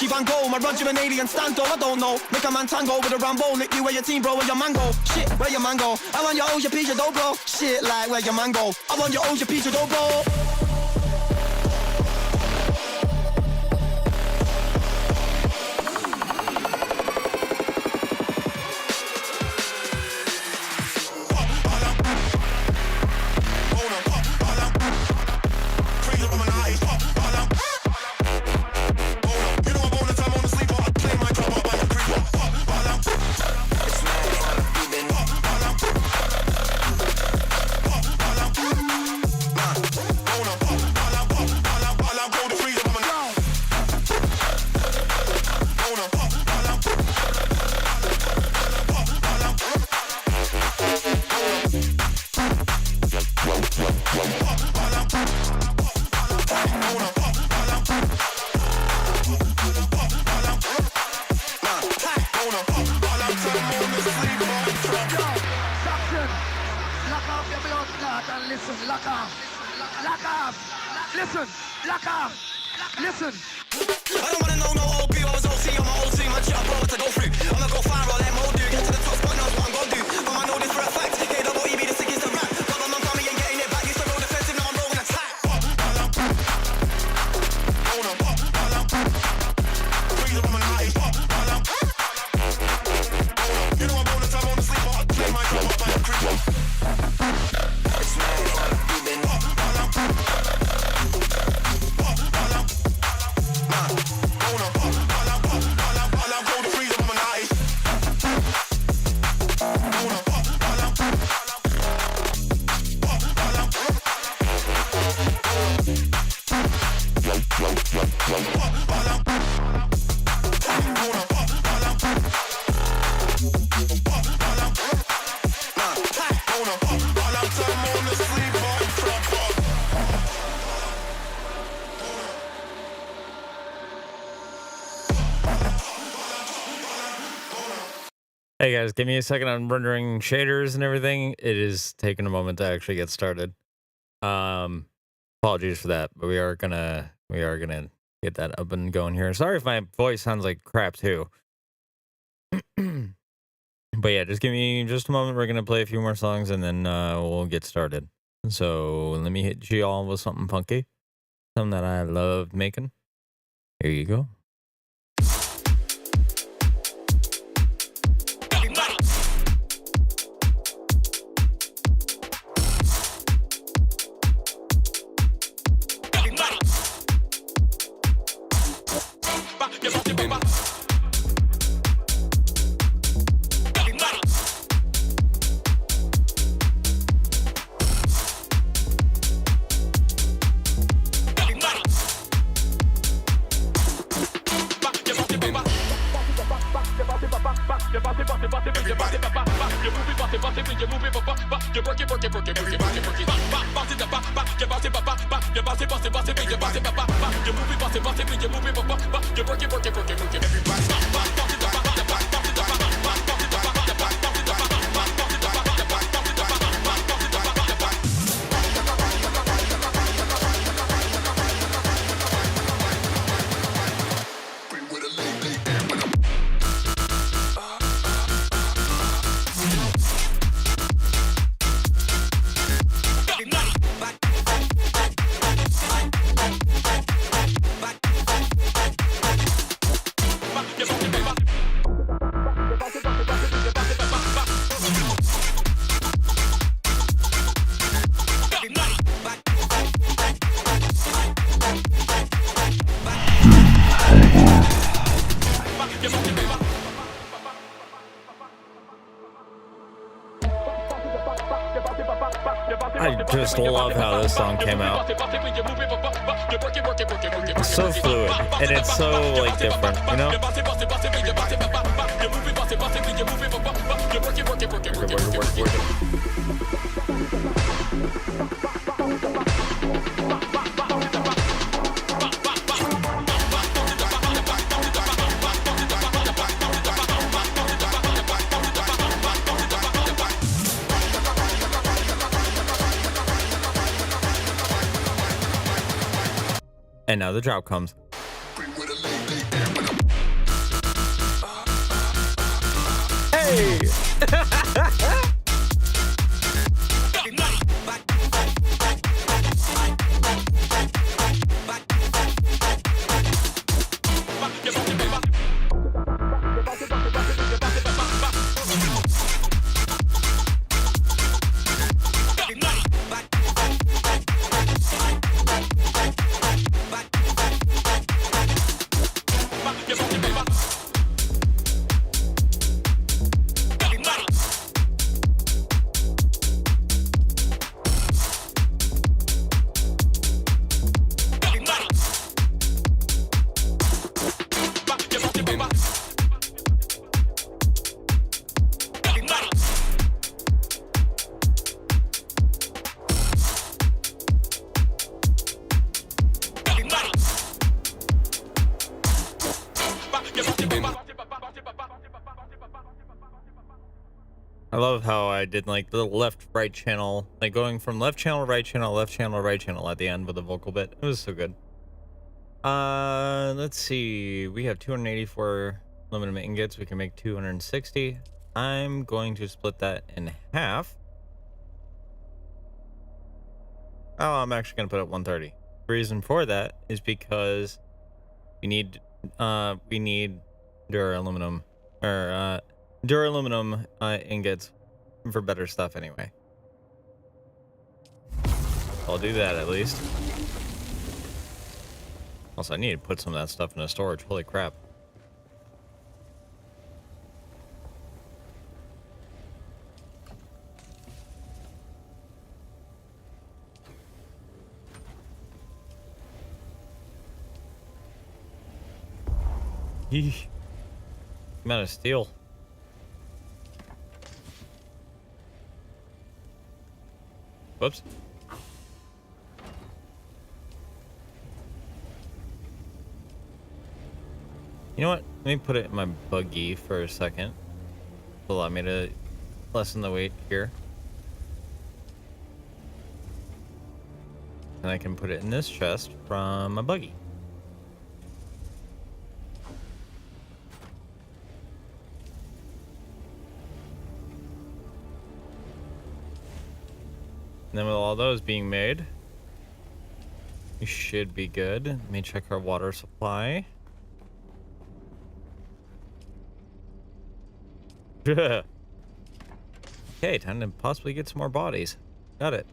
you Van Gogh, my Roger an alien stanto, I don't know. Make a man tango with a Rambo, lick you where your team, bro, where your mango. Shit, where your mango? I want your O's, your P's, your dough, bro. Shit, like where your mango? I want your O's, your P's, your dough, bro. Listen. I don't wanna know no OP, I was OC on my OC, my shit, I'm to go through. I'ma go fire, all that mo do. Get to the top spot, knows what I'm gon' do. But I know this for a fact. K-double-E be the sickest to rap. Government coming and getting it back. Used to roll defensive, now I'm rolling attack. Freeze up on my night. You know I'm on the time on the sleep, but I play my drum up by the creep. It's nice, you've been Hey guys, give me a second. I'm rendering shaders and everything. It is taking a moment to actually get started. Apologies for that, but we are gonna get that up and going here. Sorry if my voice sounds like crap too. But yeah, just give me just a moment. We're gonna play a few more songs and then we'll get started. So let me hit you all with something funky, something that I love making. Here you go. I just love how this song came out. It's so fluid, and it's so, like, different, you know? And now the drop comes. Bring with a lady, love how I did like the left right channel, like going from left channel, right channel, left channel, right channel at the end with the vocal bit. It was so good. Let's see. We have 284 aluminum ingots. We can make 260. I'm going to split that in half. Oh, I'm actually going to put it 130. The reason for that is because we need duraluminum or duraluminum ingots for better stuff anyway. I'll do that at least. Also, I need to put some of that stuff in a storage. Holy crap. Yeesh. I'm out of steel. Whoops. You know what? Let me put it in my buggy for a second. Allow me to lessen the weight here. And I can put it in this chest from my buggy. And then with all those being made, we should be good. Let me check our water supply. Okay, time to possibly get some more bodies. Got it.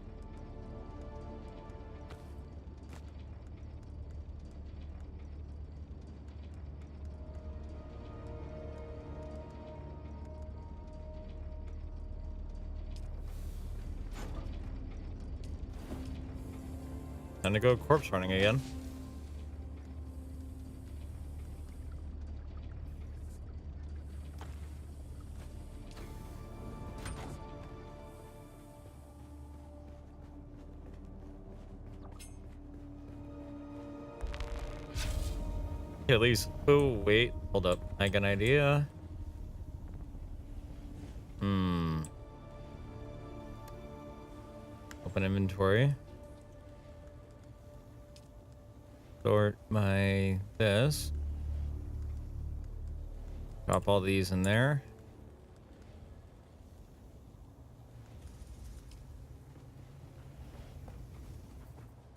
Time to go corpse running again. At least. Oh, wait. Hold up. I got an idea. Open inventory. Sort my this. Drop all these in there.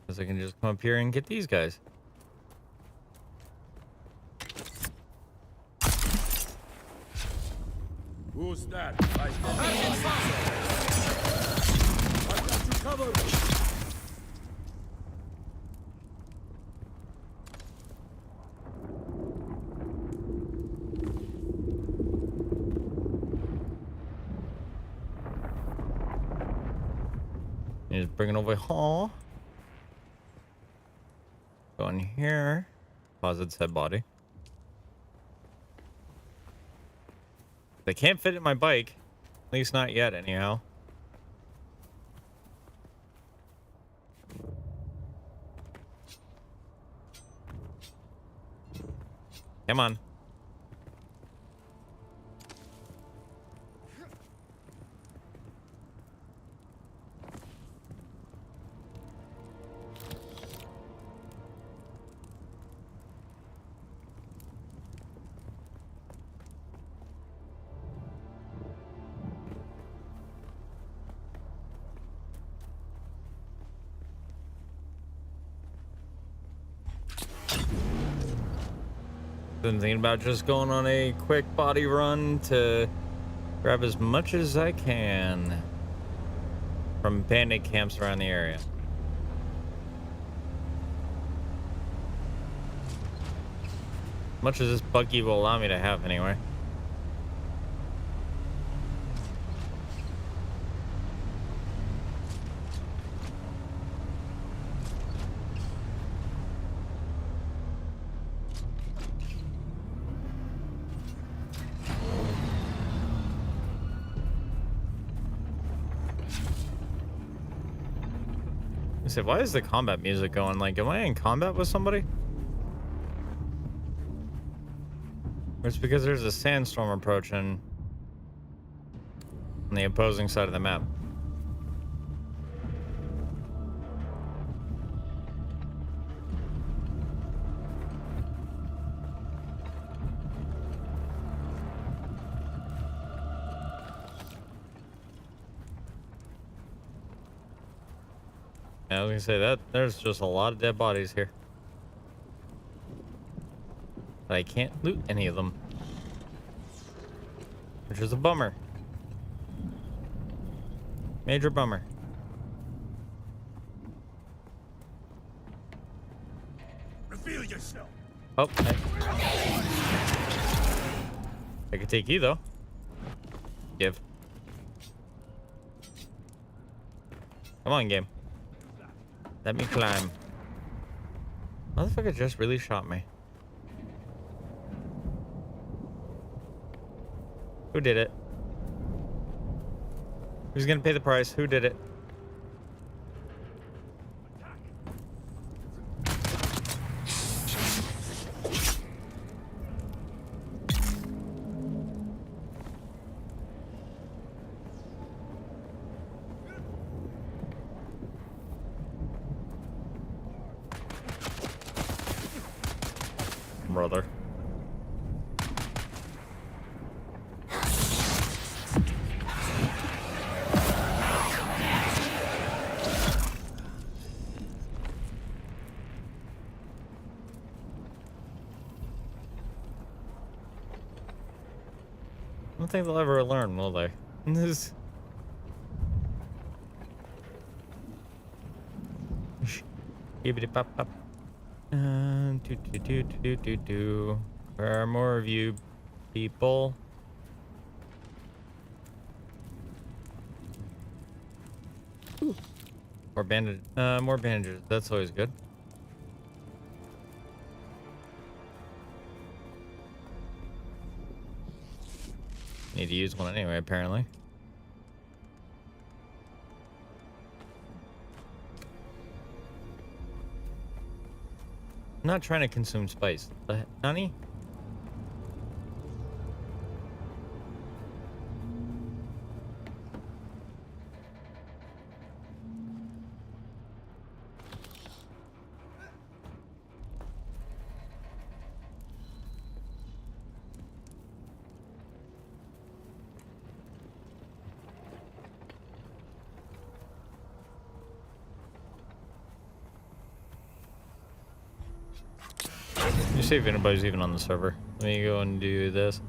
Because I can just come up here and get these guys. Who's that? I got you covered. Just bring it over here. Go in here. Pause its head body. They can't fit in my bike. At least not yet, anyhow. Come on. Been thinking about just going on a quick body run to grab as much as I can from bandit camps around the area. Much as this buggy will allow me to have anyway. I said, why is the combat music going? Like, am I in combat with somebody? Or it's because there's a sandstorm approaching. On the opposing side of the map. Yeah, I was gonna say that there's just a lot of dead bodies here. But I can't loot any of them. Which is a bummer. Major bummer. Reveal yourself. Oh, I could take you though. Give. Come on, game. Let me climb. Motherfucker just really shot me. Who did it? Who's gonna pay the price? Who did it? Brother. I don't think they'll ever learn, will they? This. Gibbity pop pop. Where are more of you people? Ooh. More bandages. That's always good. Need to use one anyway, apparently. I'm not trying to consume spice. Nani? Let me see if anybody's even on the server. Let me go and do this.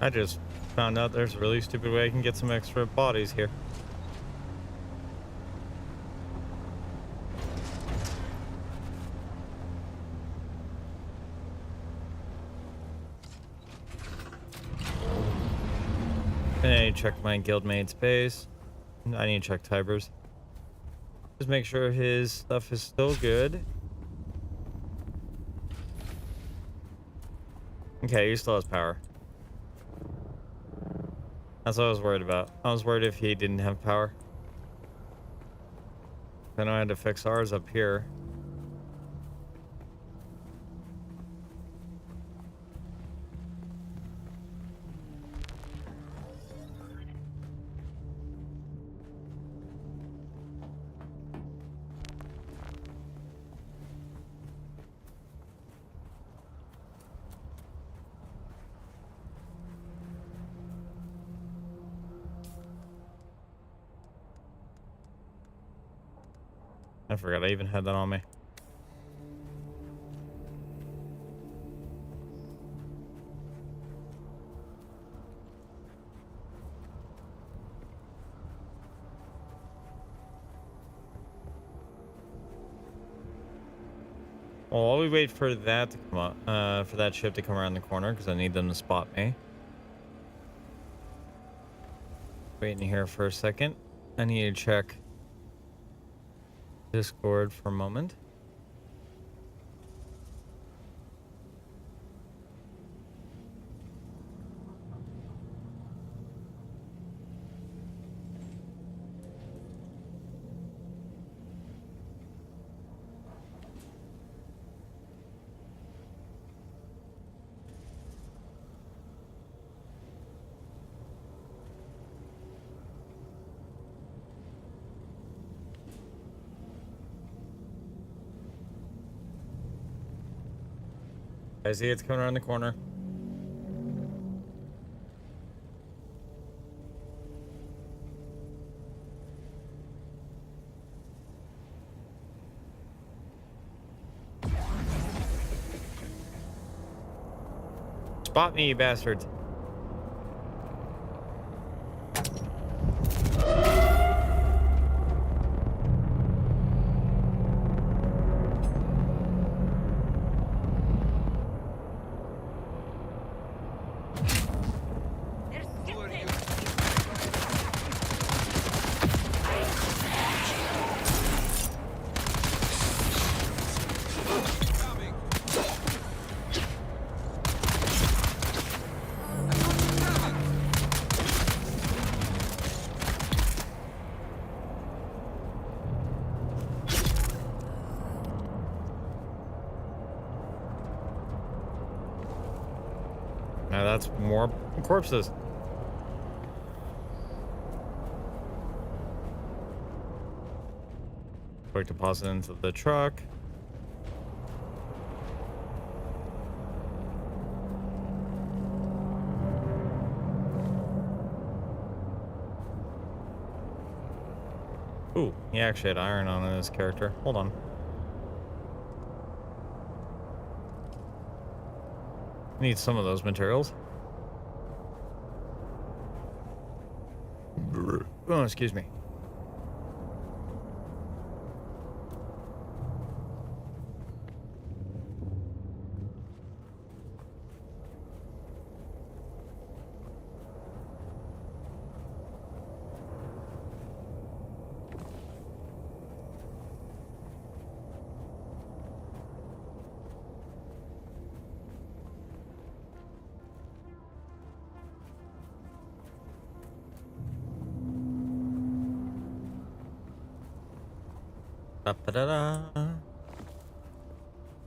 I just found out there's a really stupid way I can get some extra bodies here. I need to check my guildmate's base. I need to check Tiber's. Just make sure his stuff is still good. Okay, he still has power. That's what I was worried about. I was worried if he didn't have power. Then I had to fix ours up here. I forgot I even had that on me. Well, while we wait for that to come up, for that ship to come around the corner, because I need them to spot me. Waiting here for a second. I need to check Discord for a moment. I see it's coming around the corner. Spot me, you bastards. Now that's more corpses. Quick deposit into the truck. Ooh, he actually had iron on in his character. Hold on. Need some of those materials. Oh, excuse me. Da-ba-da-da.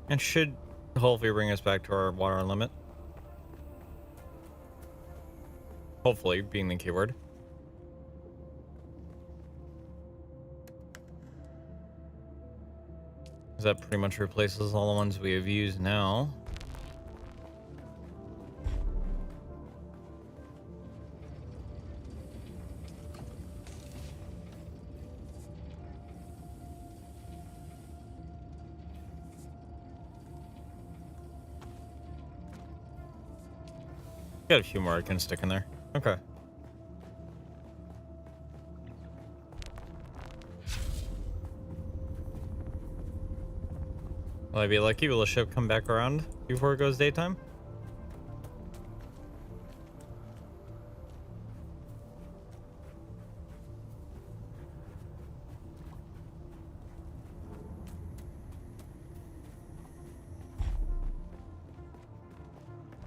And should hopefully bring us back to our water limit. Hopefully, being the keyword. That pretty much replaces all the ones we have used now. Got a few more I can stick in there. Okay. Will I be lucky? Will the ship come back around before it goes daytime?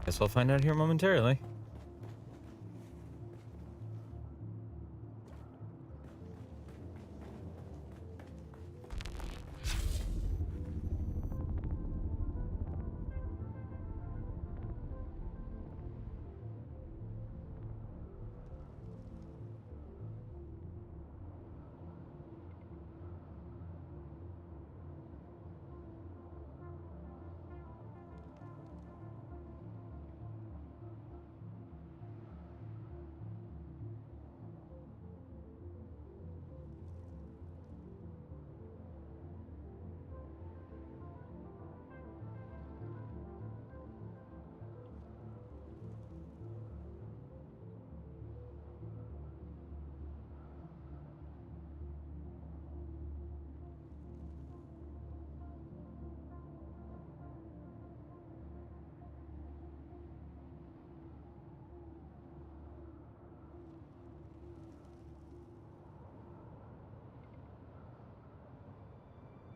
Guess we'll find out here momentarily.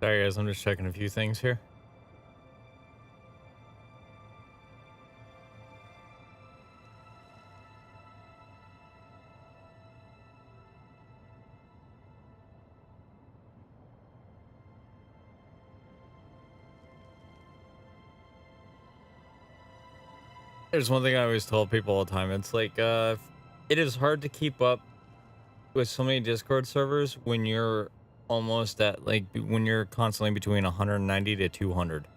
Sorry guys, I'm just checking a few things here. There's one thing I always tell people all the time. It's like, it is hard to keep up with so many Discord servers when you're almost at like when you're constantly between 190 to 200.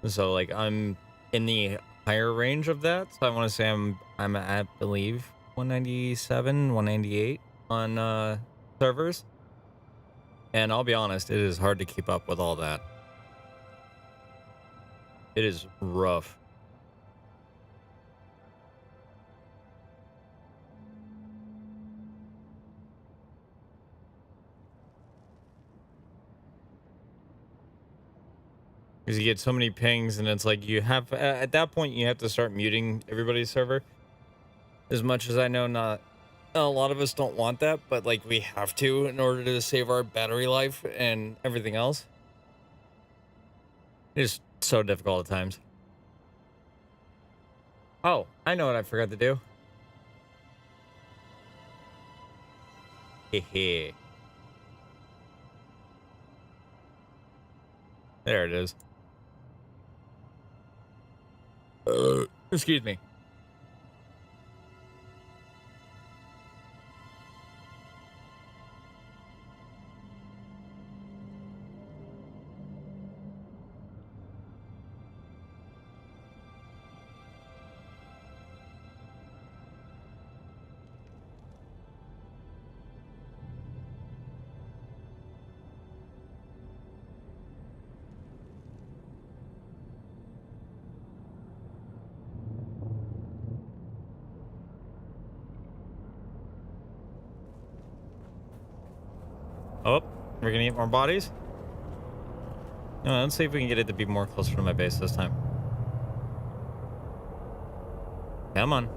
So like I'm in the higher range of that. So I want to say I'm at, I believe 197, 198 on servers. And I'll be honest, it is hard to keep up with all that. It is rough. Because you get so many pings, and it's like you have at that point you have to start muting everybody's server. As much as I know, not a lot of us don't want that, but like we have to in order to save our battery life and everything else. It's so difficult at times. Oh, I know what I forgot to do. Hehe. There it is. Excuse me. Oh, we're gonna get more bodies. No, let's see if we can get it to be more closer to my base this time. Come on.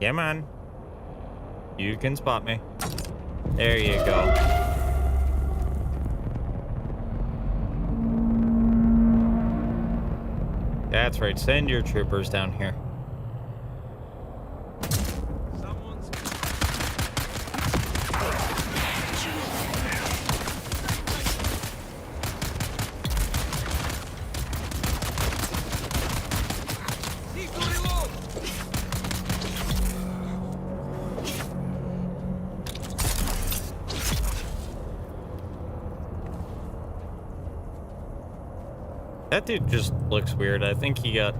Come on. You can spot me. There you go. That's right. Send your troopers down here. That dude just looks weird. I think he got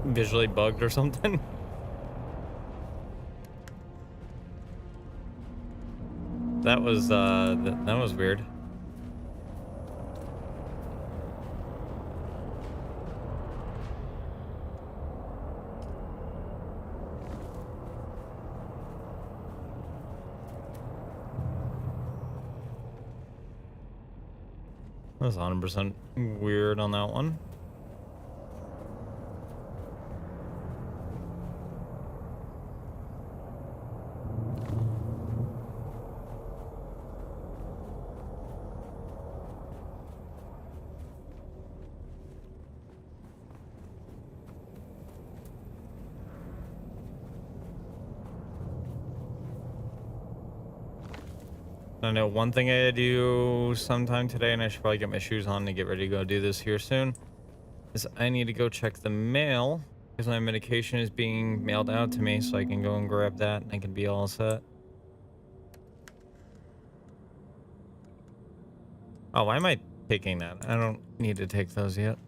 visually bugged or something. That was that was weird. That's 100% weird on that one. I know one thing I do sometime today, and I should probably get my shoes on to get ready to go do this here soon, is I need to go check the mail because my medication is being mailed out to me, so I can go and grab that and I can be all set. Oh, why am I taking that? I don't need to take those yet.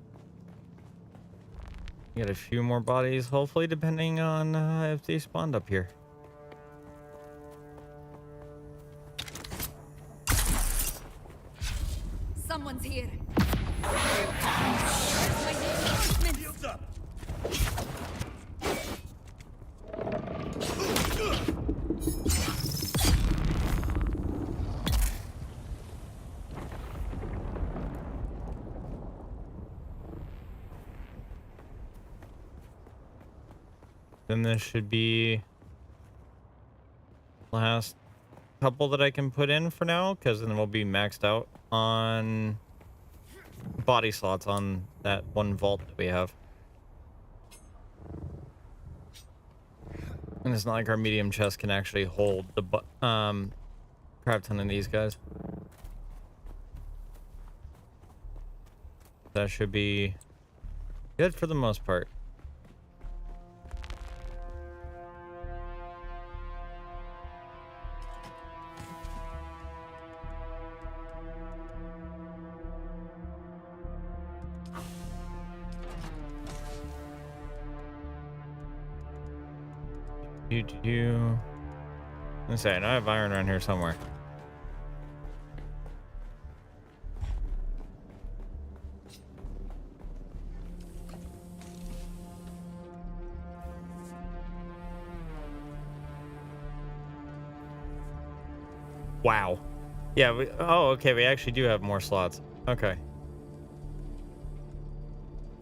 Get a few more bodies, hopefully, depending on if they spawned up here. Someone's here. Shields up. Then this should be last couple that I can put in for now, because then we'll be maxed out on body slots on that one vault that we have. And it's not like our medium chest can actually hold the crap ton of these guys. That should be good for the most part. Let's say I know I have iron around here somewhere. Wow. Yeah. Oh, okay. We actually do have more slots. Okay.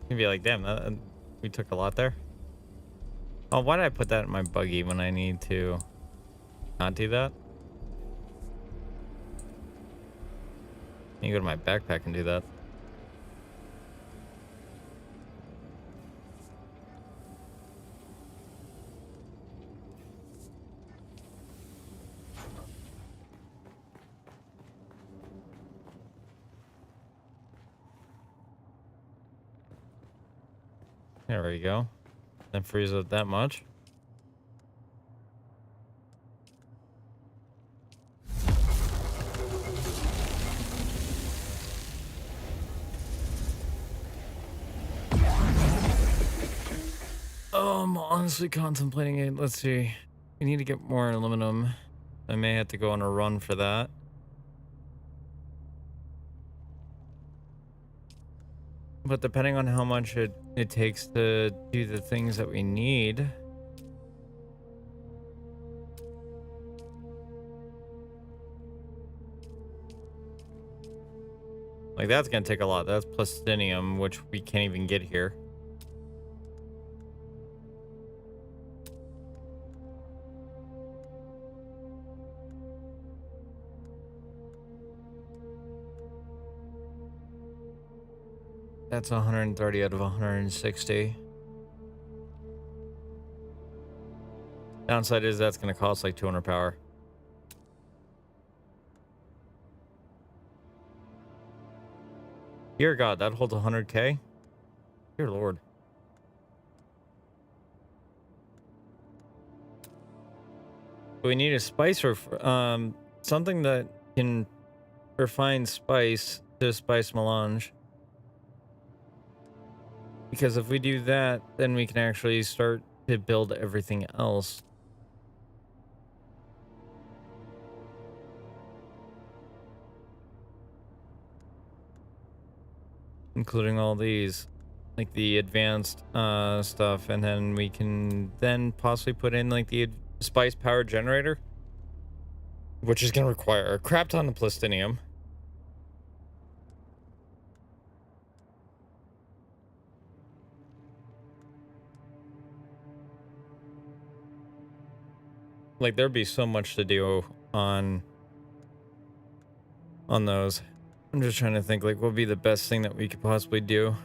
You'd be like, damn, we took a lot there. Oh, why did I put that in my buggy when I need to not do that? You go to my backpack and do that. There we go. Then freeze it that much. Oh, I'm honestly contemplating it. Let's see. We need to get more aluminum. I may have to go on a run for that. But depending on how much it takes to do the things that we need. Like, that's going to take a lot. That's plastinium, which we can't even get here. That's 130 out of 160. Downside is that's going to cost like 200 power. Dear God, that holds 100k? Dear Lord. We need a spice or something that can refine spice to spice melange. Because if we do that, then we can actually start to build everything else. Including all these, like the advanced stuff, and then we can then possibly put in like the spice power generator, which is going to require a crap ton of plastinium. Like, there'd be so much to do on those. I'm just trying to think, like, what would be the best thing that we could possibly do.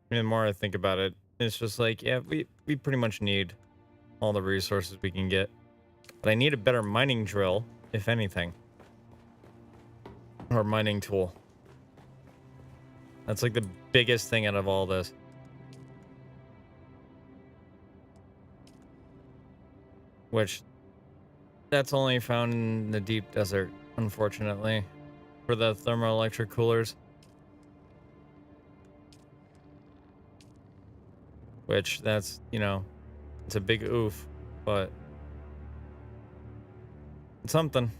The more I think about it, it's just like, yeah, we pretty much need all the resources we can get. But I need a better mining drill, if anything. Or mining tool. That's like the biggest thing out of all this. Which, that's only found in the deep desert, unfortunately. For the thermoelectric coolers. Which, that's, you know, it's a big oof, but it's something.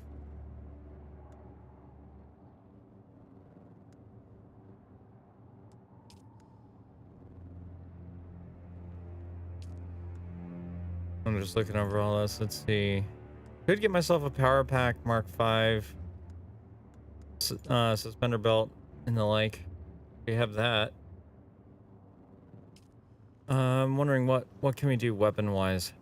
I'm just looking over all this. Let's see. Could get myself a power pack Mark 5 suspender belt and the like. We have that. I'm wondering what can we do weapon wise.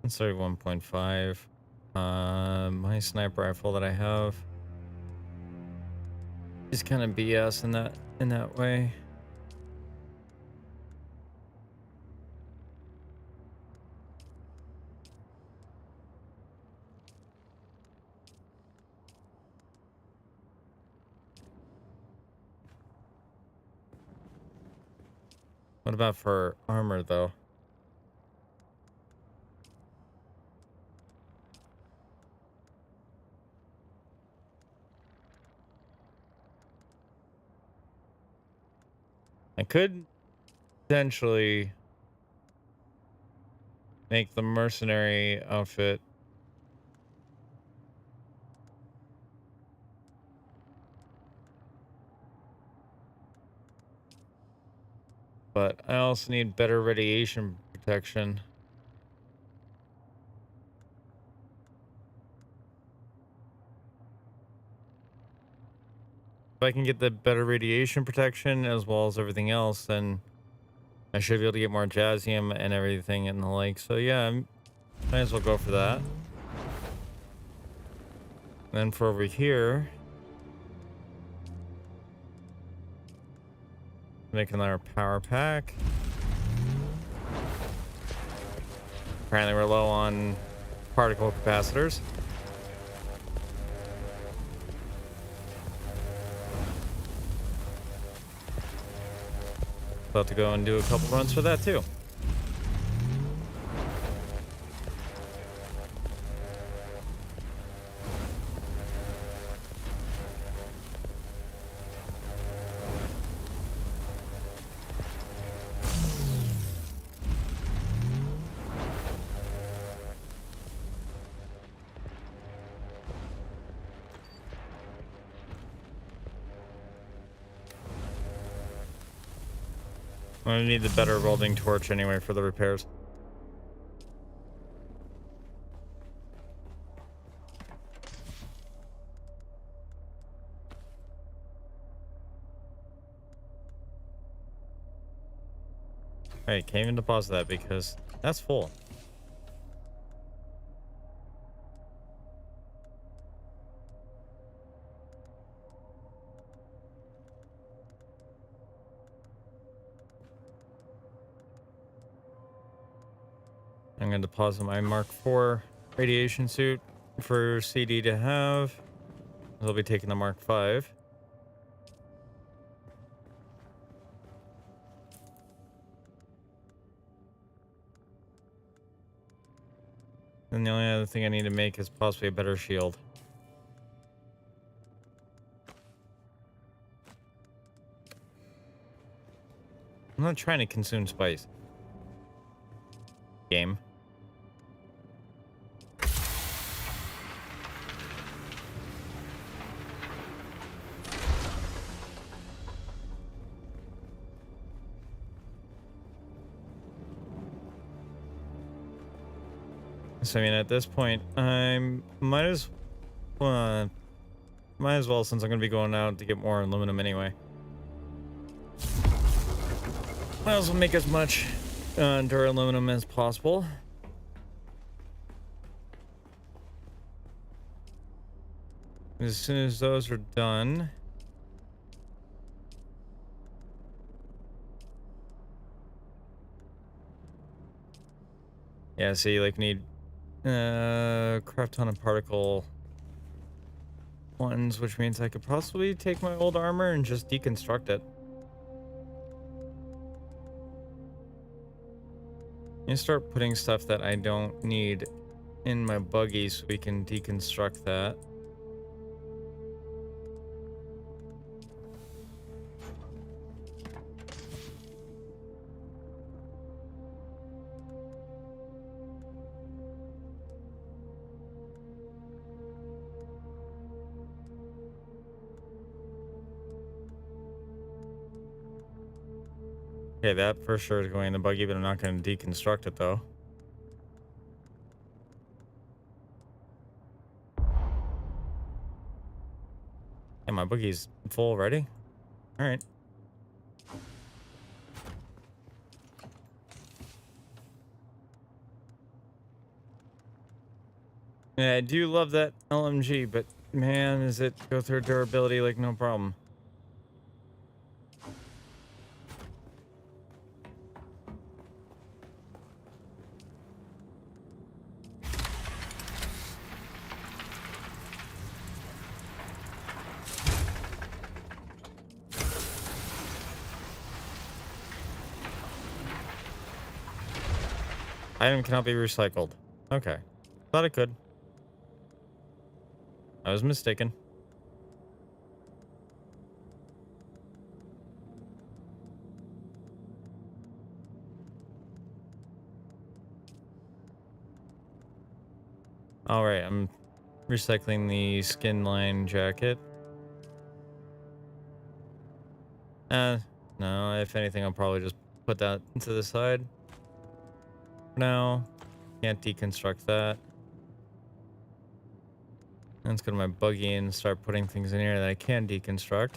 Let's say 1.5. My sniper rifle that I have is kind of BS in that way. What about for armor though? I could potentially make the mercenary outfit. But I also need better radiation protection. If I can get the better radiation protection as well as everything else, then I should be able to get more jazzium and everything and the like. So yeah, might as well go for that. And then for over here, make another power pack. Apparently we're low on particle capacitors. About to go and do a couple runs for that too. I'm gonna need the better welding torch anyway for the repairs. Alright, can't even deposit that because that's full. I'm going to deposit my Mark IV radiation suit for CD to have. I'll be taking the Mark V. And the only other thing I need to make is possibly a better shield. I'm not trying to consume spice. Game. So I mean, at this point, I might as well, since I'm going to be going out to get more aluminum anyway. Might as well make as much duraluminum as possible. As soon as those are done, yeah, see, like need crap ton of particle ones, which means I could possibly take my old armor and just deconstruct it. And start putting stuff that I don't need in my buggy so we can deconstruct that. Okay, that for sure is going in the buggy, but I'm not going to deconstruct it though. Yeah, my buggy's full already. All right. Yeah, I do love that LMG, but man, does it go through durability like no problem. Item cannot be recycled. Okay. Thought it could. I was mistaken. All right, I'm recycling the skin line jacket. No, if anything, I'll probably just put that to the side. For now, can't deconstruct that. Let's go to my buggy and start putting things in here that I can deconstruct.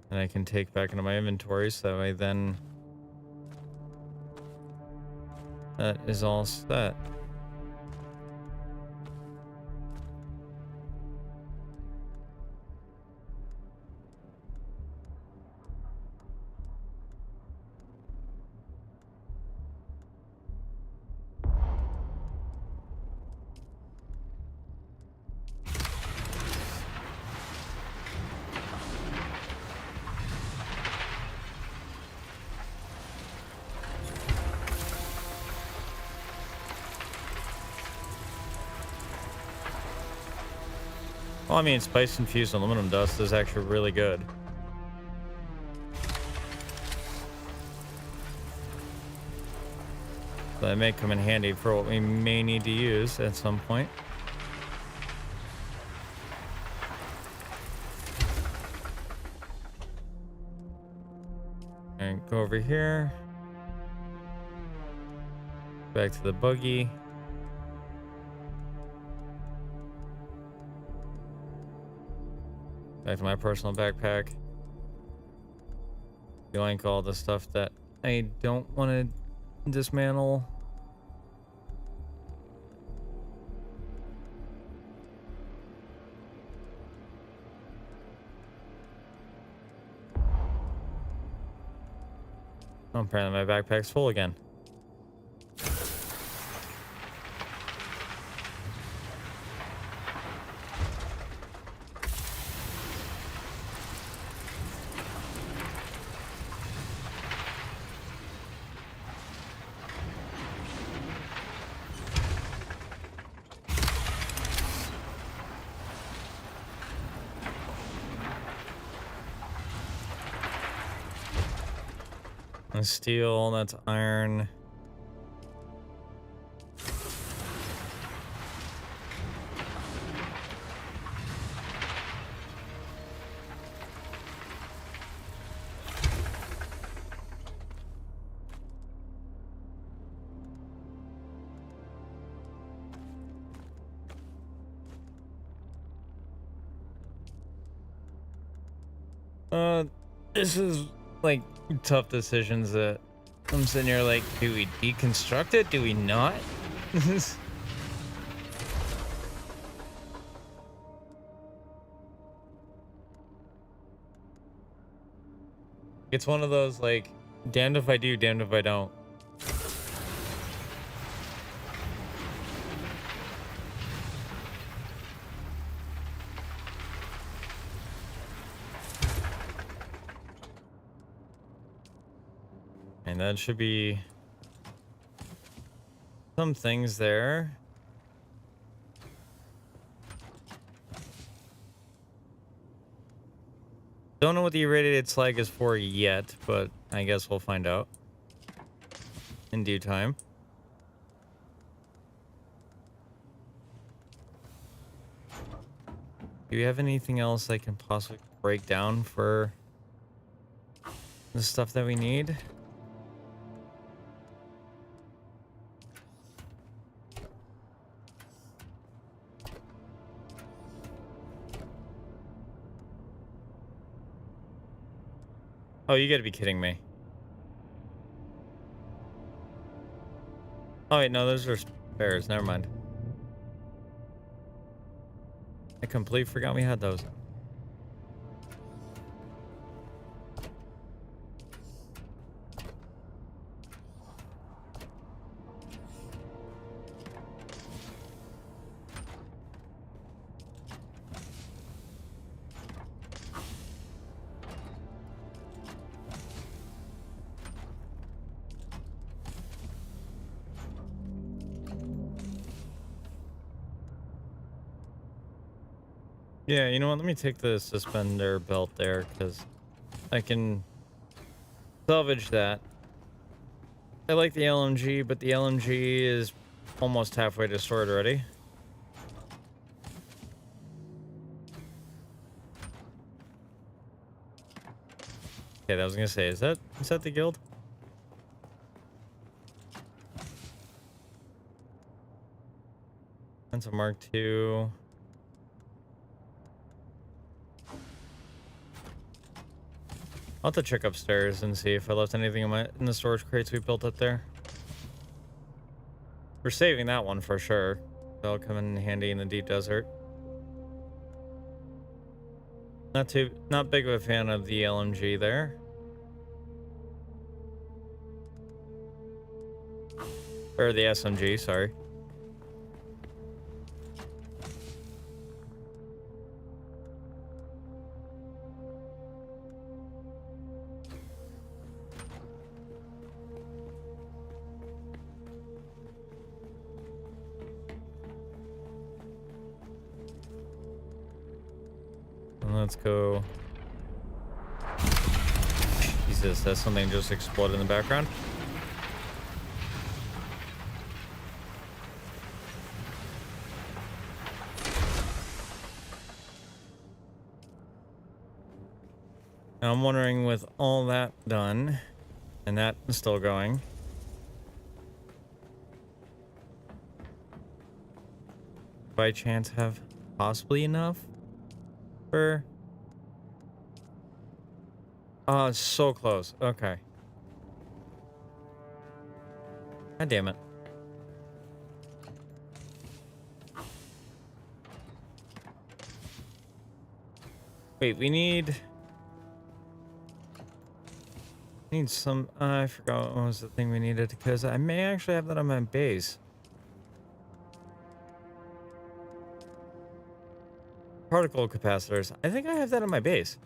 And I can take back into my inventory, so that way then that is all set. Well, I mean, spice infused aluminum dust is actually really good. So that may come in handy for what we may need to use at some point. And go over here. Back to the buggy. Back to my personal backpack. Yoink all the stuff that I don't want to dismantle. Oh, apparently my backpack's full again. That's steel, that's iron. This is like tough decisions that I'm sitting here like, do we deconstruct it? Do we not? It's one of those like, damned if I do, damned if I don't. And that should be some things there. Don't know what the irradiated slag is for yet, but I guess we'll find out in due time. Do you have anything else I can possibly break down for the stuff that we need? Oh, you gotta be kidding me. Oh wait, no, those are spares. Never mind. I completely forgot we had those. Yeah, you know what? Let me take the suspender belt there because I can salvage that. I like the LMG, but the LMG is almost halfway destroyed already. Okay, I was gonna say, is that the guild? That's a Mark II. I'll have to check upstairs and see if I left anything in the storage crates we built up there. We're saving that one for sure. That'll come in handy in the deep desert. Not big of a fan of the LMG there. Or the SMG, sorry. Let's go. Jesus, that's something just exploded in the background. Now I'm wondering, with all that done, and that is still going, by chance have possibly enough for... Oh, it's so close. Okay. God damn it. Wait, we need some... I forgot what was the thing we needed, because I may actually have that on my base. Particle capacitors. I think I have that on my base.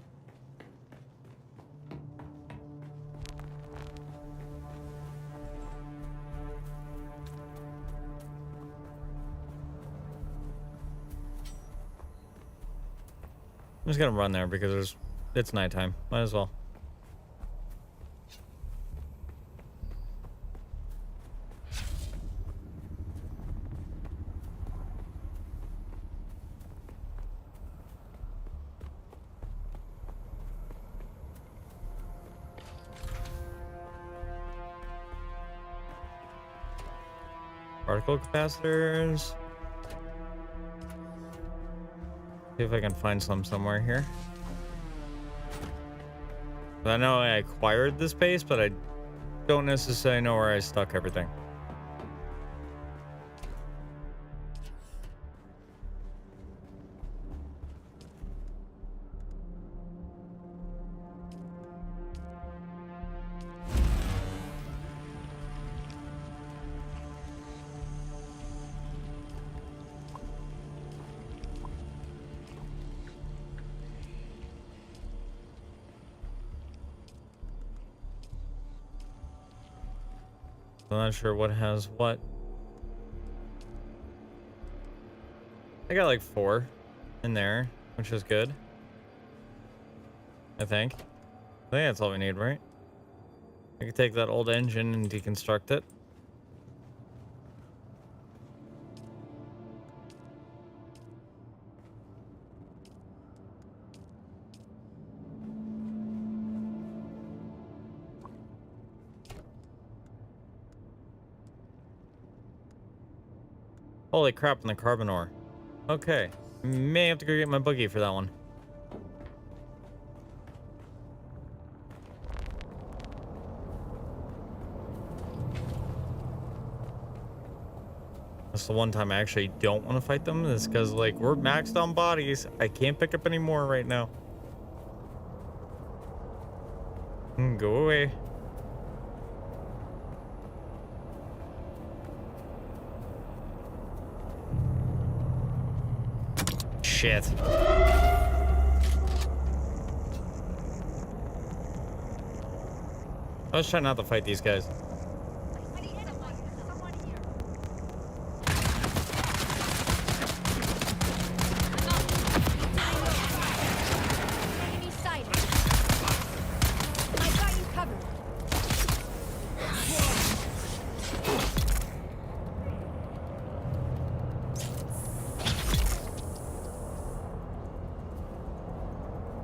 I'm just gonna run there because it's nighttime. Might as well. Particle capacitors. See if I can find some somewhere here. I know I acquired this base, but I don't necessarily know where I stuck everything. I'm not sure what has what. I got like 4 in there, which is good. I think that's all we need, right? I could take that old engine and deconstruct it. Holy crap, and the carbon ore. Okay. May have to go get my buggy for that one. That's the one time I actually don't want to fight them. Is because, like, we're maxed on bodies. I can't pick up any more right now. Go away. Shit. I was trying not to fight these guys. Enemy sighted. I got you covered.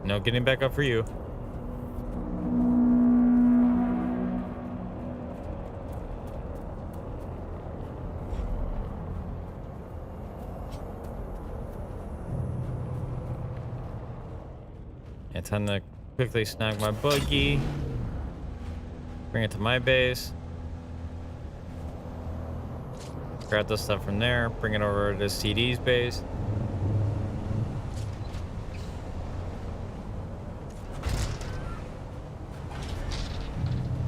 No getting back up for you. Yeah, time to quickly snag my buggy. Bring it to my base. Grab the stuff from there. Bring it over to CD's base.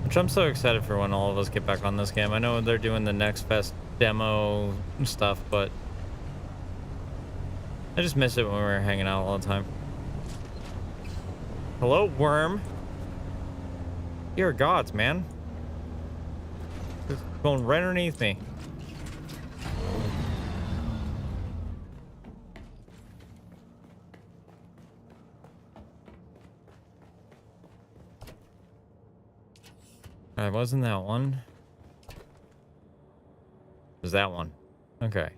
Which I'm so excited for when all of us get back on this game. I know they're doing the Next Fest demo stuff, but I just miss it when we were hanging out all the time. Hello, worm. You're gods, man. Just going right underneath me. Alright, wasn't that one? It was that one. Okay.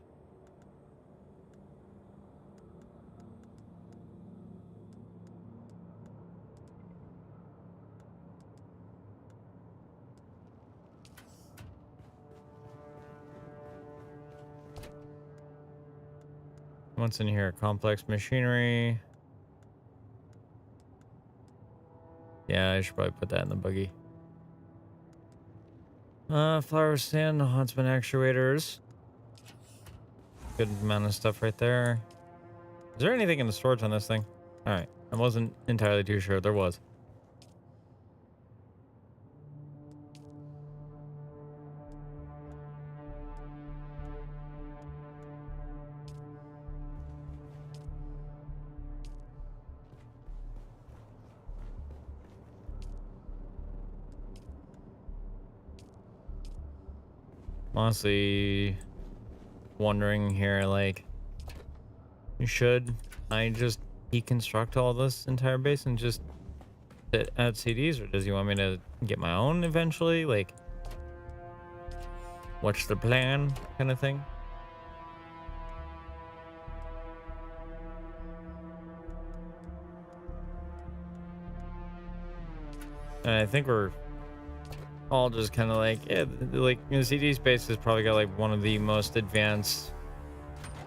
What's in here? Complex machinery. Yeah, I should probably put that in the buggy. Flower stand, huntsman actuators. Good amount of stuff right there. Is there anything in the storage on this thing? Alright, I wasn't entirely too sure. There was. Honestly wondering here, like, should I just deconstruct all this entire base and just add CDs, or does he want me to get my own eventually? Like, what's the plan kind of thing? And I think we're all just kind of like, yeah, like, you know, CD space has probably got like one of the most advanced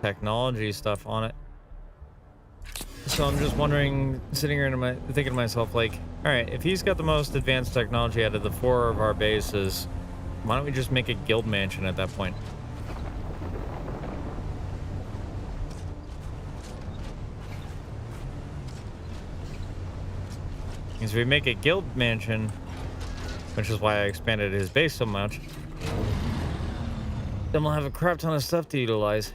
technology stuff on it. So I'm just wondering, sitting here thinking to myself, like, all right, if he's got the most advanced technology out of the 4 of our bases, why don't we just make a guild mansion at that point? Because if we make a guild mansion, which is why I expanded his base so much, then we'll have a crap ton of stuff to utilize.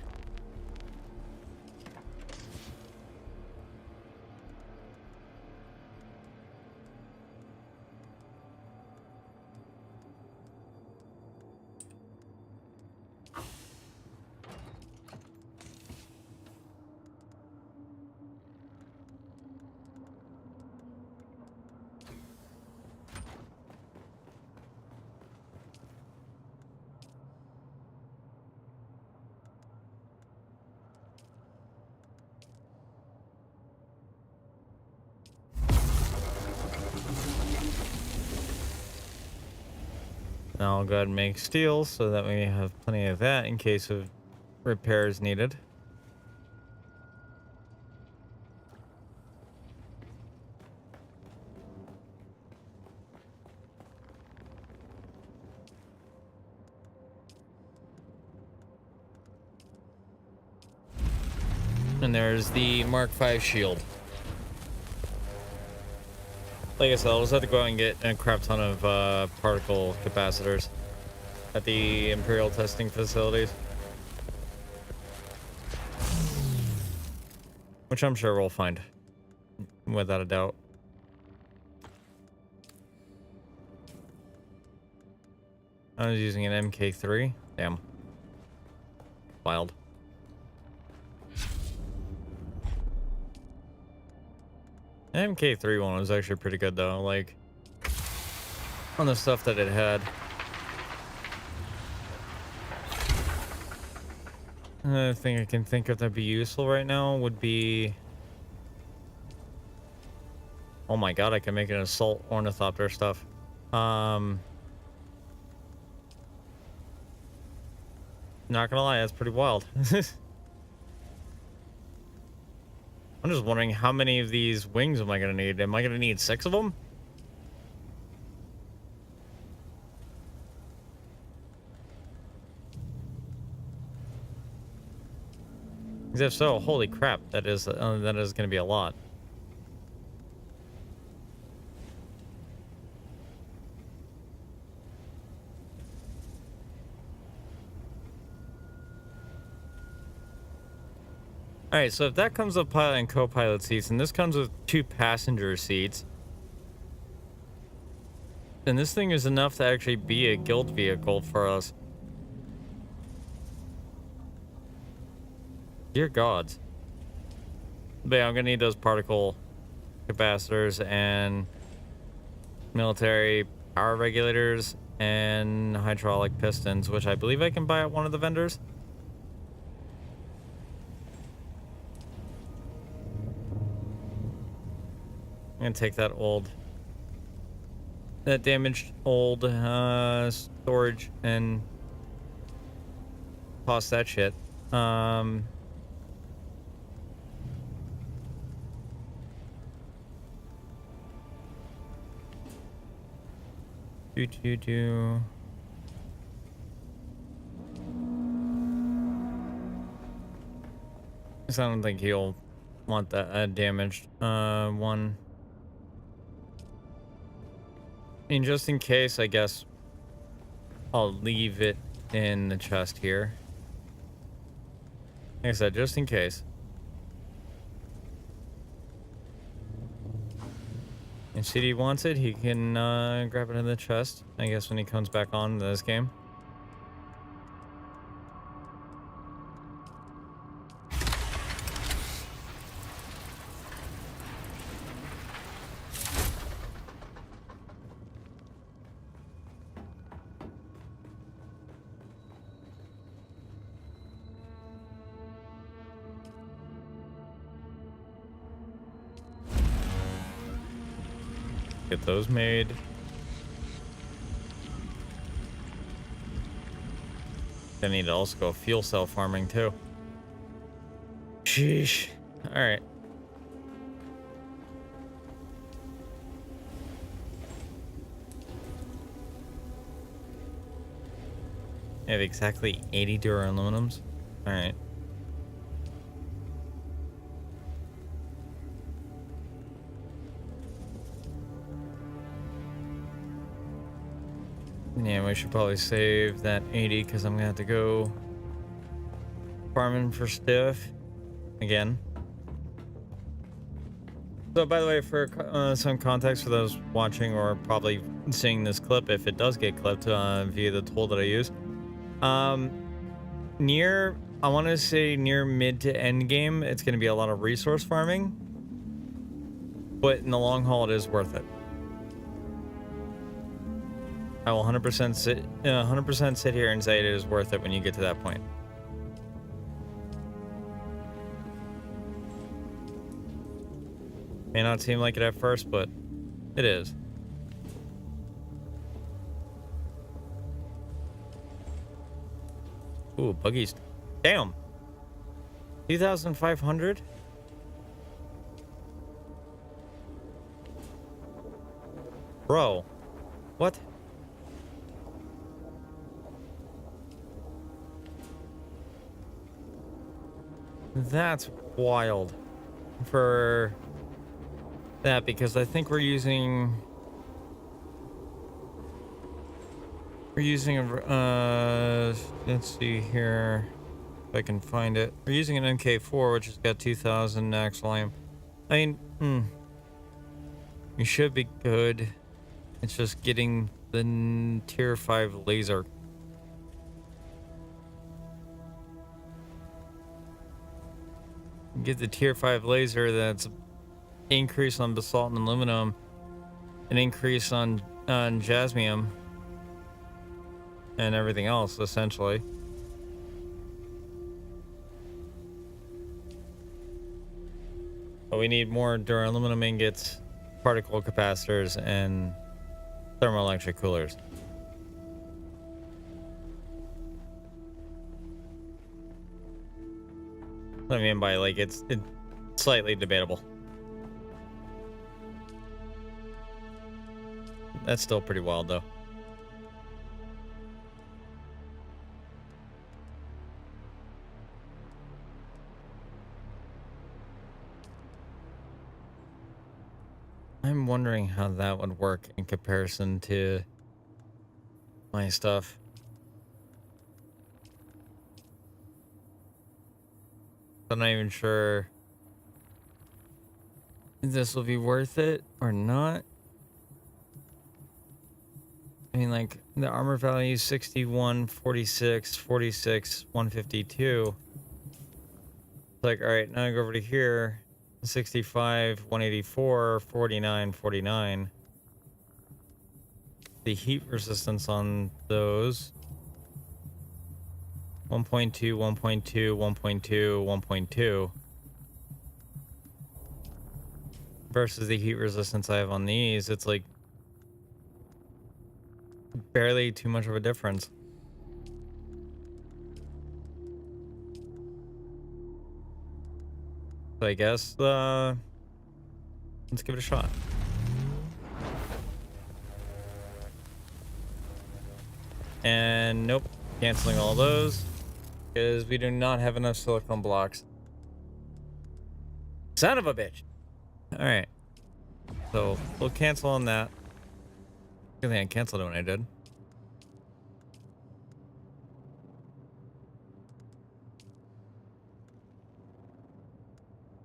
Now I'll go ahead and make steel so that we have plenty of that in case of repairs needed. And there's the Mark V shield. Like I said, I'll just have to go out and get a crap ton of particle capacitors at the Imperial testing facilities. Which I'm sure we'll find, without a doubt. I was using an MK3. Damn. Wild. The MK3 one was actually pretty good though, like on the stuff that it had. Another thing I can think of that'd be useful right now would be, oh my god, I can make an assault ornithopter stuff. Not gonna lie, that's pretty wild. I'm just wondering how many of these wings am I gonna need? Am I gonna need 6 of them? Because if so, holy crap, that is gonna be a lot. All right, so if that comes with pilot and co-pilot seats, and this comes with 2 passenger seats, then this thing is enough to actually be a guild vehicle for us. Dear gods. But yeah, I'm gonna need those particle capacitors and military power regulators and hydraulic pistons, which I believe I can buy at one of the vendors. I'm gonna take that damaged old storage and toss that shit. Do. I don't think he'll want that damaged one. I mean, just in case, I guess I'll leave it in the chest here. Like I said, just in case. If CD wants it, he can grab it in the chest, I guess, when he comes back on this game. Get those made. I need to also go fuel cell farming too. Sheesh. All right. I have exactly 80 duraluminums. All right. Yeah, we should probably save that 80 because I'm gonna have to go farming for stuff again. So, by the way, for some context for those watching or probably seeing this clip, if it does get clipped via the tool that I use, I want to say near mid to end game, it's going to be a lot of resource farming, but in the long haul, it is worth it. I will 100% sit here and say it is worth it when you get to that point. May not seem like it at first, but it is. Ooh, buggies. Damn. 2,500? Bro. What? That's wild for that, because I think we're using a let's see here if I can find it. We're using an MK4, which has got 2,000 max volume. I mean, we should be good. It's just getting the tier 5 laser. Get the tier 5 laser that's increase on basalt and aluminum, an increase on jasmium, and everything else essentially. But we need more duraluminum ingots, particle capacitors, and thermoelectric coolers. What I mean by, like, it's slightly debatable. That's still pretty wild, though. I'm wondering how that would work in comparison to my stuff. I'm not even sure if this will be worth it or not. I mean, like, the armor value is 61, 46, 46, 152. It's like, all right, now I go over to here. 65, 184, 49, 49. The heat resistance on those. 1.2, 1.2, 1.2, 1.2. Versus the heat resistance I have on these, it's like barely too much of a difference. So I guess let's give it a shot. And nope, canceling all those because we do not have enough silicone blocks. Son of a bitch. All right, so we'll cancel on that. I think I canceled it when I did.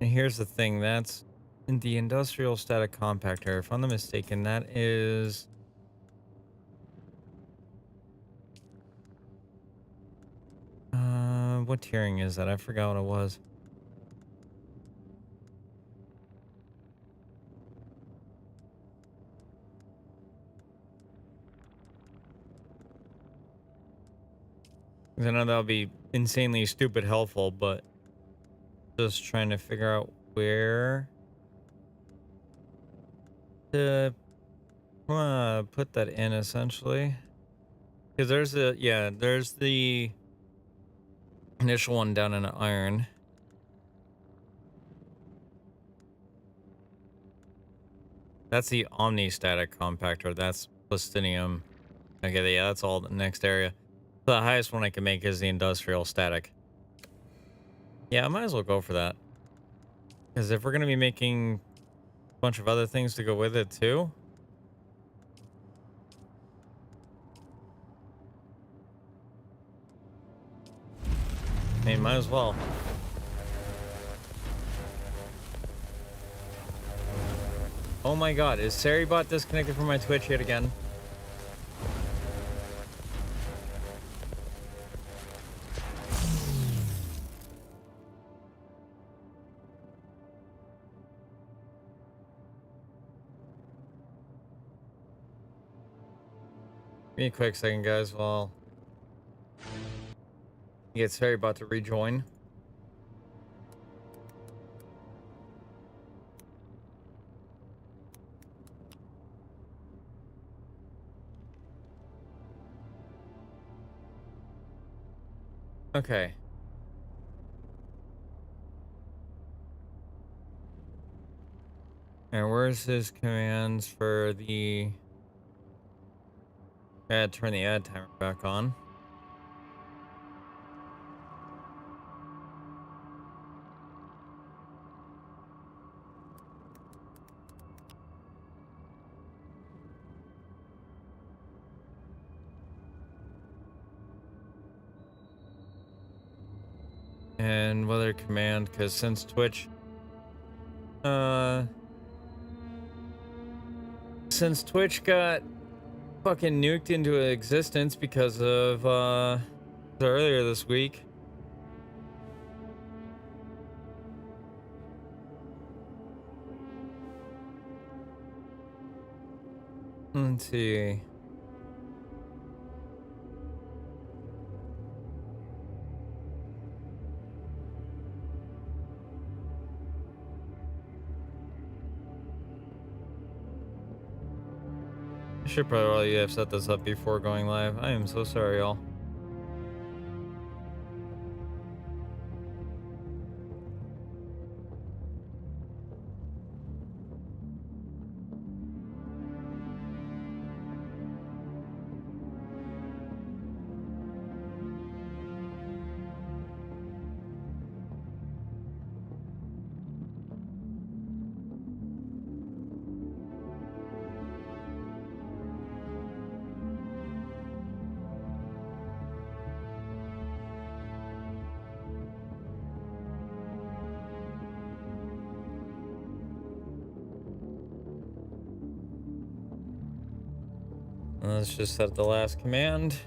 And here's the thing, that's in the industrial static compactor. If I'm not mistaken, that is what tiering is that? I forgot what it was. I know that'll be insanely stupid helpful, but just trying to figure out where to put that in essentially. Because there's there's the initial one down in iron. That's the omni-static compactor. That's plastinium. Okay, yeah, that's all the next area. The highest one I can make is the industrial static. Yeah, I might as well go for that. Because if we're going to be making a bunch of other things to go with it too. I mean, might as well. Oh my god, is Saribot disconnected from my Twitch yet again? Give me a quick second, guys, while he gets Saribot to rejoin. Okay. And where's his commands for the... turn the ad timer back on. And weather command, because since Twitch got fucking nuked into existence because of earlier this week. Let's see. I should probably have set this up before going live. I am so sorry, y'all. Let's just set the last command.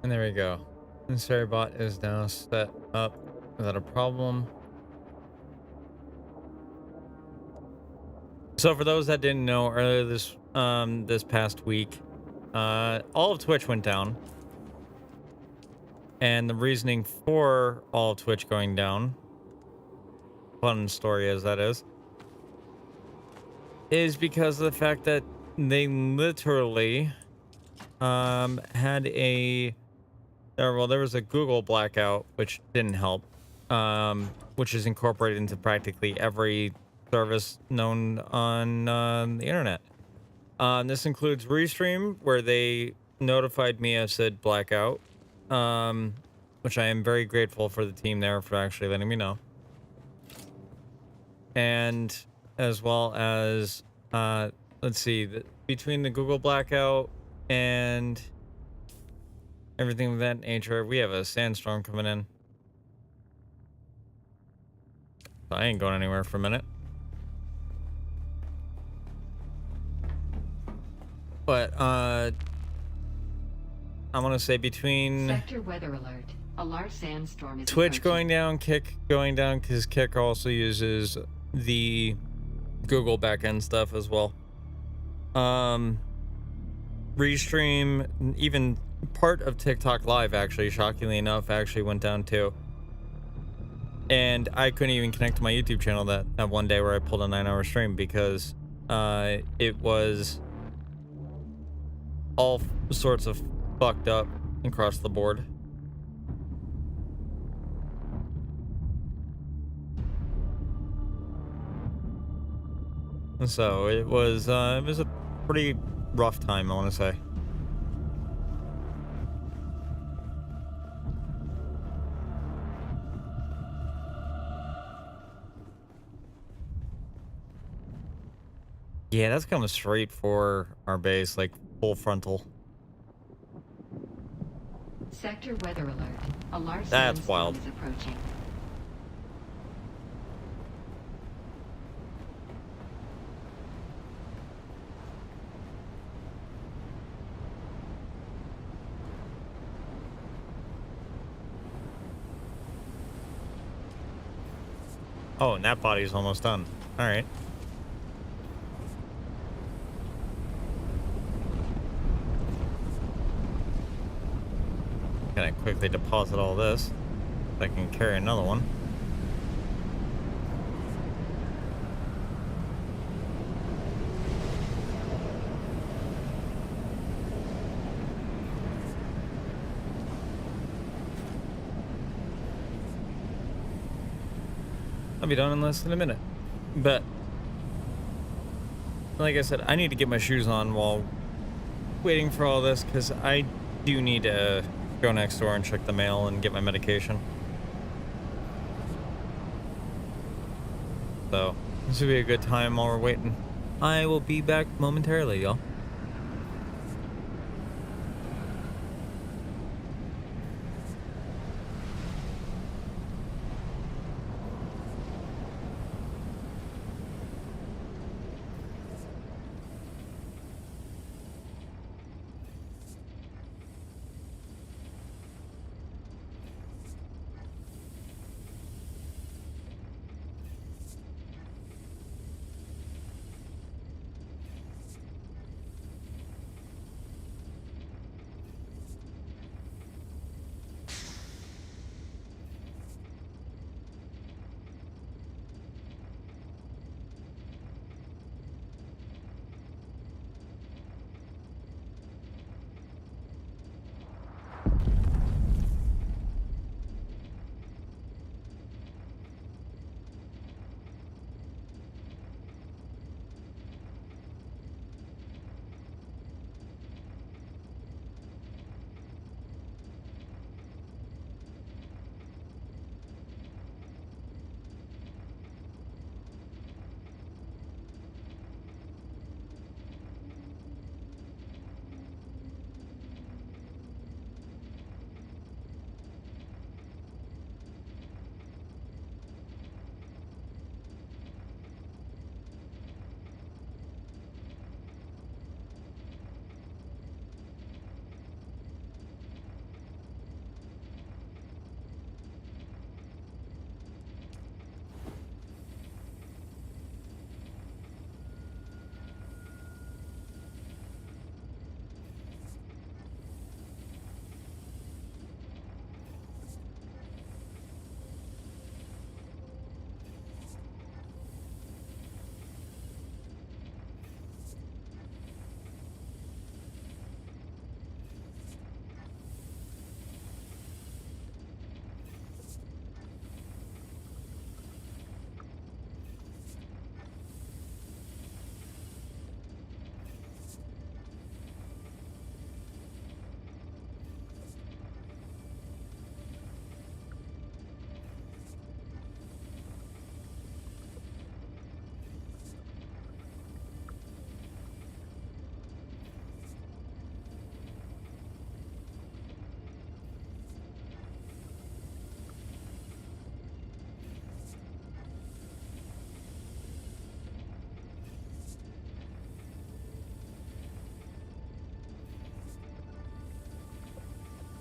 And there we go. And Saribot is now set up without a problem. So for those that didn't know, earlier this past week, all of Twitch went down. And the reasoning for all of Twitch going down, fun story as that is because of the fact that they literally had a there was a Google blackout, which didn't help, which is incorporated into practically every service known on the internet. This includes Restream, where they notified me of said blackout, which I am very grateful for the team there for actually letting me know. And as well as, let's see, between the Google blackout and everything of that nature, we have a sandstorm coming in. So I ain't going anywhere for a minute. But, I want to say between Sector weather alert. A large sandstorm is Twitch approaching. going down, Kick going down, because Kick also uses the Google backend stuff as well. Restream, even part of TikTok Live, actually, shockingly enough, actually went down too. And I couldn't even connect to my YouTube channel that one day where I pulled a 9-hour stream because it was all sorts of fucked up across the board. So it was a pretty rough time, I want to say. Yeah, that's coming straight for our base, like full frontal. Sector weather alert. A large That's sandstorm wild. is approaching. Oh, and that body's almost done. All right. Gonna quickly deposit all this so I can carry another one. I'll be done in less than a minute. But like I said, I need to get my shoes on while waiting for all this, because I do need to go next door and check the mail and get my medication. So this would be a good time while we're waiting. I will be back momentarily, y'all.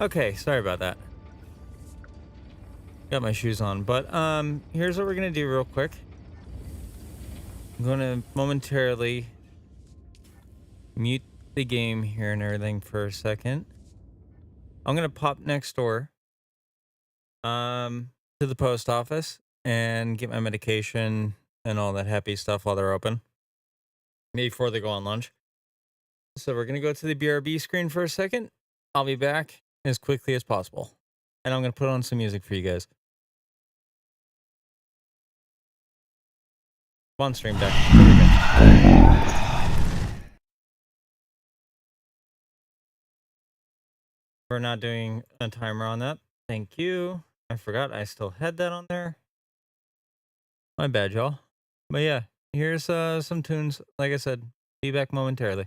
Okay, sorry about that. Got my shoes on, but here's what we're gonna do real quick. I'm gonna momentarily mute the game here and everything for a second. I'm gonna pop next door to the post office and get my medication and all that happy stuff while they're open, before they go on lunch. So we're gonna go to the BRB screen for a second. I'll be back as quickly as possible, and I'm gonna put on some music for you guys. Come on, stream deck. Here we go. We're not doing a timer on that. Thank you. I forgot I still had that on there. My bad, y'all. But yeah, here's some tunes. Like I said, be back momentarily.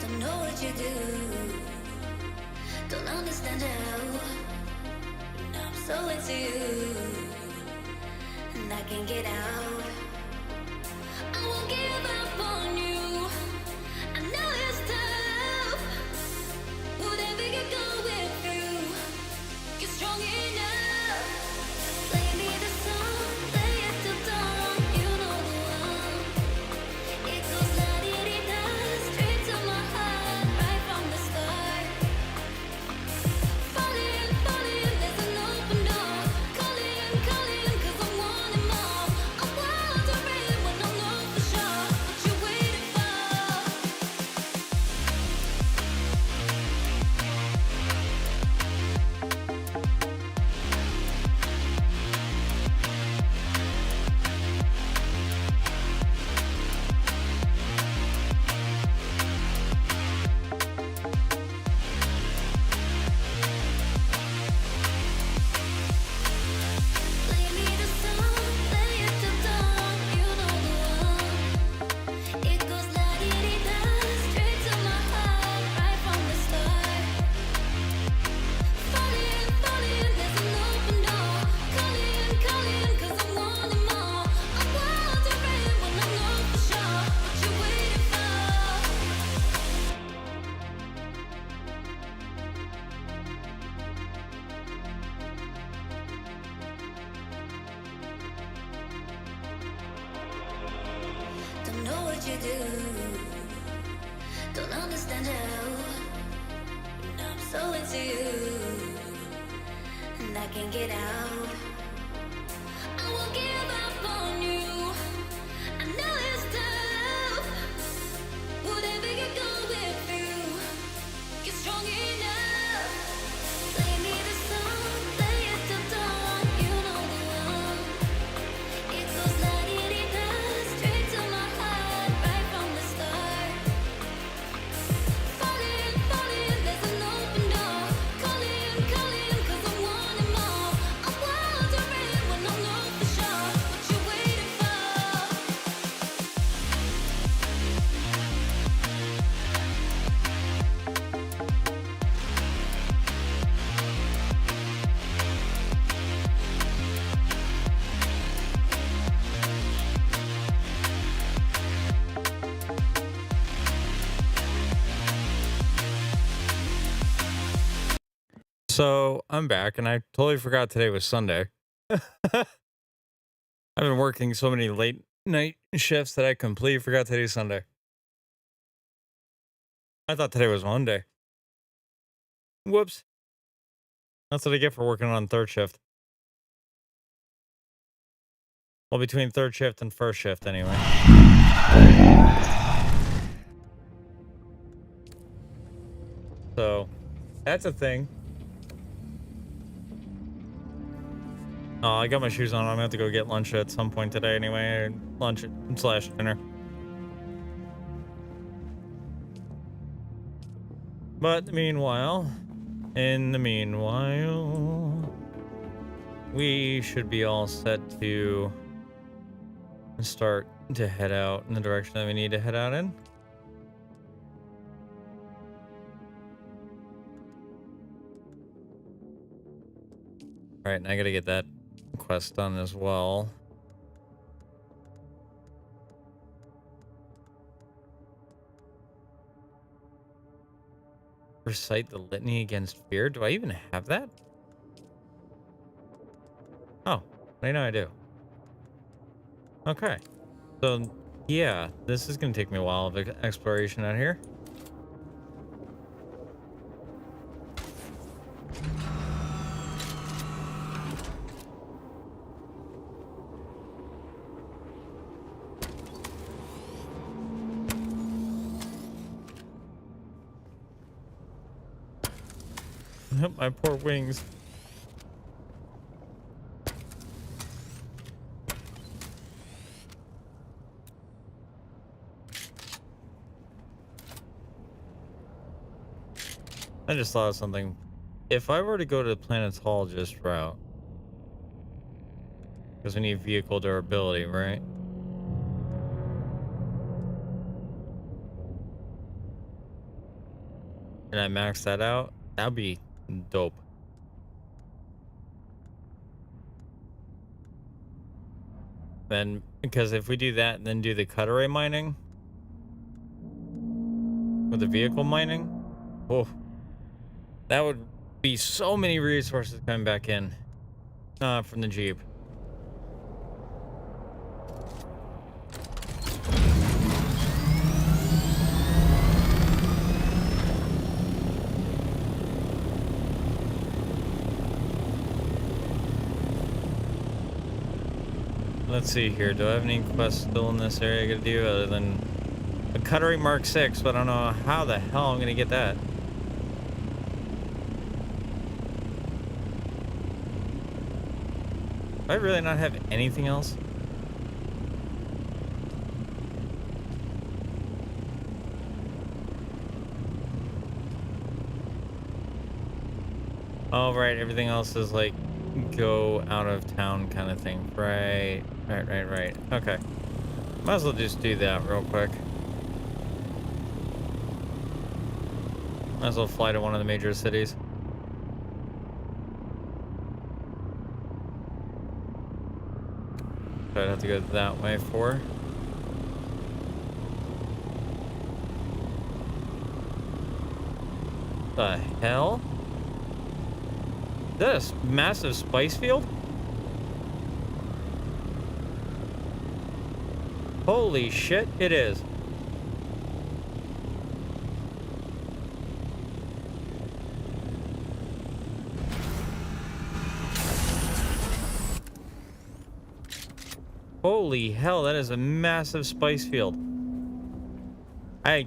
Don't know what you do. Don't understand how. Now I'm so into you, and I can't get out. I won't give up on you. I know it's tough. Whatever you're going through, you're strong enough. Play me the song, play it till dawn. You know the one. It goes la-di-di-da, straight to my heart, right from the start. Falling, falling, there's an open door. Calling, calling, 'cause I'm wanting more. I'm wondering when I know for sure what you're waiting for. Play me the song, play it till dawn. You know the one. It goes la-di-di-da, straight to my heart, right from the start. Falling, falling, there's an open door. Calling, calling, 'cause I'm wanting more. I'm wondering when I know for sure what you're waiting for. Don't know what you do. Don't understand how. Now I'm so into you, and I can't get out. I won't give up on you. I know it's tough. Whatever you're going through, you're strong enough. Play me the song, play it till dawn. You know the one. It goes la-di-di-da, straight to my heart, right from the start. So I'm back, and I totally forgot today was Sunday. I've been working so many late night shifts that I completely forgot today's Sunday. I thought today was Monday. Whoops. That's what I get for working on third shift. Well, between third shift and first shift, anyway. So, that's a thing. Oh, I got my shoes on. I'm gonna have to go get lunch at some point today, anyway. Lunch slash dinner. But meanwhile, in the meanwhile, we should be all set to start to head out in the direction that we need to head out in. All right, and I gotta get that quest done as well. Recite the litany against fear. Do I even have that? Oh, I know I do. Okay. So, yeah, this is going to take me a while of exploration out here. My poor wings. I just thought of something. If I were to go to the planetologist route, because we need vehicle durability, right? And I max that out, that'd be dope. Then, because if we do that and then do the cutaway mining with the vehicle mining, oh, that would be so many resources coming back in from the Jeep. Let's see here. Do I have any quests still in this area I gotta do other than a Cutlery Mark 6? But I don't know how the hell I'm gonna get that. Do I really not have anything else? Oh, right. Everything else is like go out of town kind of thing. Right. Okay. Might as well just do that real quick. Might as well fly to one of the major cities. I'd have to go that way for. The hell? Is that a massive spice field? Holy shit, it is. Holy hell, that is a massive spice field. I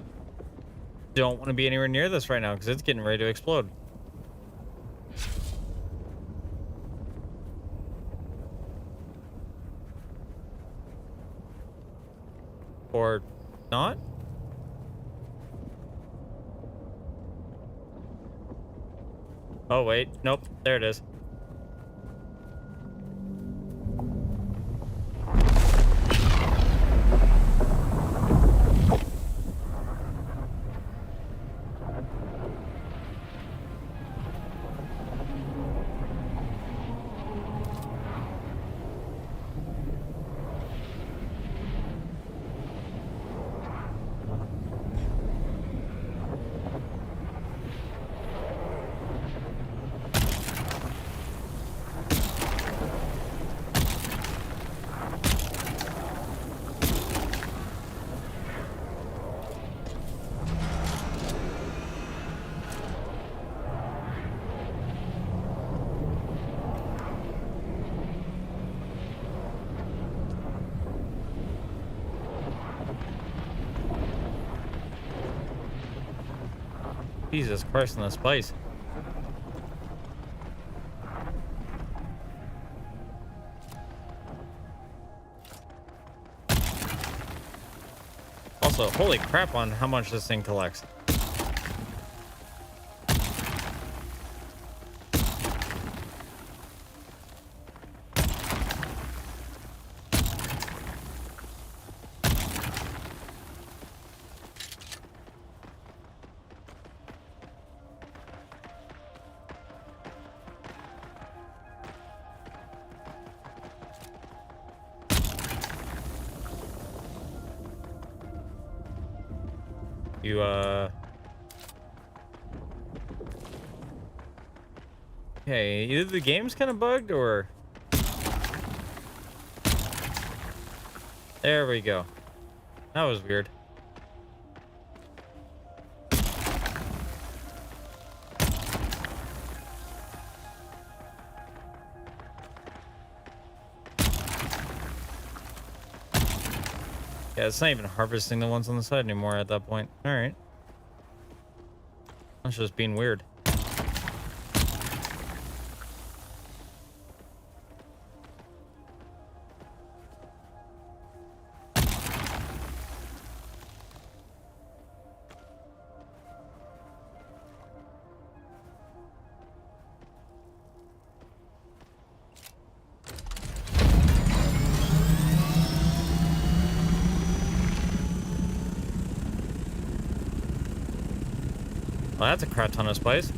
don't want to be anywhere near this right now because it's getting ready to explode. Or not? Oh, wait. Nope. There it is. Jesus Christ, and the spice. Also, holy crap on how much this thing collects. You, okay, either the game's kind of bugged or... There we go. That was weird. Yeah, it's not even harvesting the ones on the side anymore at that point. All right. That's just being weird. Well, that's a crap ton of spice.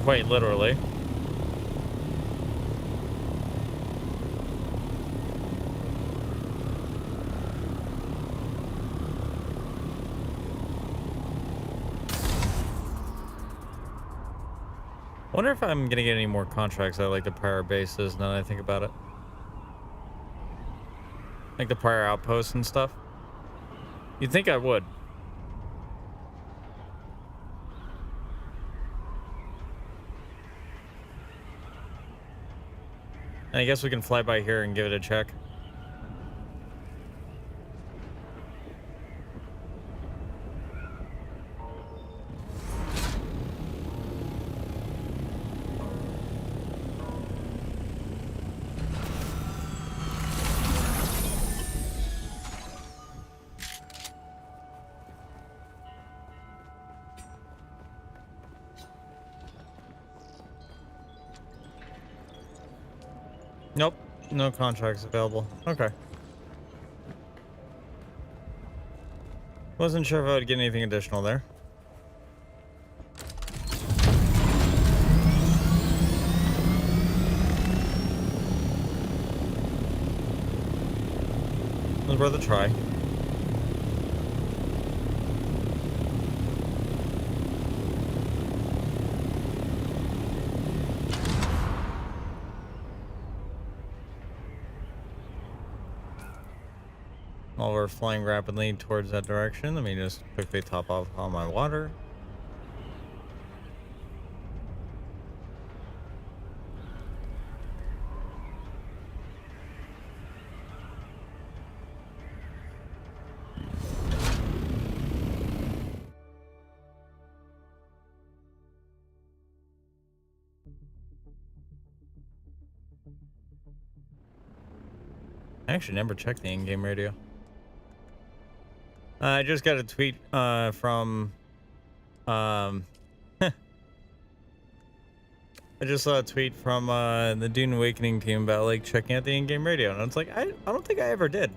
Quite literally. I wonder if I'm gonna get any more contracts at like the prior bases now that I think about it. Like the prior outposts and stuff. You'd think I would. And I guess we can fly by here and give it a check. Nope, no contracts available. Okay. Wasn't sure if I would get anything additional there. It was worth a try. While we're flying rapidly towards that direction, let me just quickly top off all my water. I actually never checked the in-game radio. I just got a tweet from I just saw a tweet from the Dune Awakening team about like checking out the in-game radio, and it's like I don't think I ever did.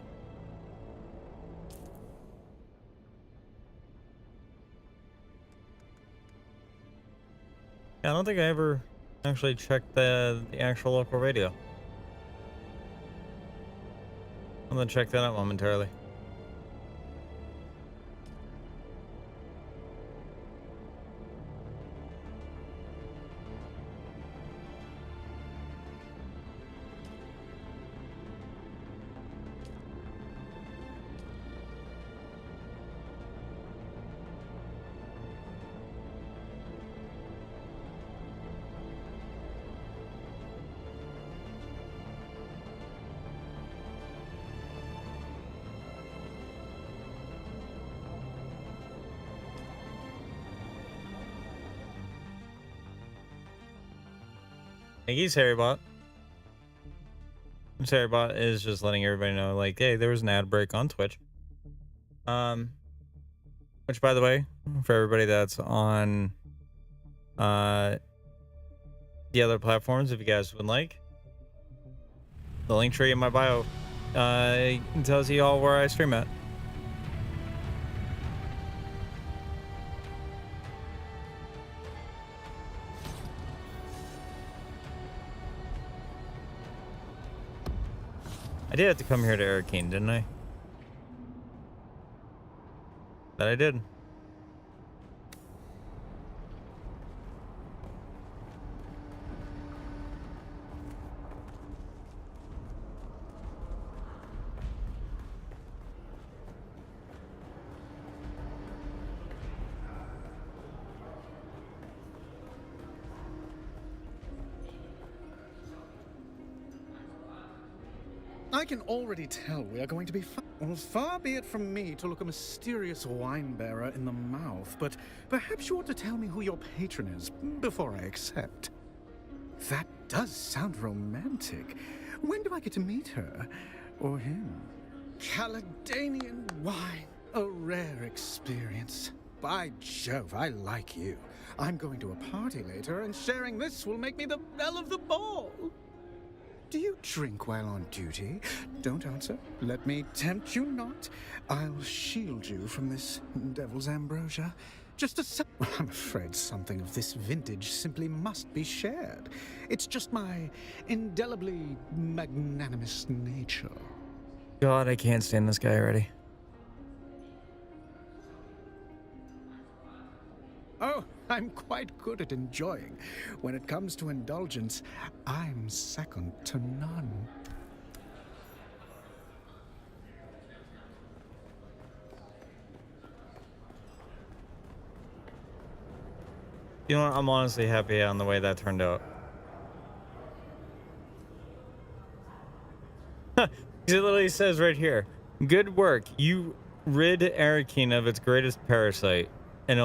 Yeah, I don't think I ever actually checked the actual local radio. I'm gonna check that out momentarily. Thank you, Sarybot. Sarybot is just letting everybody know, like, hey, there was an ad break on Twitch. Which, by the way, for everybody that's on the other platforms, if you guys would like, the link tree in my bio tells you all where I stream at. I did have to come here to Arakeen, didn't I? That I did. I can already tell we are going to be well, far be it from me to look a mysterious wine bearer in the mouth, but perhaps you ought to tell me who your patron is before I accept. That does sound romantic. When do I get to meet her? Or him? Caledonian wine. A rare experience. By Jove, I like you. I'm going to a party later, and sharing this will make me the belle of the ball. Do you drink while on duty? Don't answer. Let me tempt you not. I'll shield you from this devil's ambrosia. Just a sec. Well, I'm afraid something of this vintage simply must be shared. It's just my indelibly magnanimous nature. God, I can't stand this guy already. Oh, I'm quite good at enjoying. When it comes to indulgence, I'm second to none. You know what? I'm honestly happy on the way that turned out. It literally says right here, good work. You rid Arakeen of its greatest parasite, and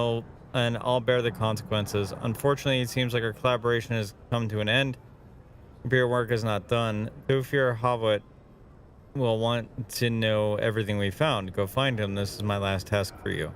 I'll bear the consequences. Unfortunately, it seems like our collaboration has come to an end. Your work is not done. Kofi or Havut will want to know everything we found. Go find him. This is my last task for you.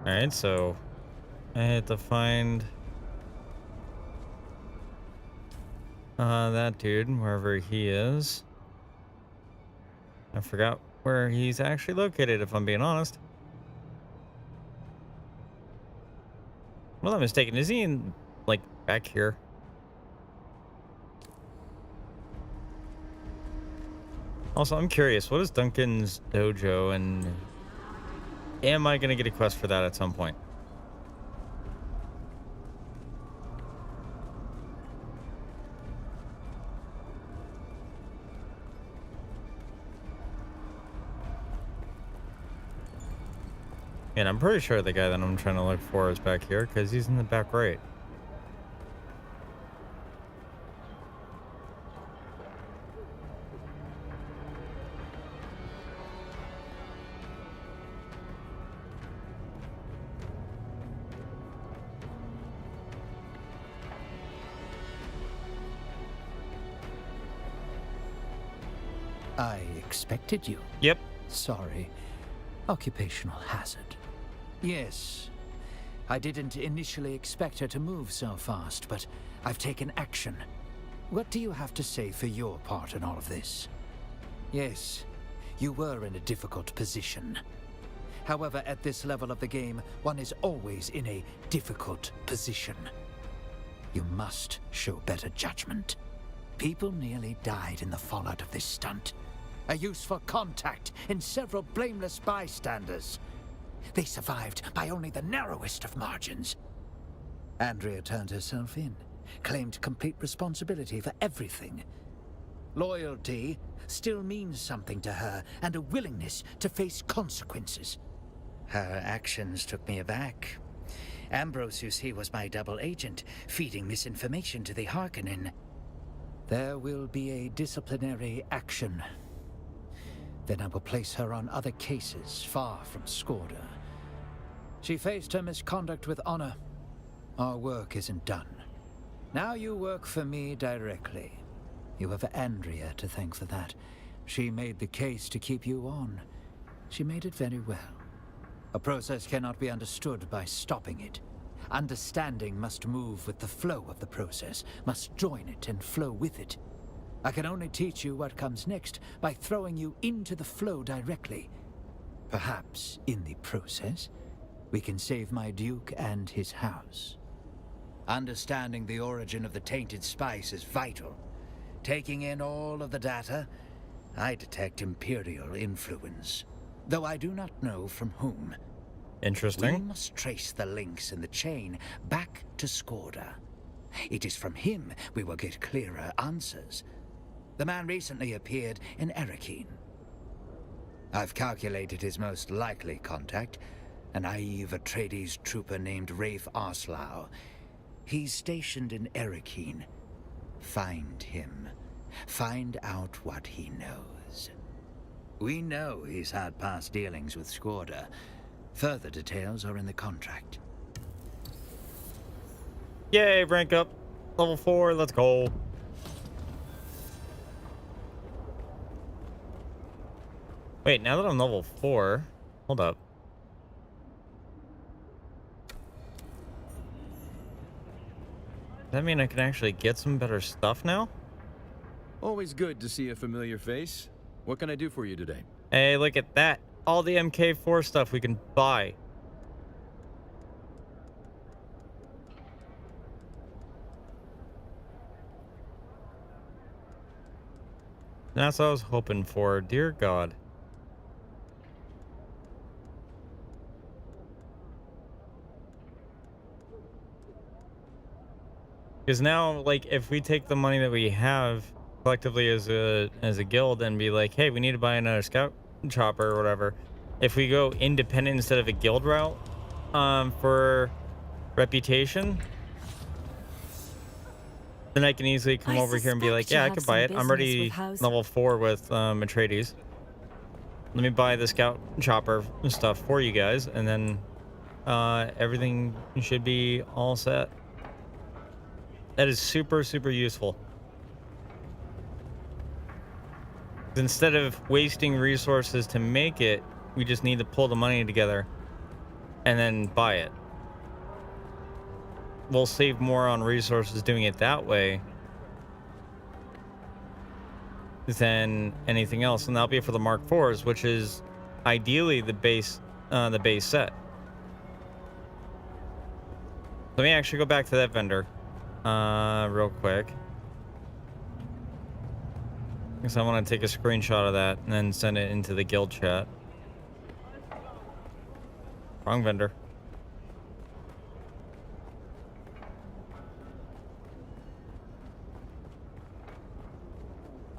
Alright, so I had to find that dude, wherever he is. I forgot where he's actually located, if I'm being honest. Well, I'm mistaken. Is he in, like, back here? Also, I'm curious, what is Duncan's dojo, and am I going to get a quest for that at some point? And I'm pretty sure the guy that I'm trying to look for is back here, because he's in the back right. I expected you. Yep. Sorry. Occupational hazard. Yes. I didn't initially expect her to move so fast, but I've taken action. What do you have to say for your part in all of this? Yes, you were in a difficult position. However, at this level of the game, one is always in a difficult position. You must show better judgment. People nearly died in the fallout of this stunt. A useful contact in several blameless bystanders. They survived by only the narrowest of margins. Andrea turned herself in, claimed complete responsibility for everything. Loyalty still means something to her, and a willingness to face consequences. Her actions took me aback. Ambrose, you see, was my double agent, feeding misinformation to the Harkonnen. There will be a disciplinary action. Then I will place her on other cases far from Skorda. She faced her misconduct with honor. Our work isn't done. Now you work for me directly. You have Andrea to thank for that. She made the case to keep you on. She made it very well. A process cannot be understood by stopping it. Understanding must move with the flow of the process, must join it and flow with it. I can only teach you what comes next by throwing you into the flow directly. Perhaps, in the process, we can save my Duke and his house. Understanding the origin of the tainted spice is vital. Taking in all of the data, I detect Imperial influence, though I do not know from whom. Interesting. We must trace the links in the chain back to Skorda. It is from him we will get clearer answers. The man recently appeared in Erekine. I've calculated his most likely contact, a naive Atreides trooper named Rafe Arslau. He's stationed in Erekine. Find him. Find out what he knows. We know he's had past dealings with Skorda. Further details are in the contract. Yay, rank up. Level 4, let's go. Wait, now that I'm level 4, hold up. Does that mean I can actually get some better stuff now? Always good to see a familiar face. What can I do for you today? Hey, look at that. All the MK4 stuff we can buy. That's what I was hoping for. Dear God. Because now, like, if we take the money that we have collectively as a guild and be like, hey, we need to buy another scout chopper or whatever. If we go independent instead of a guild route, for reputation, then I can easily come over here and be like, yeah, I could buy it. I'm already level 4 with Atreides. Let me buy the scout chopper stuff for you guys, and then everything should be all set. That is super, super useful. Instead of wasting resources to make it, we just need to pull the money together and then buy it. We'll save more on resources doing it that way than anything else, and that'll be for the Mark IVs, which is ideally the base set. Let me actually go back to that vendor real quick, because I want to take a screenshot of that and then send it into the guild chat. Wrong vendor.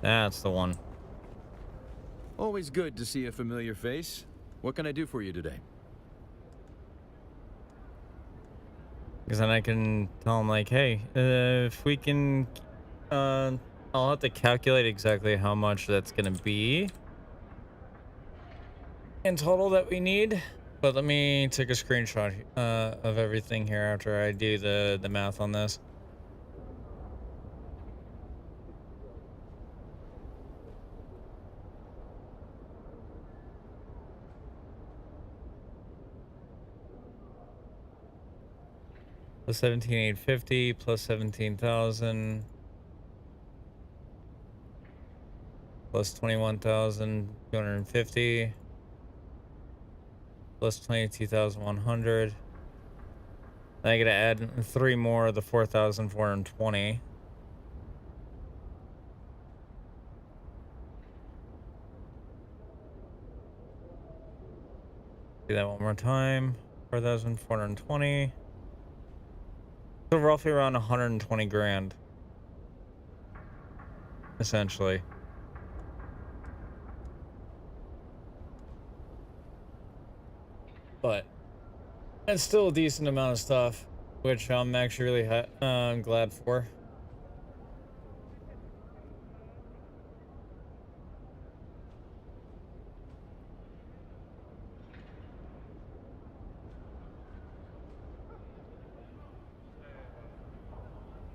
That's the one. Always good to see a familiar face. What can I do for you today? Because then I can tell them, like, hey, if we can, I'll have to calculate exactly how much that's going to be in total that we need. But let me take a screenshot of everything here after I do the math on this. Plus 17,850 plus 17,000 plus 21,250 plus 22,100. Then I gotta add 3 more of the 4,420. Do that one more time. 4,420. So roughly around 120 grand, essentially. But It's still a decent amount of stuff, which I'm actually really glad for.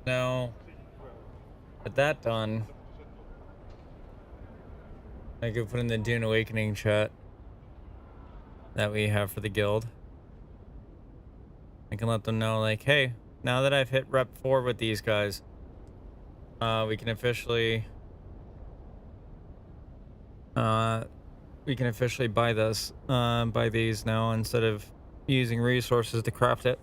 Now, with that done, I could put in the Dune Awakening chat that we have for the guild. I can let them know, like, hey, now that I've hit rep 4 with these guys, we can officially buy this, buy these now instead of using resources to craft it.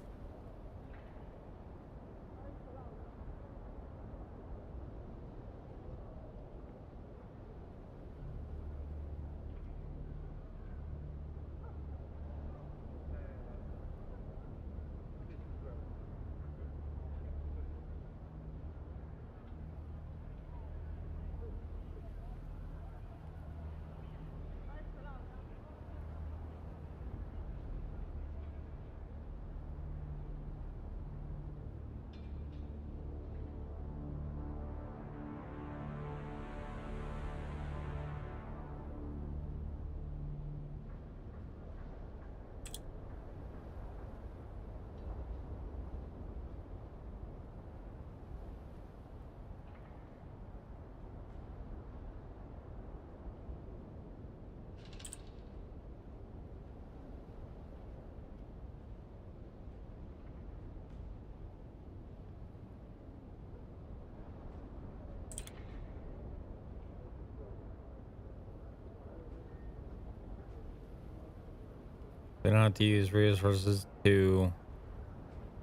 We don't have to use resources to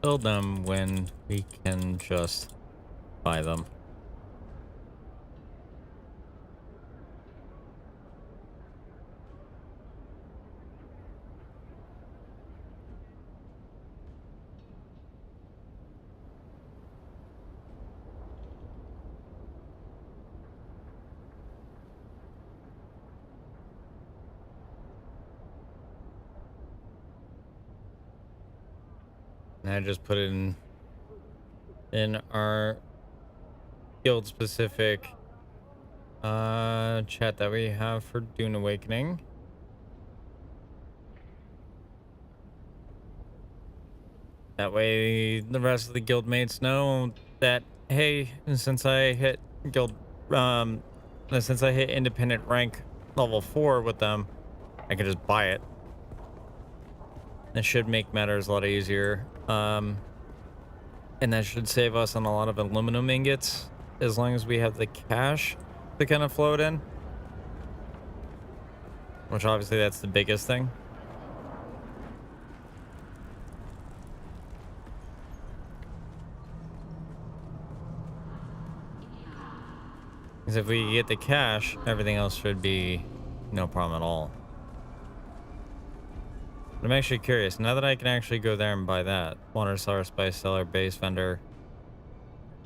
build them when we can just buy them. And I just put it in our guild specific chat that we have for Dune Awakening. That way the rest of the guild mates know that, hey, since I hit independent rank level 4 with them, I can just buy it. That should make matters a lot easier. And that should save us on a lot of aluminum ingots as long as we have the cash to kind of float in. Which obviously that's the biggest thing. Because if we get the cash, everything else should be no problem at all. I'm actually curious, now that I can actually go there and buy that. Water seller, spice seller, base vendor,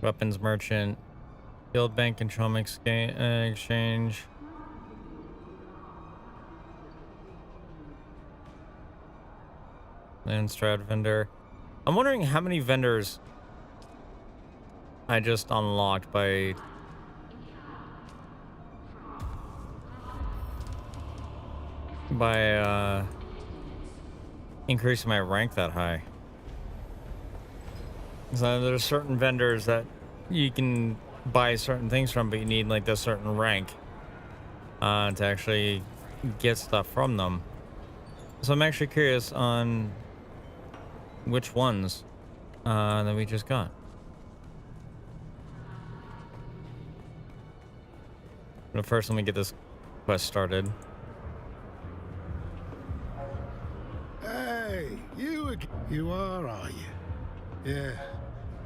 weapons merchant, guild bank control exchange. Land strat vendor. I'm wondering how many vendors I just unlocked by increasing my rank that high. So there's certain vendors that you can buy certain things from, but you need like this certain rank to actually get stuff from them. So I'm actually curious on which ones that we just got. But first, let me get this quest started. You are you? Yeah,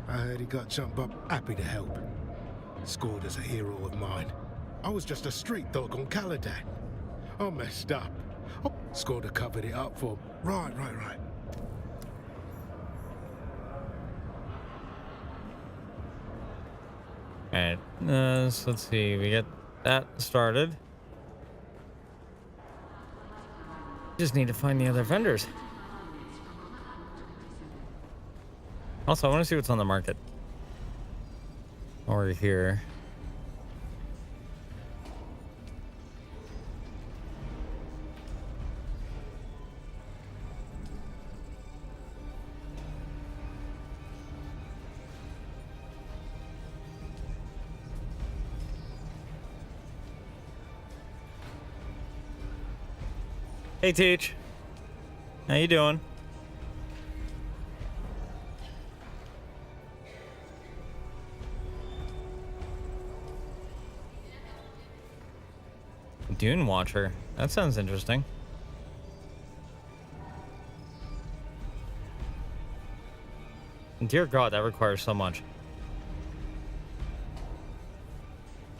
I heard he got jumped up. Happy to help. Scored as a hero of mine. I was just a street dog on Caladan. I messed up. Oh, Scorda covered it up for him. Right. Alright, so let's see. We get that started. Just need to find the other vendors. Also, I want to see what's on the market. Over here. Hey, Teach. How you doing? Dune Watcher. That sounds interesting. Dear God, that requires so much.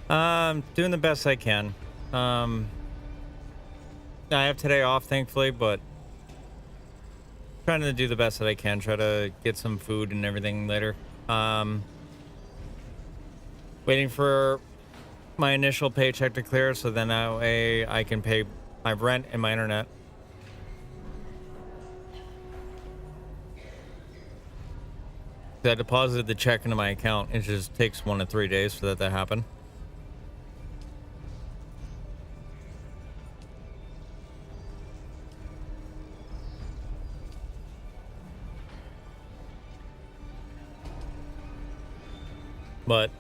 Doing the best I can. I have today off, thankfully, but trying to do the best that I can. Try to get some food and everything later. Waiting for my initial paycheck to clear, so then that way I can pay my rent and my internet. I deposited the check into my account. It just takes 1 to 3 days for that to happen. But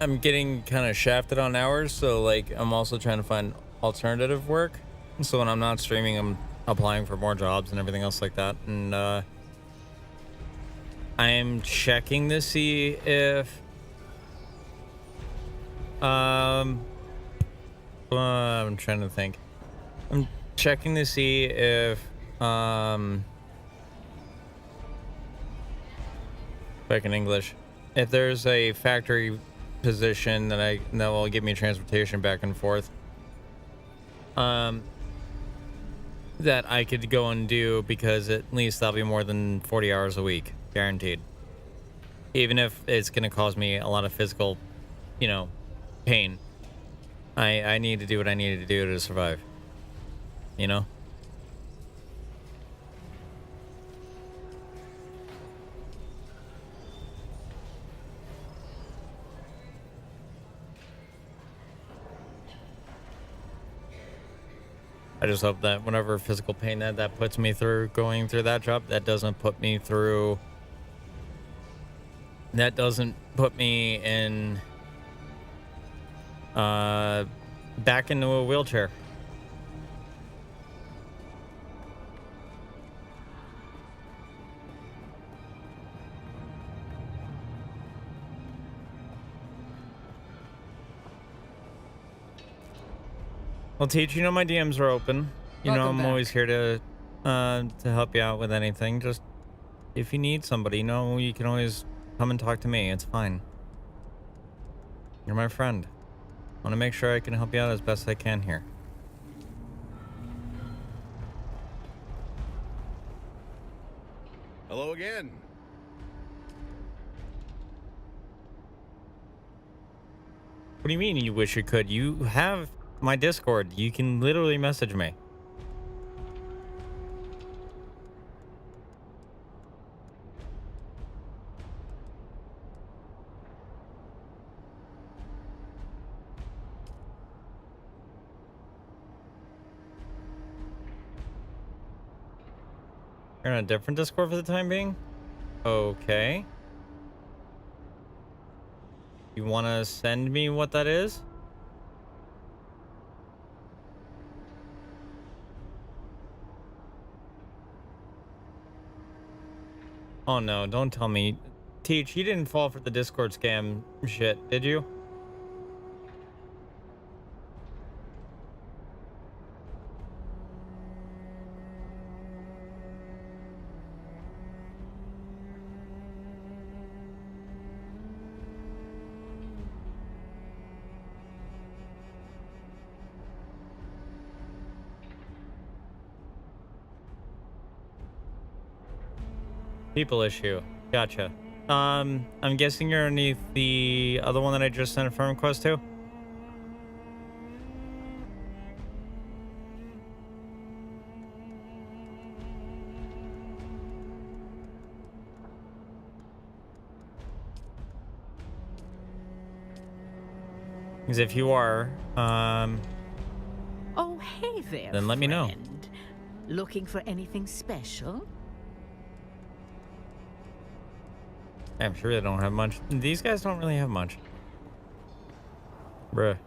I'm getting kind of shafted on hours, so like I'm also trying to find alternative work. So when I'm not streaming, I'm applying for more jobs and everything else like that. And I'm checking to see if I'm trying to think. I'm checking to see if back in English. If there's a factory position that will give me transportation back and forth, that I could go and do, because at least that'll be more than 40 hours a week, guaranteed. Even if it's going to cause me a lot of physical, pain. I need to do what I need to do to survive. I just hope that whatever physical pain that puts me through going through that job, that doesn't put me in back into a wheelchair. Well, Teach, my DMs are open. Welcome I'm always back. here to help you out with anything. Just if you need somebody, you can always come and talk to me. It's fine. You're my friend. I want to make sure I can help you out as best I can here. Hello again. What do you mean you wish you could? You have my Discord. You can literally message me. You're on a different Discord for the time being? Okay. You want to send me what that is? Oh no, don't tell me. Teach, you didn't fall for the Discord scam shit, did you? People issue. Gotcha. I'm guessing you're underneath the other one that I just sent a friend request to? Because if you are, Oh, hey there, then let me know. friend. Looking for anything special? I'm sure they don't have much. These guys don't really have much. Bruh.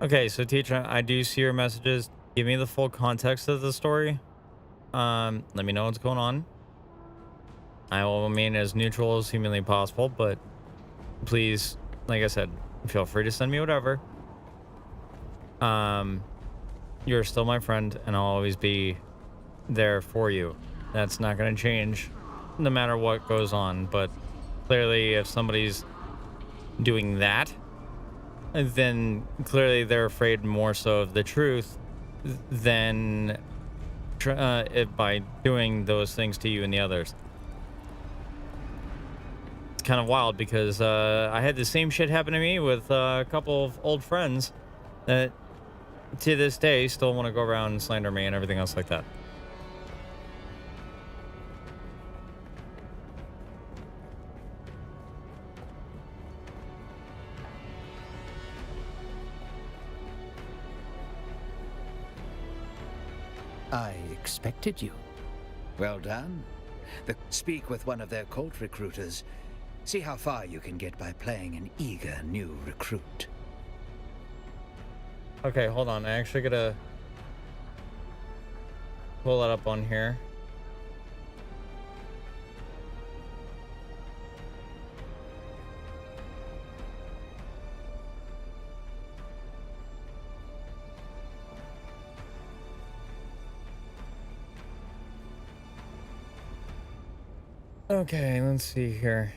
Okay, so teacher, I do see your messages. Give me the full context of the story. Let me know what's going on. I will remain as neutral as humanly possible, but please, like I said, feel free to send me whatever. You're still my friend, and I'll always be there for you. That's not going to change no matter what goes on, but clearly if somebody's doing that, then clearly they're afraid more so of the truth than by doing those things to you and the others. It's kind of wild because I had the same shit happen to me with a couple of old friends that to this day still want to go around and slander me and everything else like that. I expected you. Well done. Speak with one of their cult recruiters. See how far you can get by playing an eager new recruit. Okay, hold on. I actually gotta pull that up on here. Okay, let's see here.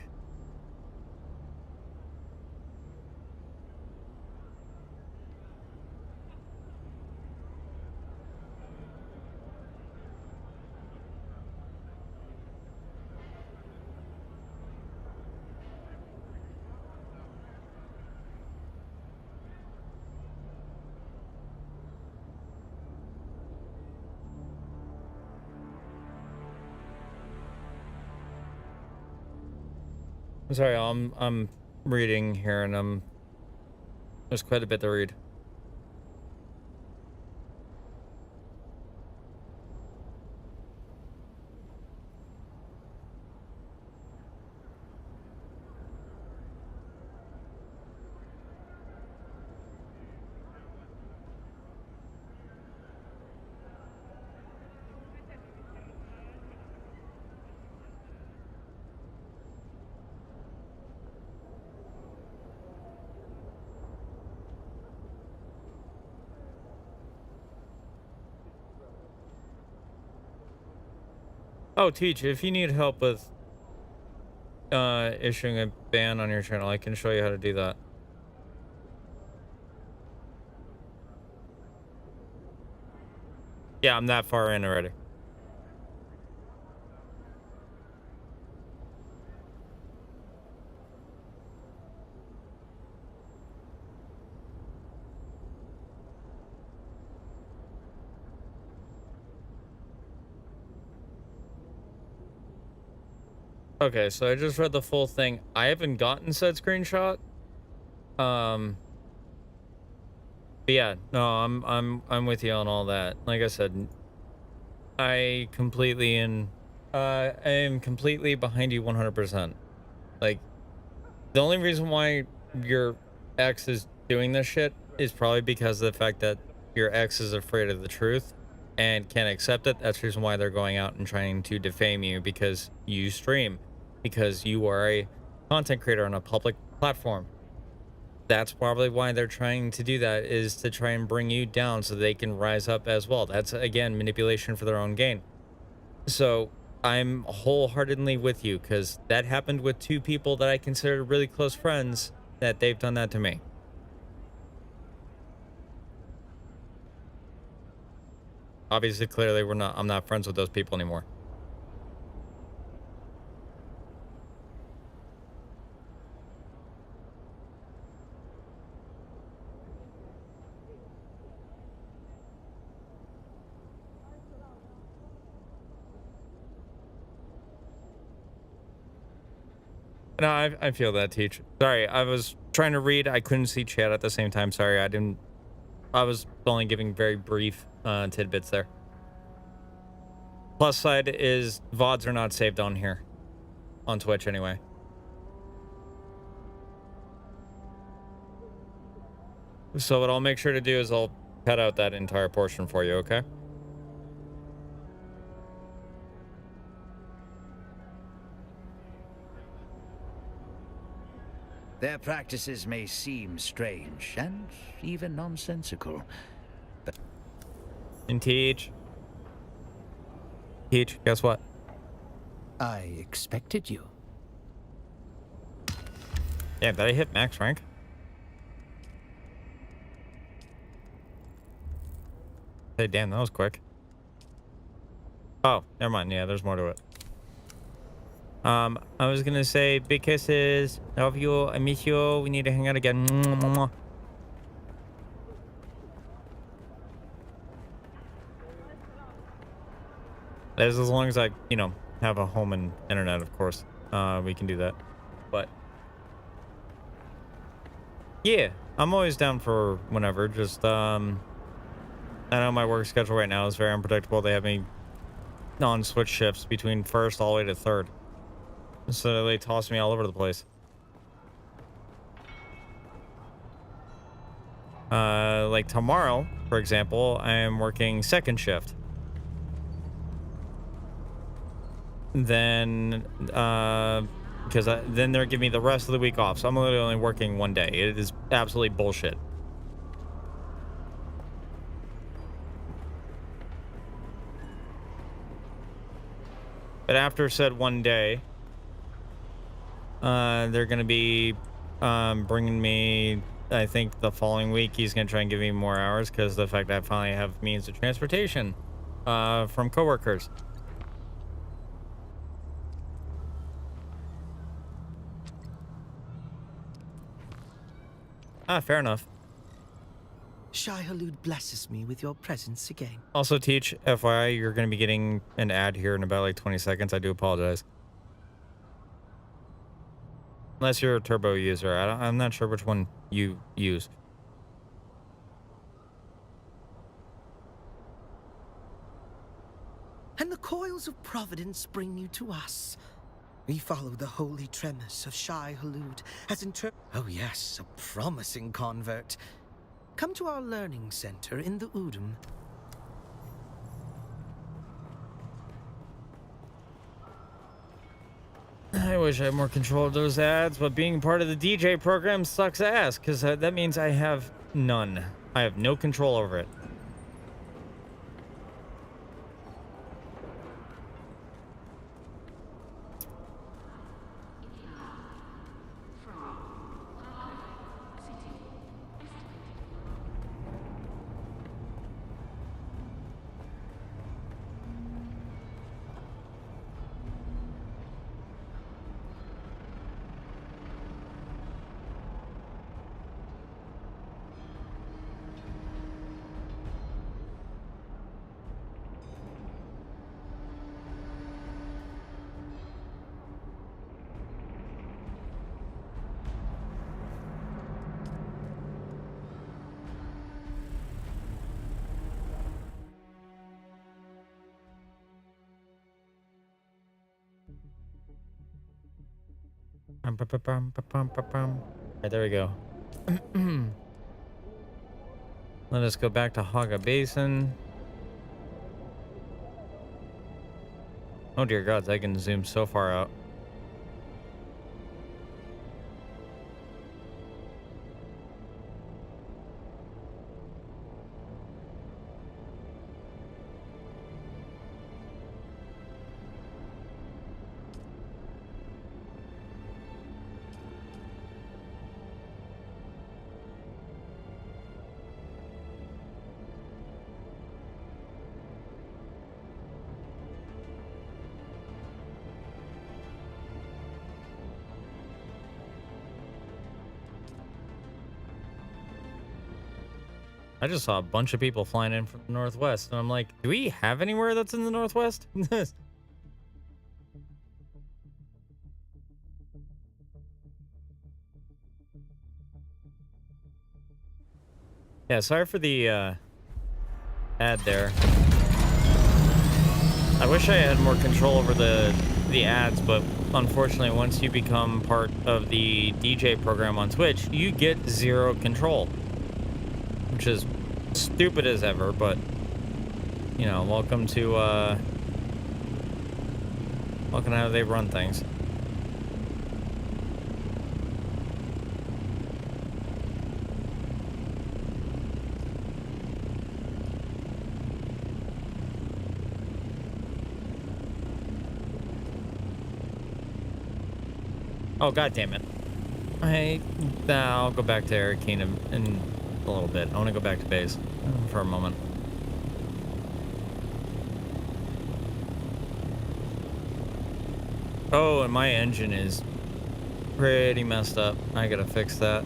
I'm sorry, I'm reading here and there's quite a bit to read. Oh, Teach, if you need help with issuing a ban on your channel, I can show you how to do that. Yeah, I'm that far in already. Okay, so I just read the full thing. I haven't gotten said screenshot. But yeah, no, I'm with you on all that. Like I said, I am completely behind you 100%. Like, the only reason why your ex is doing this shit is probably because of the fact that your ex is afraid of the truth and can't accept it. That's the reason why they're going out and trying to defame you, because you stream, because you are a content creator on a public platform. That's probably why they're trying to do that, is to try and bring you down so they can rise up as well. That's, again, manipulation for their own gain. So I'm wholeheartedly with you, because that happened with two people that I considered really close friends that they've done that to me. Obviously, clearly, I'm not friends with those people anymore. No, I feel that, Teach. Sorry, I was trying to read. I couldn't see chat at the same time. Sorry, I was only giving very brief tidbits there. Plus side is VODs are not saved on here. On Twitch, anyway. So what I'll make sure to do is I'll cut out that entire portion for you, okay? Their practices may seem strange and even nonsensical, but... And Teach, guess what? I expected you. Yeah, did I hit max rank? Hey, damn, that was quick. Oh, never mind. Yeah, there's more to it. I was gonna say big kisses. Love you. I miss you. We need to hang out again. Mwah. As long as I, have a home and internet, of course, we can do that. But yeah, I'm always down for whenever. Just I know my work schedule right now is very unpredictable. They have me on switch shifts between first all the way to third. So they toss me all over the place. Like tomorrow, for example, I am working second shift. Then, because then they're giving me the rest of the week off. So I'm literally only working one day. It is absolutely bullshit. But after said one day, they're going to be bringing me, I think the following week, he's going to try and give me more hours because of the fact that I finally have means of transportation from coworkers. Fair enough. Shai Halud blesses me with your presence again. Also, Teach, FYI, you're going to be getting an ad here in about like 20 seconds. I do apologize. Unless you're a turbo user. I'm not sure which one you use. And the coils of providence bring you to us. We follow the holy tremors of Shai Halud as Oh yes, a promising convert. Come to our learning center in the Udum. I wish I had more control of those ads, but being part of the DJ program sucks ass, because that means I have none. I have no control over it. Alright, there we go. Let us go back to Haga Basin. Oh dear gods, I can zoom so far out. I just saw a bunch of people flying in from the northwest, and I'm like, do we have anywhere that's in the northwest? Yeah, sorry for the ad there. I wish I had more control over the ads, but unfortunately, once you become part of the DJ program on Twitch, you get zero control, which is stupid as ever. But you know, welcome to how they run things. Oh, god damn it. I'll go back to Eric Kingdom in a little bit. I want to go back to base for a moment. Oh, and my engine is pretty messed up. I gotta fix that.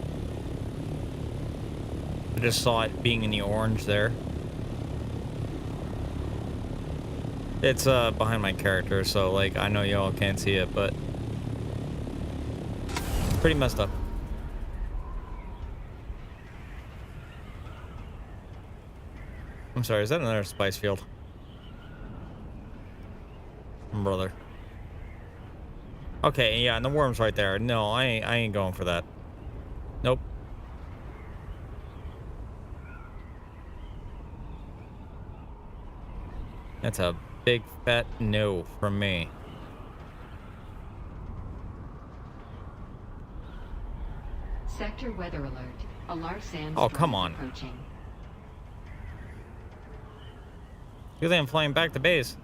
I just saw it being in the orange there. It's behind my character, so like I know y'all can't see it, but pretty messed up. I'm sorry, is that another spice field? Brother. Okay, yeah, and the worm's right there. No, I ain't going for that. Nope. That's a big fat no from me. Sector weather alert. A large sandstorm Oh, come on. approaching. Usually I'm flying back to base.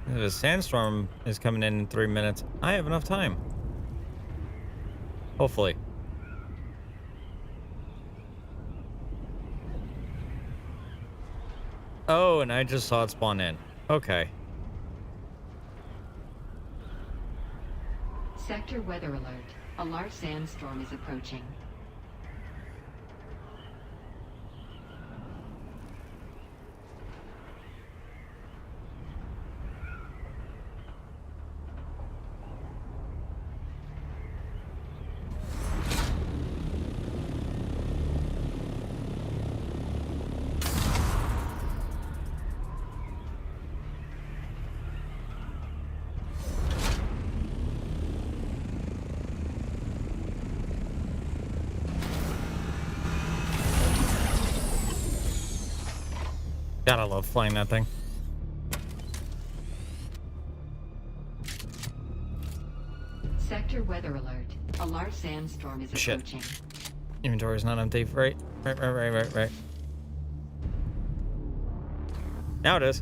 If a sandstorm is coming in 3 minutes, I have enough time. Hopefully. Oh, and I just saw it spawn in. Okay. Sector weather alert. A large sandstorm is approaching. God, I love flying that thing. Sector weather alert. A large sandstorm is Shit. approaching. Inventory is not empty. Right. Now it is.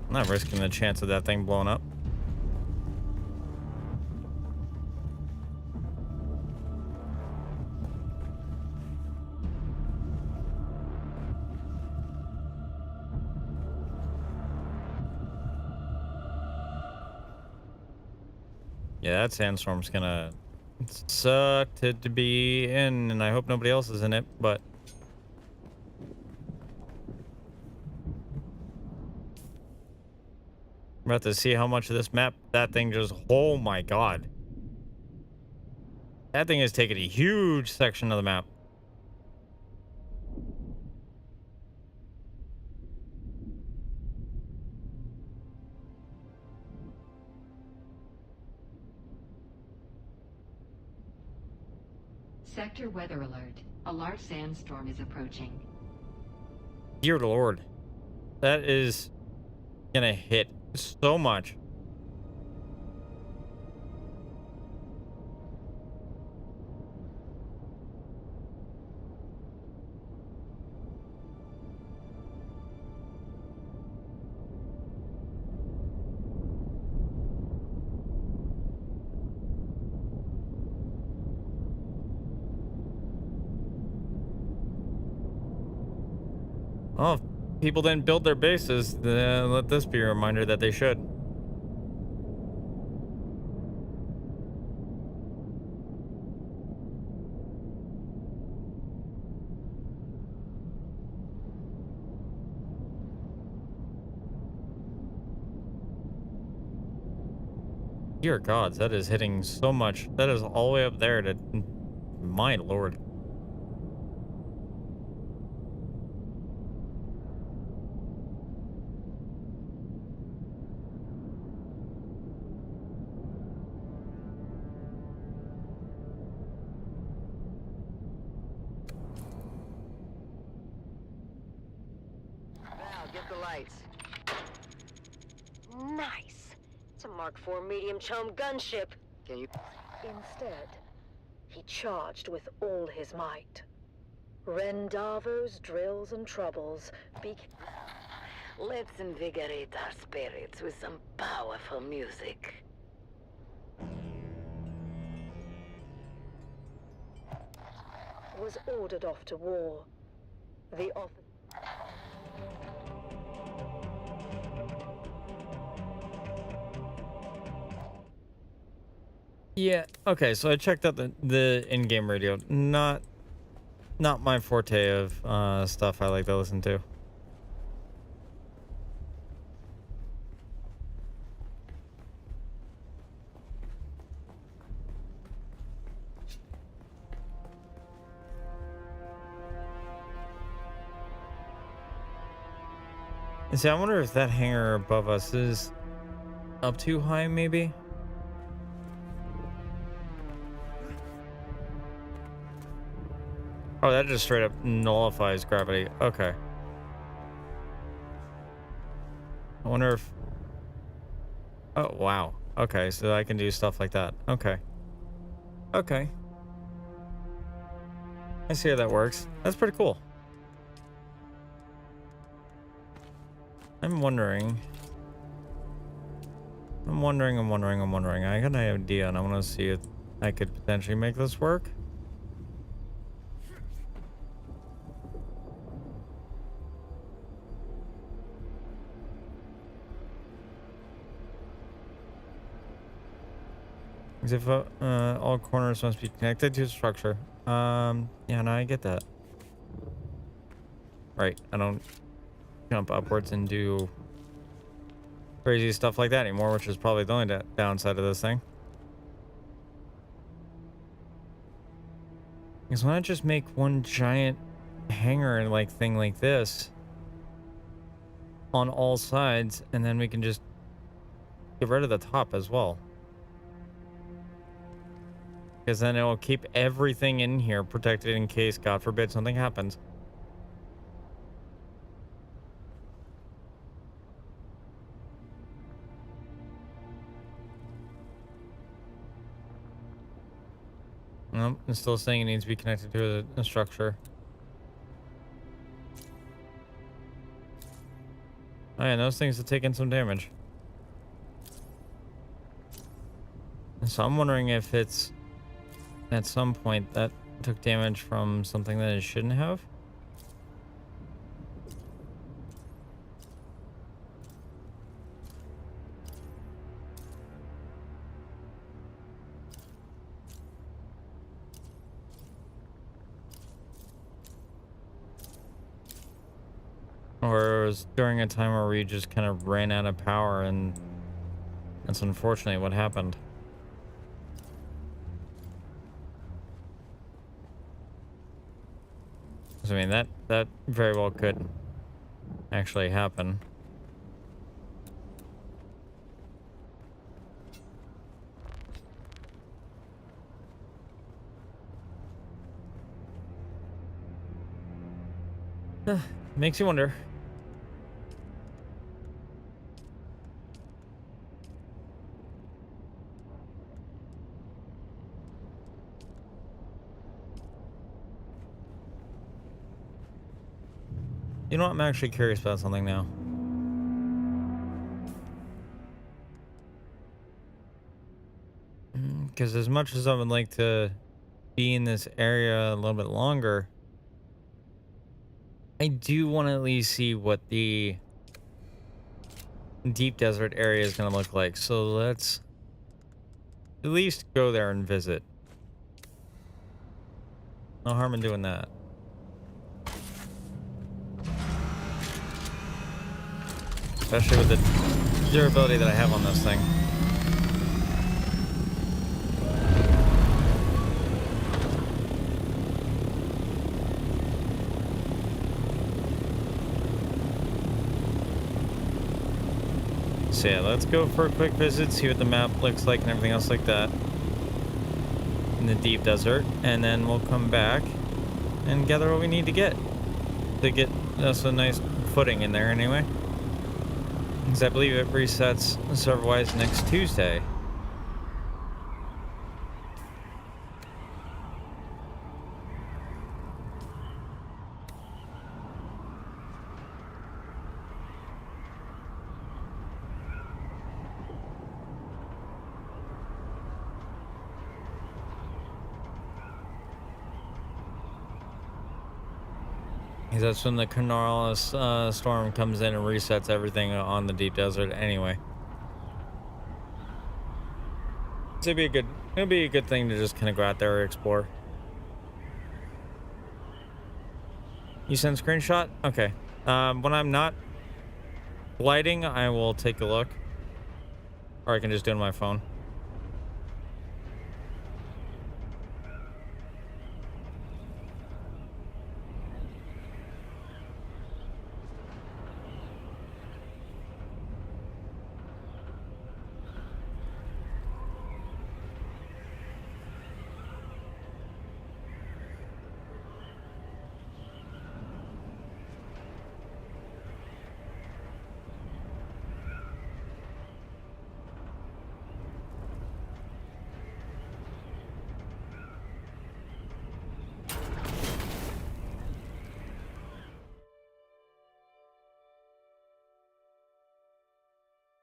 I'm not risking the chance of that thing blowing up. Yeah, that sandstorm's gonna suck to be in, and I hope nobody else is in it, but we're about to see how much of this map that thing just, oh my god. That thing has taken a huge section of the map. Sector weather alert. A large sandstorm is approaching. Dear Lord. That is gonna hit so much. Oh, if people didn't build their bases, then let this be a reminder that they should. Dear gods, that is hitting so much. That is all the way up there to... My lord. Val, get the lights. Nice. It's a Mark IV medium chum gunship. Can you... Instead, he charged with all his might. Rendavo's drills and troubles. Let's invigorate our spirits with some powerful music. Was ordered off to war. The officer... Yeah, okay, so I checked out the in-game radio. Not my forte of stuff I like to listen to. And see, I wonder if that hangar above us is up too high, maybe? Oh, that just straight up nullifies gravity. Okay. I wonder if... Oh, wow. Okay, so I can do stuff like that. Okay. Okay. I see how that works. That's pretty cool. I'm wondering. I got an idea, and I want to see if I could potentially make this work. If all corners must be connected to a structure. Yeah, no, I get that. Right, I don't jump upwards and do crazy stuff like that anymore, which is probably the only downside of this thing. Because why not just make one giant hangar like thing like this on all sides, and then we can just get rid of the top as well. Because then it will keep everything in here protected in case, God forbid, something happens. Nope, it's still saying it needs to be connected to a structure. Oh yeah, those things have taken some damage. So I'm wondering if it's... at some point that took damage from something that it shouldn't have. Or it was during a time where we just kind of ran out of power, and that's unfortunately what happened. I mean, that very well could actually happen. Makes you wonder. You know what? I'm actually curious about something now. Because as much as I would like to be in this area a little bit longer, I do want to at least see what the deep desert area is going to look like. So let's at least go there and visit. No harm in doing that. Especially with the durability that I have on this thing. So yeah, let's go for a quick visit, see what the map looks like and everything else like that in the deep desert, and then we'll come back and gather what we need to get us a nice footing in there anyway. Because I believe it resets server-wise next Tuesday. That's when the Cornwallis storm comes in and resets everything on the deep desert anyway. So it'd be a good thing to just kind of go out there and explore. You send screenshot? Okay. When I'm not gliding, I will take a look. Or I can just do it on my phone.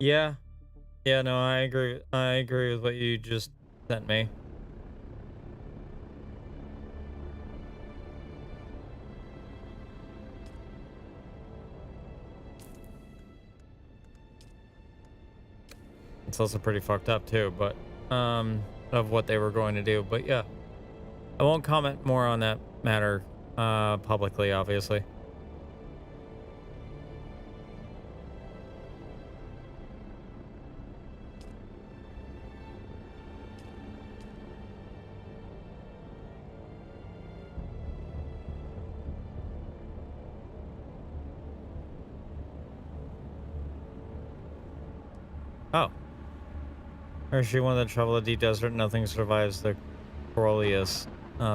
Yeah. Yeah, no, I agree. I agree with what you just sent me. It's also pretty fucked up too, but of what they were going to do. But yeah, I won't comment more on that matter publicly, obviously. Oh. Or is she one that travel the deep desert? Nothing survives the Coriolis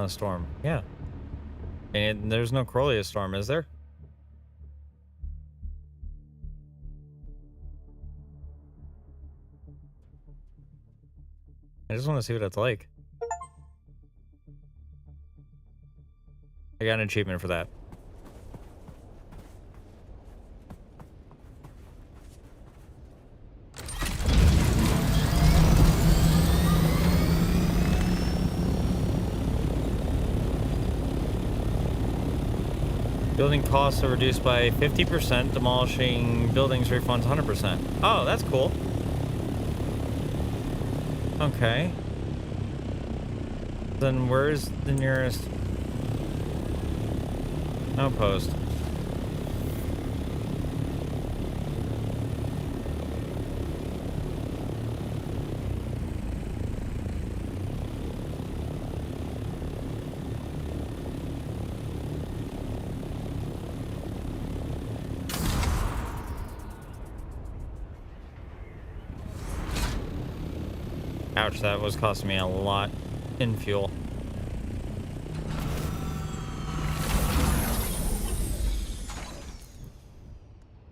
storm. Yeah. And there's no Coriolis storm, is there? I just want to see what it's like. I got an achievement for that. Building costs are reduced by 50%. Demolishing buildings refunds 100%. Oh, that's cool. Okay. Then where's the nearest outpost? Ouch, that was costing me a lot in fuel.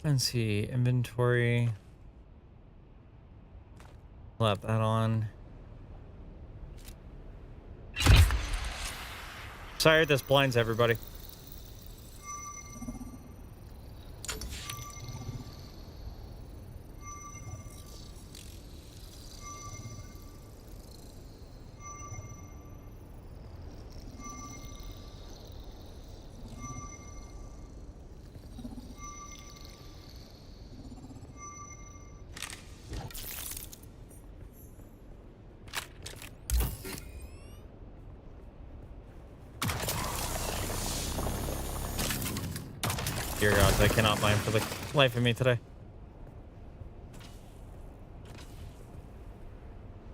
Let's see, inventory. Slap that on. Sorry, this blinds everybody. Dear gods, I cannot mine for the life of me today.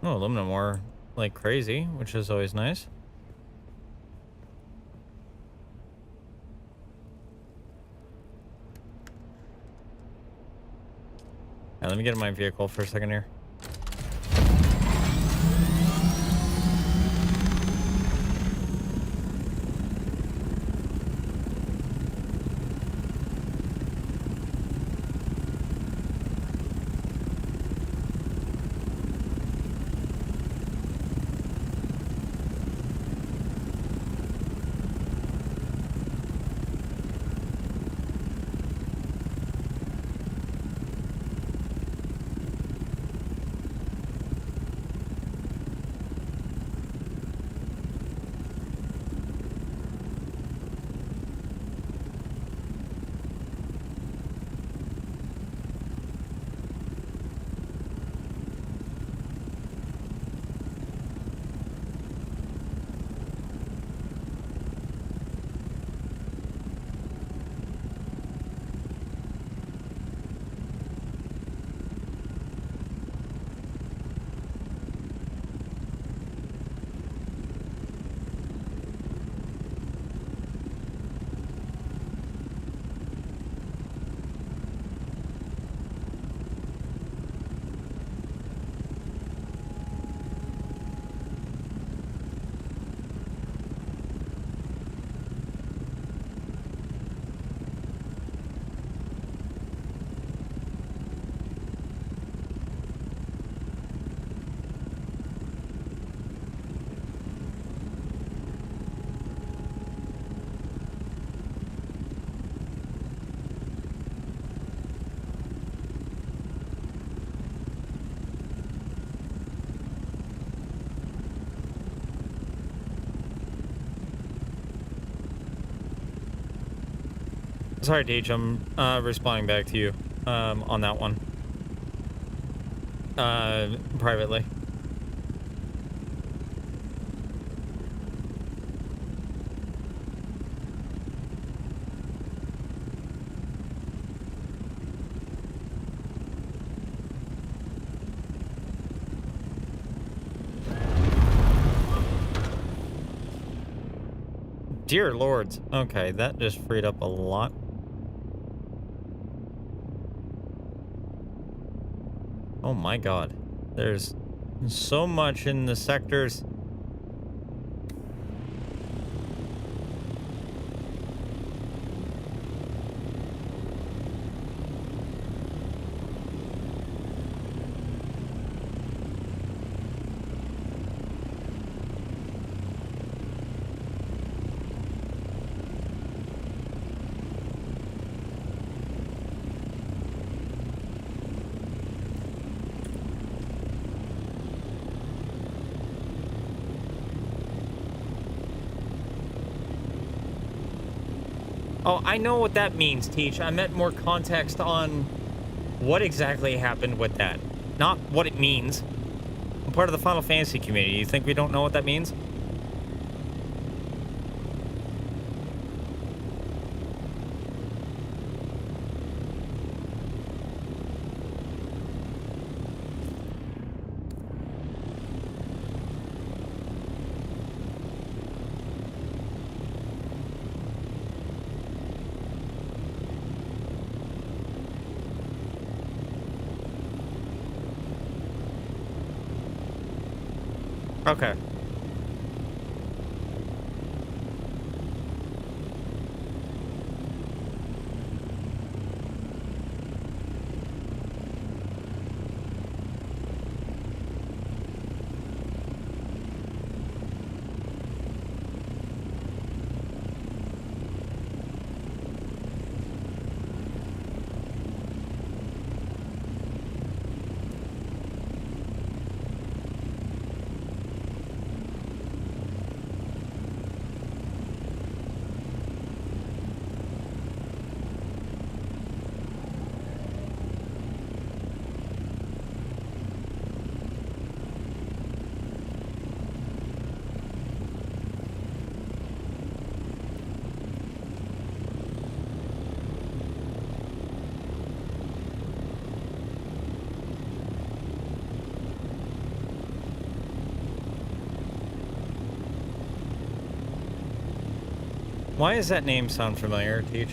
Oh, aluminum ore like crazy, which is always nice. Alright, let me get in my vehicle for a second here. Sorry, Deej, I'm responding back to you on that one. Privately. Dear lords. Okay, that just freed up a lot. Oh my god. There's so much in the sectors. Oh, I know what that means, Teach. I meant more context on what exactly happened with that. Not what it means. I'm part of the Final Fantasy community. You think we don't know what that means? Okay. Why does that name sound familiar, Teach?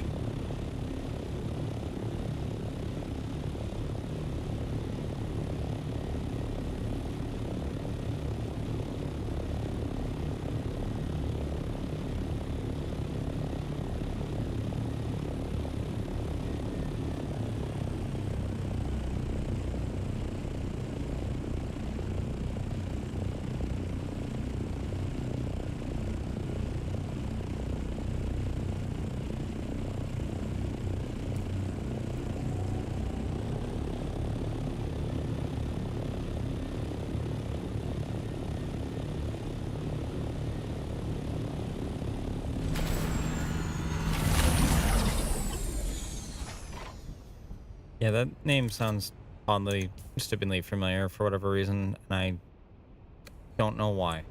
Yeah, that name sounds oddly, stupidly familiar for whatever reason, and I don't know why.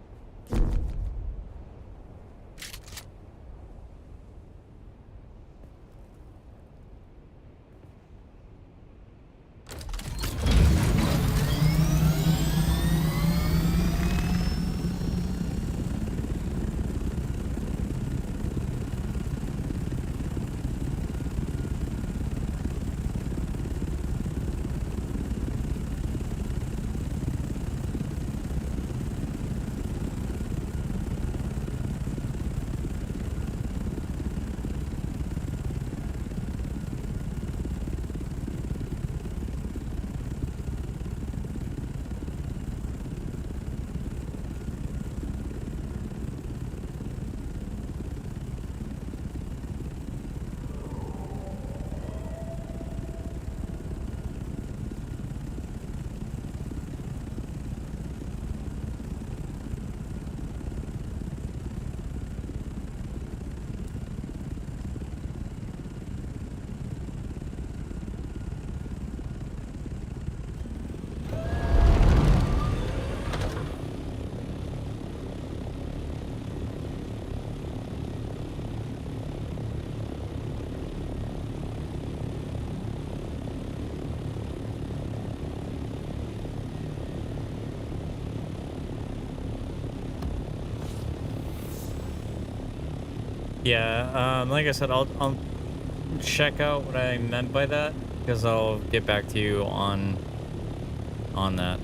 Yeah, like I said, I'll check out what I meant by that, because I'll get back to you on that.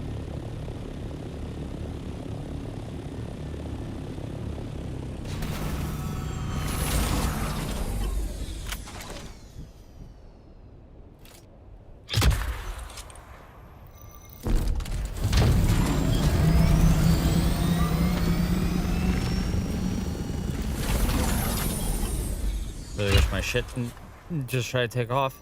Really wish my shit didn't just try to take off.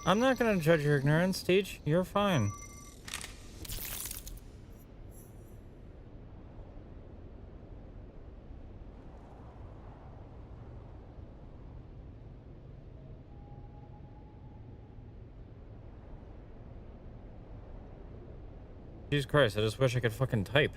I'm not gonna judge your ignorance, Teach. You're fine. Jesus Christ, I just wish I could fucking type.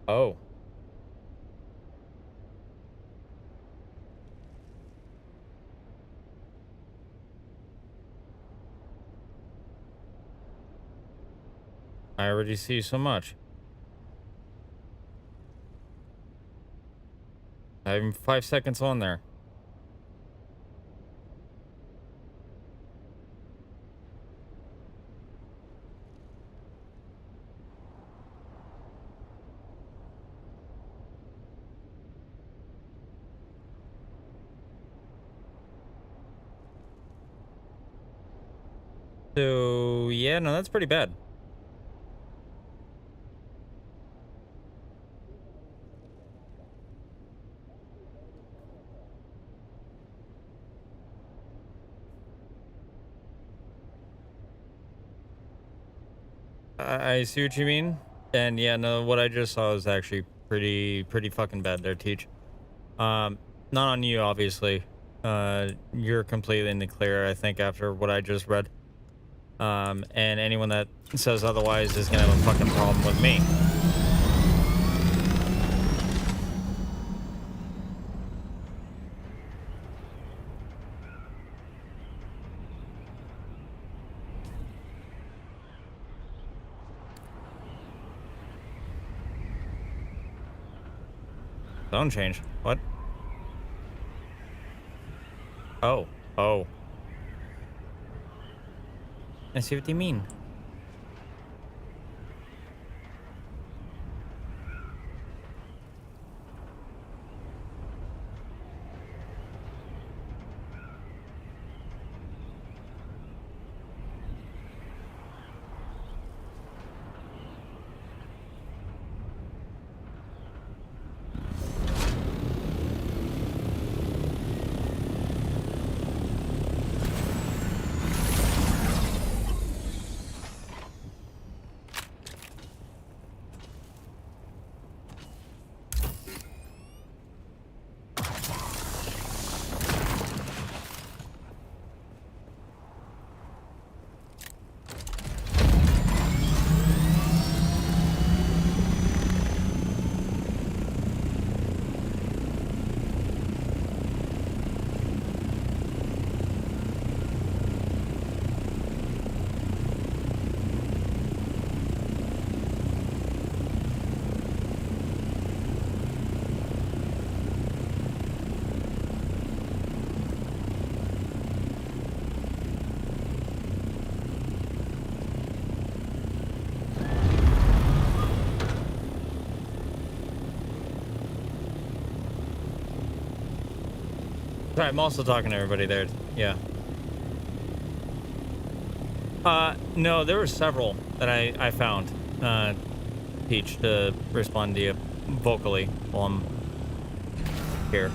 Oh. I already see so much. I'm 5 seconds on there. So, yeah, no, that's pretty bad. I see what you mean. And yeah, no, what I just saw is actually pretty fucking bad there, Teach. Not on you, obviously. You're completely in the clear, I think, after what I just read. And anyone that says otherwise is gonna have a fucking problem with me. Zone change. What? Oh. Oh. I see what you mean. Sorry, I'm also talking to everybody there. Yeah. No, there were several that I found. Peach, to respond to you vocally while I'm here.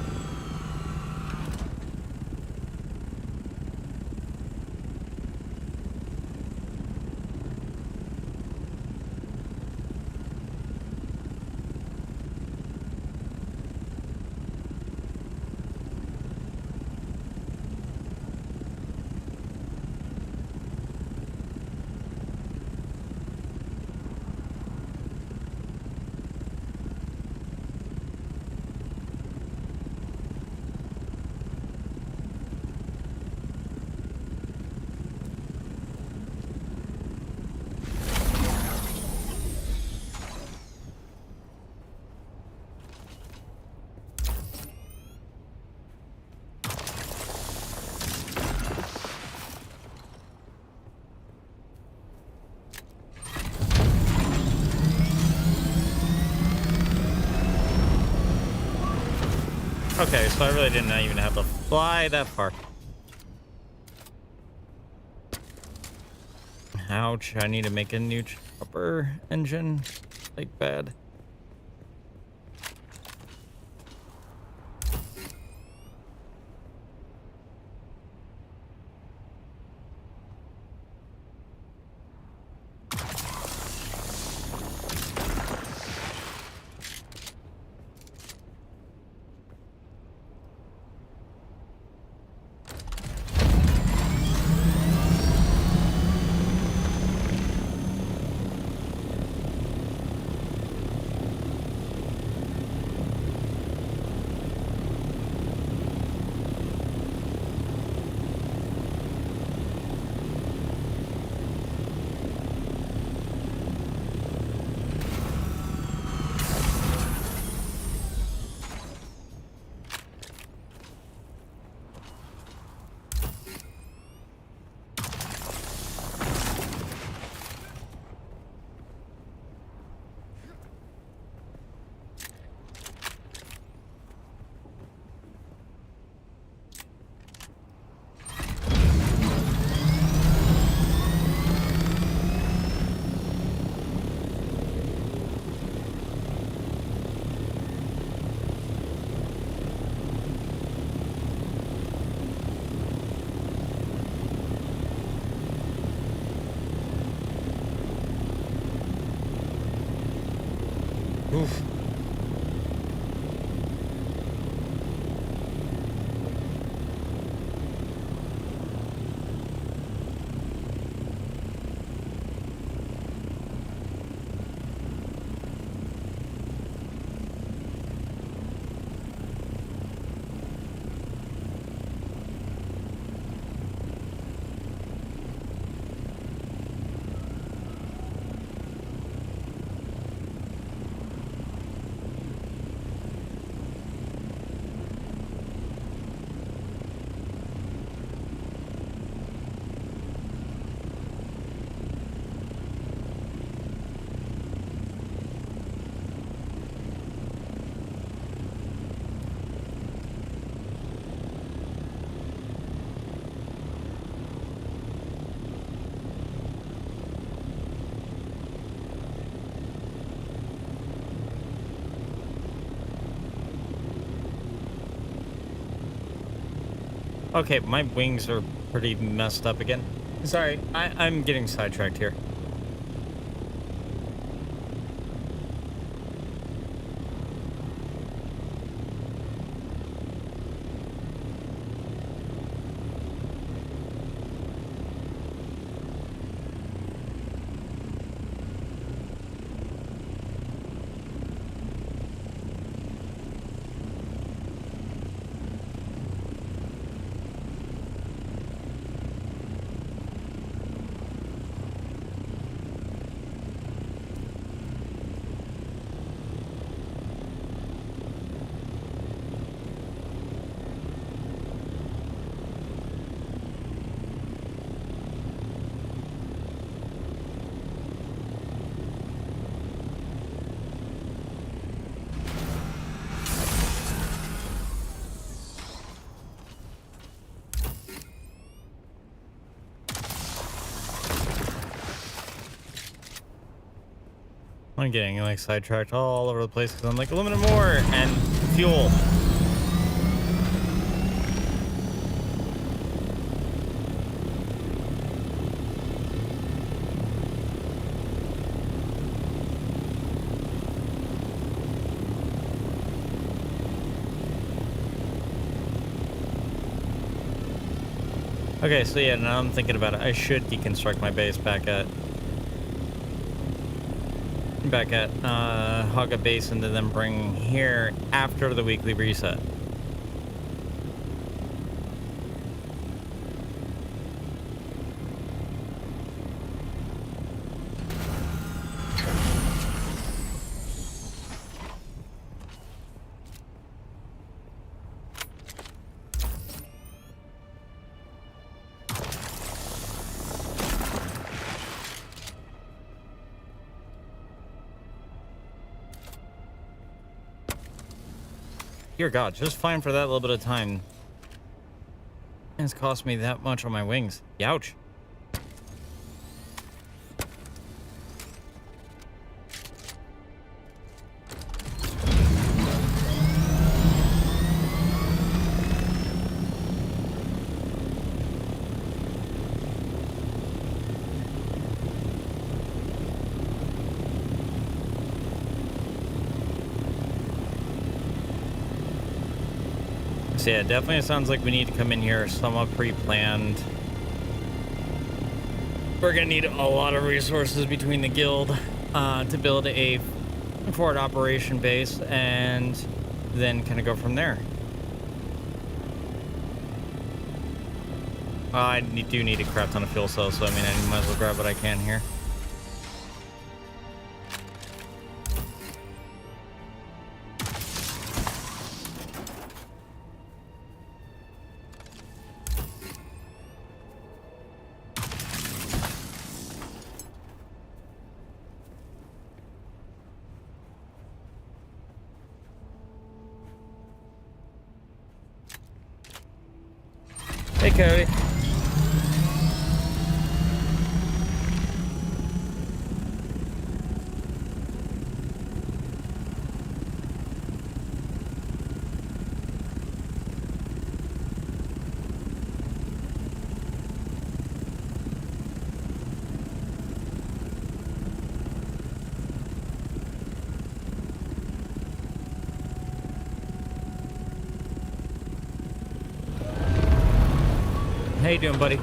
Okay, so I really didn't even have to fly that far. Ouch, I need to make a new chopper engine. Like, bad. Oof. Okay, my wings are pretty messed up again. Sorry, I'm getting sidetracked here. I'm getting like sidetracked all over the place because I'm like aluminum ore and fuel. Okay, so yeah, now I'm thinking about it. I should deconstruct my base back at Haga Basin to then bring here after the weekly reset. Dear God, just fine for that little bit of time. It's cost me that much on my wings. Youch. So yeah, definitely sounds like we need to come in here somewhat pre-planned. We're gonna need a lot of resources between the guild to build a forward operation base and then kind of go from there. I do need a crap ton of fuel cells, so I mean I might as well grab what I can here. Hey, Cody. How you doing, buddy?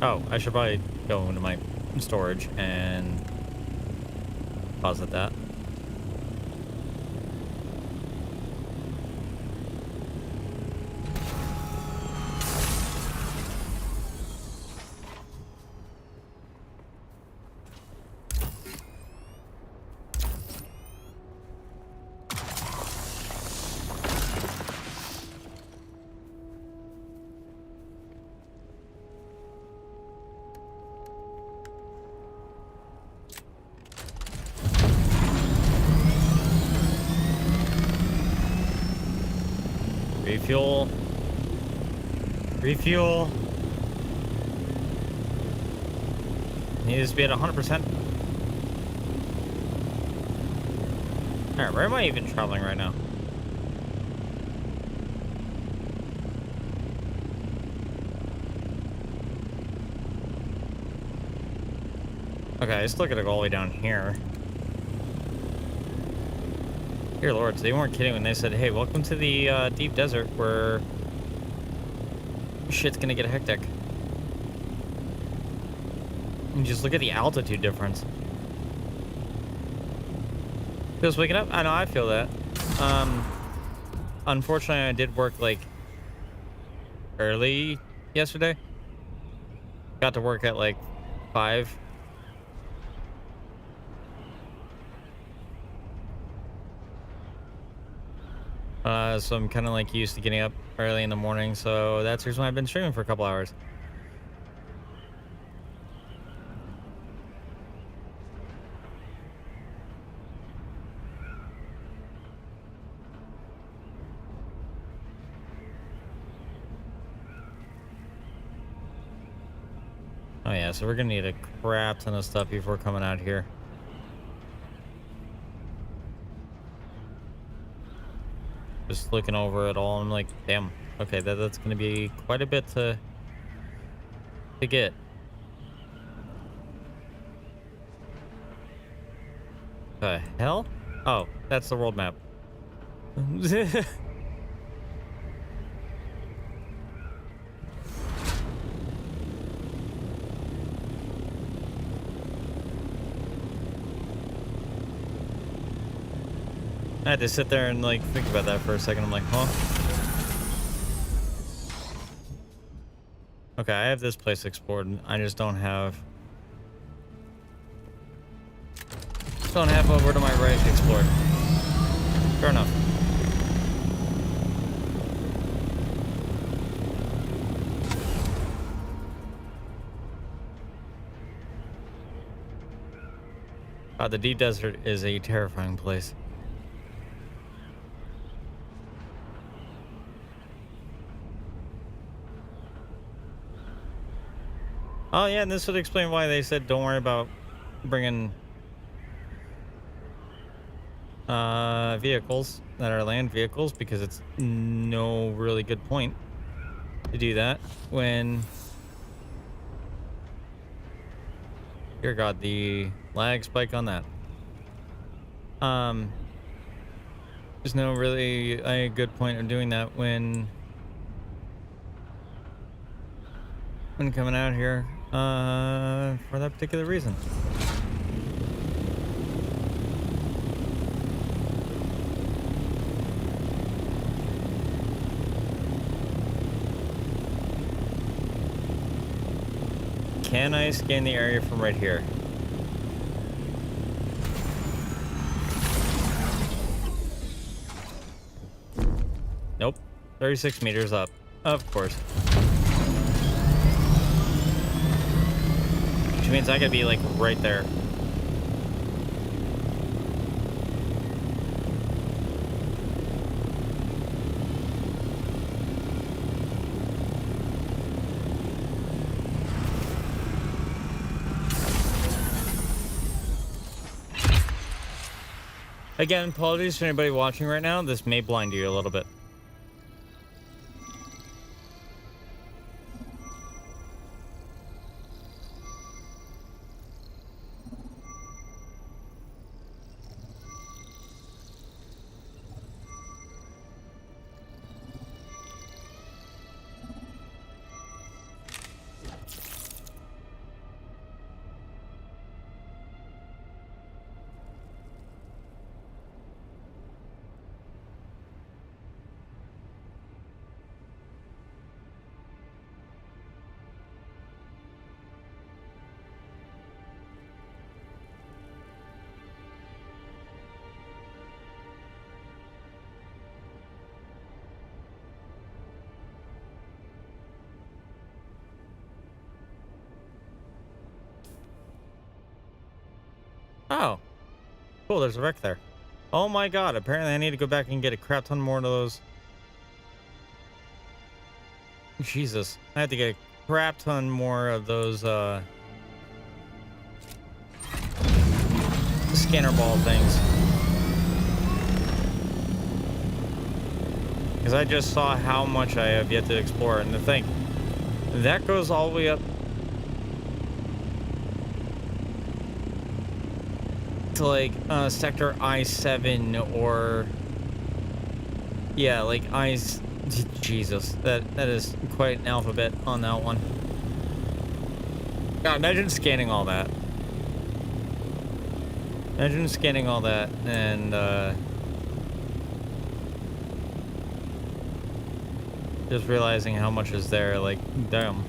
Oh, I should probably go into my storage and deposit that. Refuel. Refuel. Needs to be at 100%. Alright, where am I even traveling right now? Okay, I just look at it all the way down here. Dear lords, they weren't kidding when they said, hey, welcome to the deep desert where shit's gonna get hectic. And just look at the altitude difference. Feels waking up? I know, I feel that. Unfortunately, I did work like early yesterday. Got to work at like 5. So I'm kind of like used to getting up early in the morning, so that's the reason why I've been streaming for a couple hours. Oh yeah, so we're gonna need a crap ton of stuff before coming out here. Just looking over it all, I'm like, damn. Okay, that's gonna be quite a bit to get. The hell? Oh, that's the world map. I had to sit there and like think about that for a second. I'm like, huh? Okay, I have this place explored. I just don't have over to my right explored. Fair enough. The deep desert is a terrifying place. Oh yeah, and this would explain why they said don't worry about bringing vehicles that are land vehicles, because it's no really good point to do that when, dear God, the lag spike on that. There's no really a good point of doing that when coming out here for that particular reason. Can I scan the area from right here? Nope. 36 meters up. Of course. Which means I gotta be like right there. Again, apologies for anybody watching right now. This may blind you a little bit. Oh, cool. There's a wreck there. Oh my God. Apparently I need to go back and get a crap ton more of those. Jesus. I have to get a crap ton more of those scanner ball things. Because I just saw how much I have yet to explore. And the thing, that goes all the way up to like sector I-7 or yeah, like Jesus, that is quite an alphabet on that one. God, imagine scanning all that. Imagine scanning all that and just realizing how much is there. Like, damn.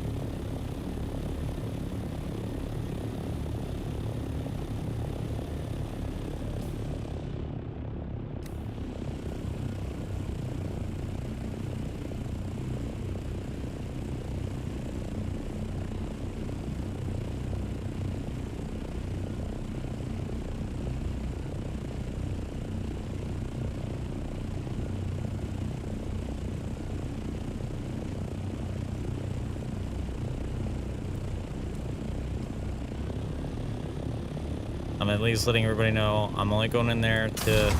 I'm at least letting everybody know I'm only going in there to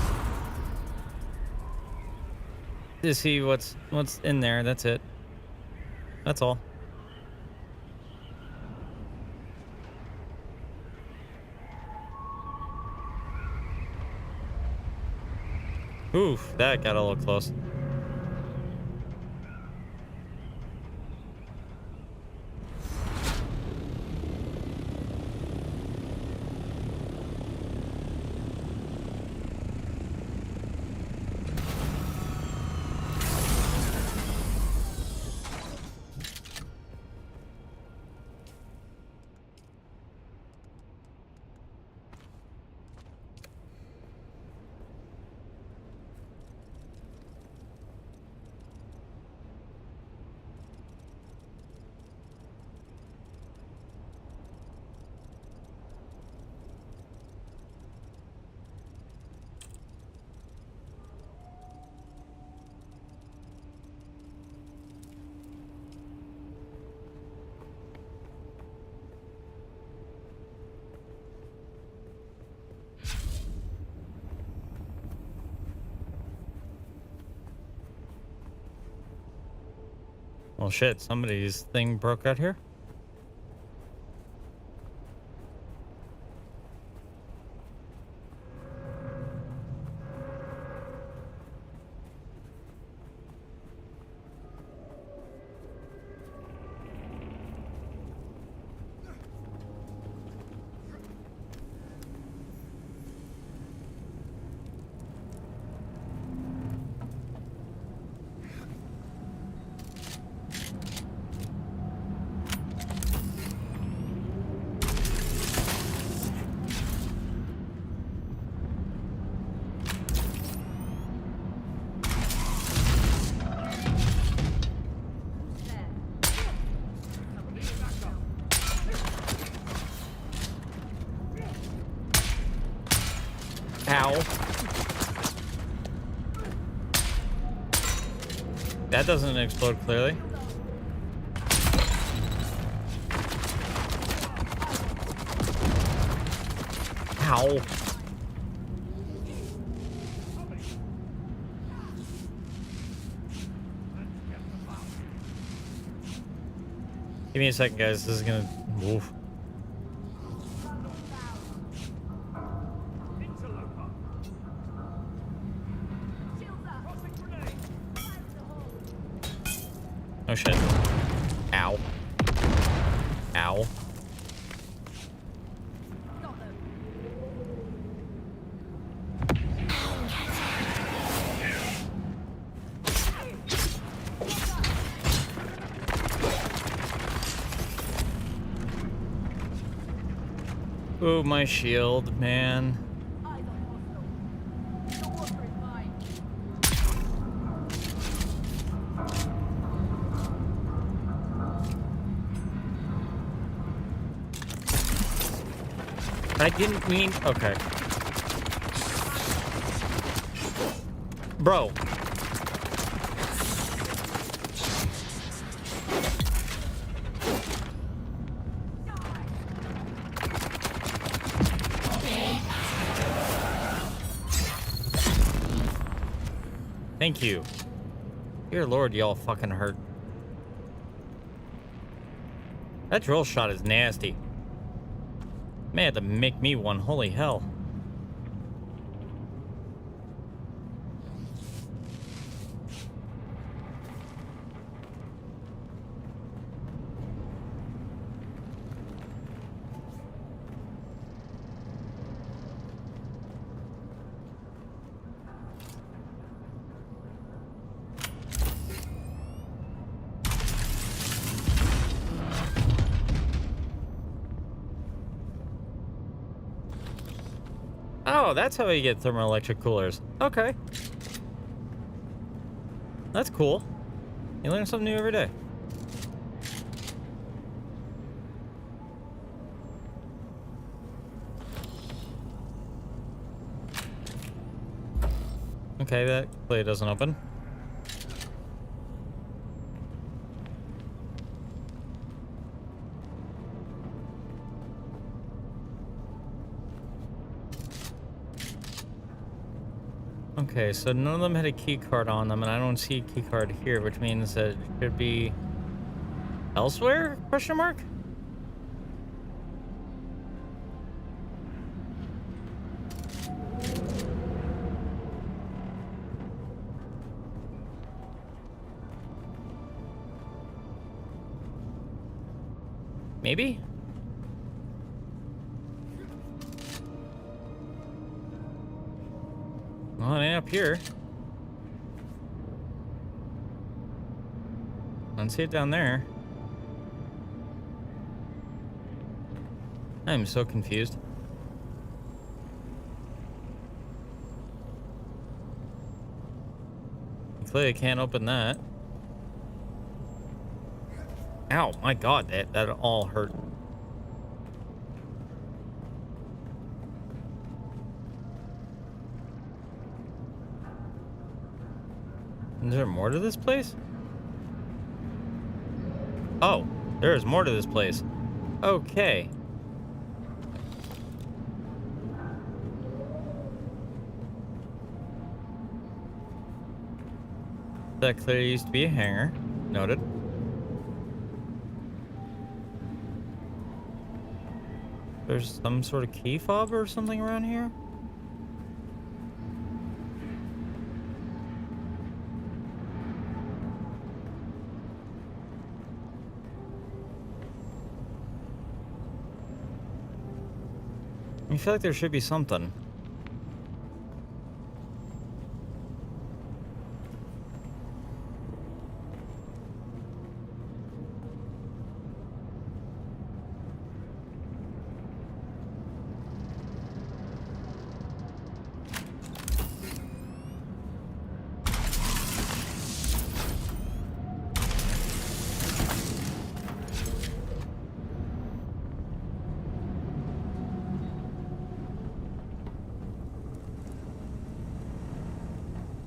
see what's in there. That's it. That's all. Oof, that got a little close. Well, shit, somebody's thing broke out here. Ow. That doesn't explode clearly. Ow. Give me a second, guys. This is gonna move. Oh shit. Ow. Ow. Ooh, my shield, man. I didn't mean... Okay. Bro. Thank you. Dear Lord, y'all fucking hurt. That drill shot is nasty. May have to make me one. Holy hell. Oh, that's how you get thermoelectric coolers. Okay. That's cool. You learn something new every day. Okay, that plate doesn't open. Okay, so none of them had a key card on them, and I don't see a key card here, which means that it could be elsewhere? Question mark? Maybe? Well, it ain't up here. I don't see it down there. I'm so confused. Clearly I can't open that. Ow, my god, that all hurt. Is there more to this place? Oh, there is more to this place. Okay. That clearly used to be a hangar. Noted. There's some sort of key fob or something around here? I feel like there should be something.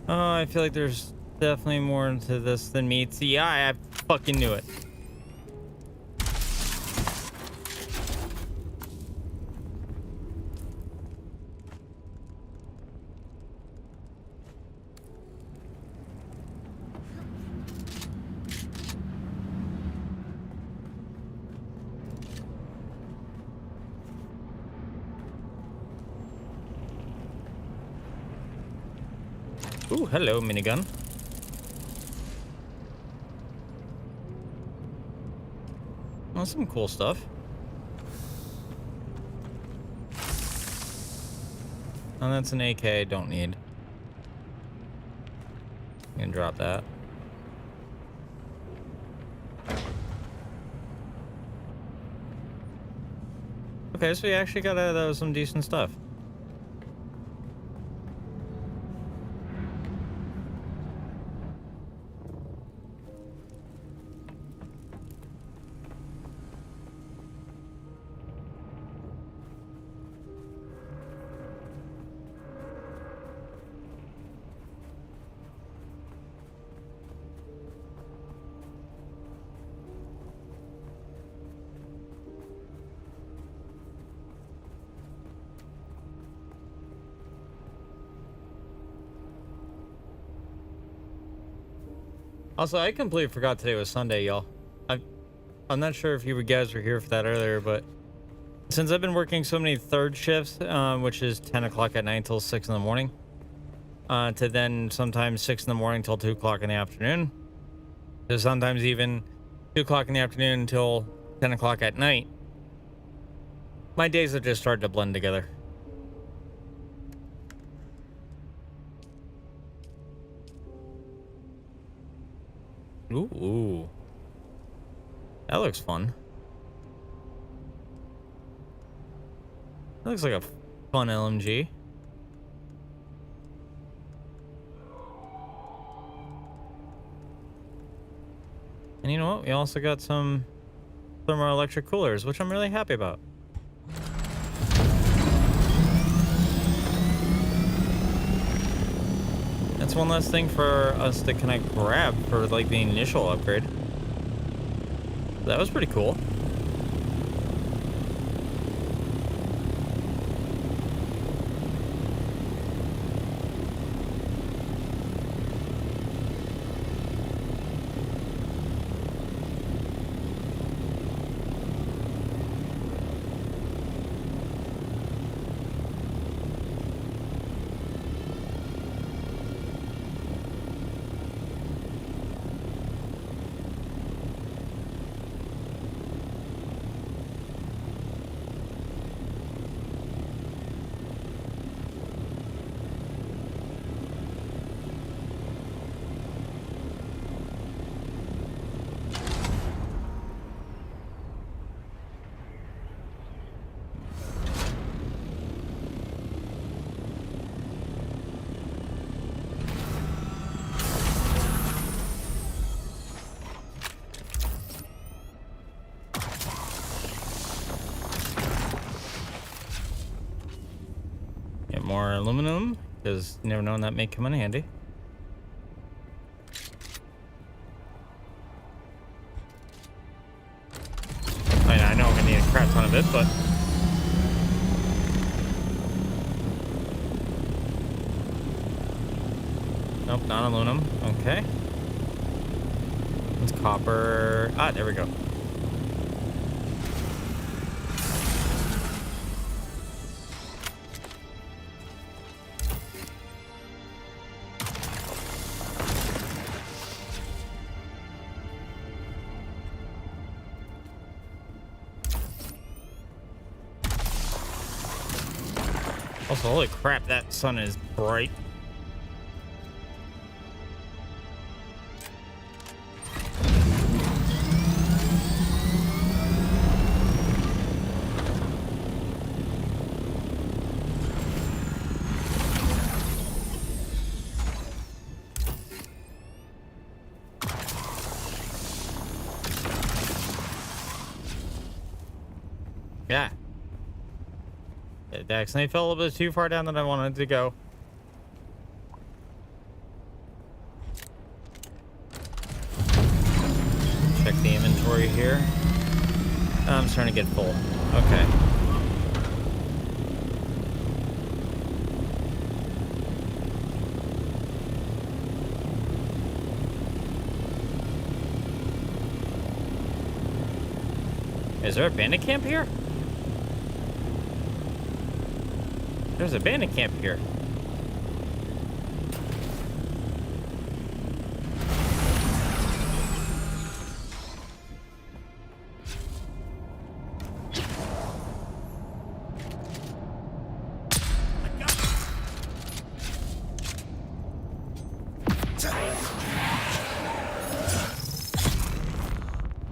Oh, I feel like there's definitely more into this than meets the eye. I fucking knew it. Ooh, hello, minigun. Well, some cool stuff. Oh, that's an AK. Don't need. You can drop that. Okay, so we actually got some decent stuff. Also, I completely forgot today was Sunday, y'all. I'm not sure if you guys were here for that earlier, but since I've been working so many third shifts, which is 10 o'clock at night till 6 in the morning, to then sometimes 6 in the morning till 2 o'clock in the afternoon, to sometimes even 2 o'clock in the afternoon until 10 o'clock at night, my days have just started to blend together. Ooh. That looks fun. That looks like a fun LMG. And you know what? We also got some thermoelectric coolers, which I'm really happy about. That's one less thing for us to kind of grab for like the initial upgrade. That was pretty cool. more aluminum, because you never know when that may come in handy. I know I'm gonna need a crap ton of it, but nope, not aluminum. Okay. It's copper. Ah, there we go. Also, holy crap, that sun is bright. Yeah. It accidentally fell a little bit too far down than I wanted to go. Check the inventory here. I'm starting to get full. Okay. Is there a bandit camp here? There's a bandit camp here.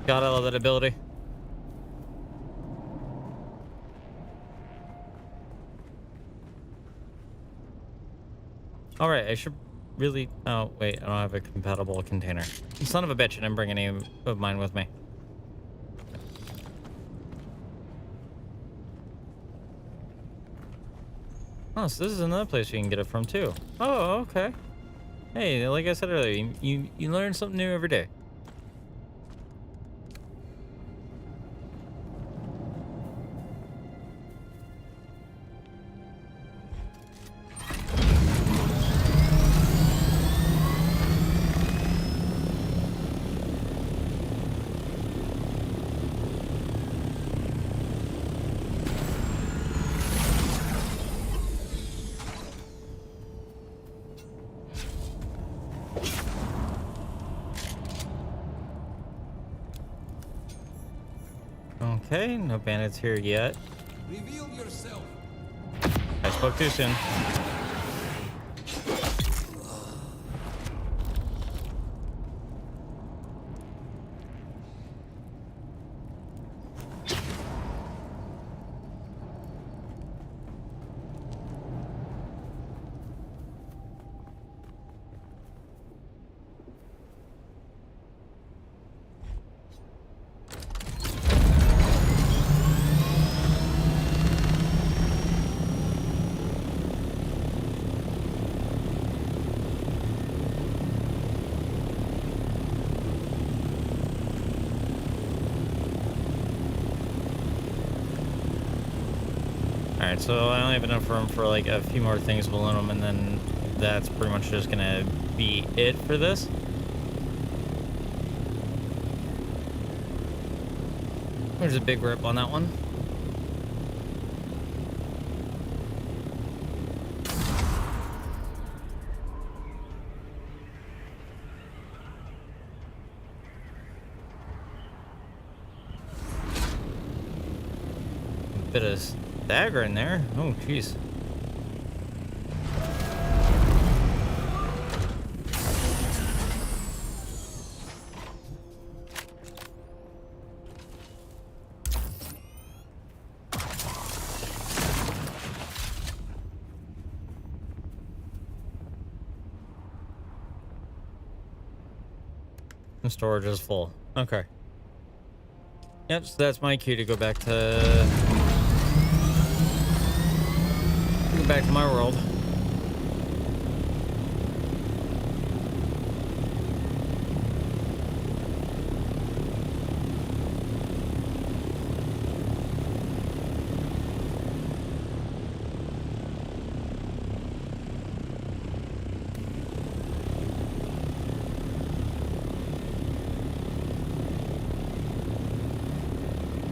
God, I love that ability. All right, I should really... Oh, wait, I don't have a compatible container. Son of a bitch, I didn't bring any of mine with me. Oh, so this is another place you can get it from, too. Oh, okay. Hey, like I said earlier, you learn something new every day. Okay, no bandits here yet. Reveal yourself. I spoke too soon. Alright, so I only have enough room for like a few more things with aluminum, and then that's pretty much just gonna be it for this. There's a big rip on that one. Bit of dagger in there. Oh, jeez. The storage is full. Okay. Yep, so that's my cue to go back to Welcome back to my world.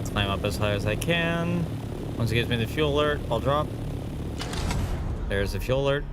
Climb up as high as I can. Once it gives me the fuel alert, I'll drop. There's the fuel alert.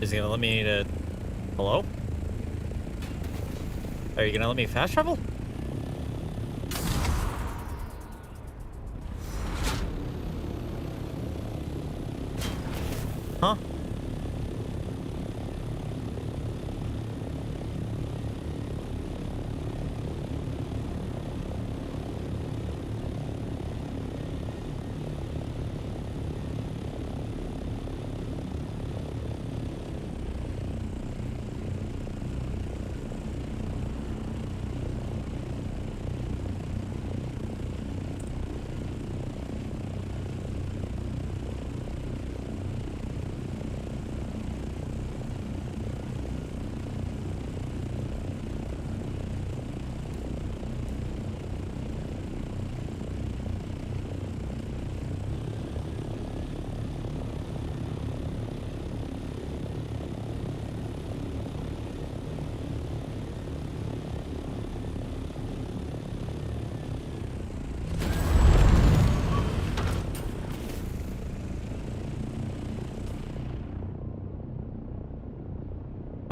Is it gonna let me to... Hello? Are you gonna let me fast travel? Huh?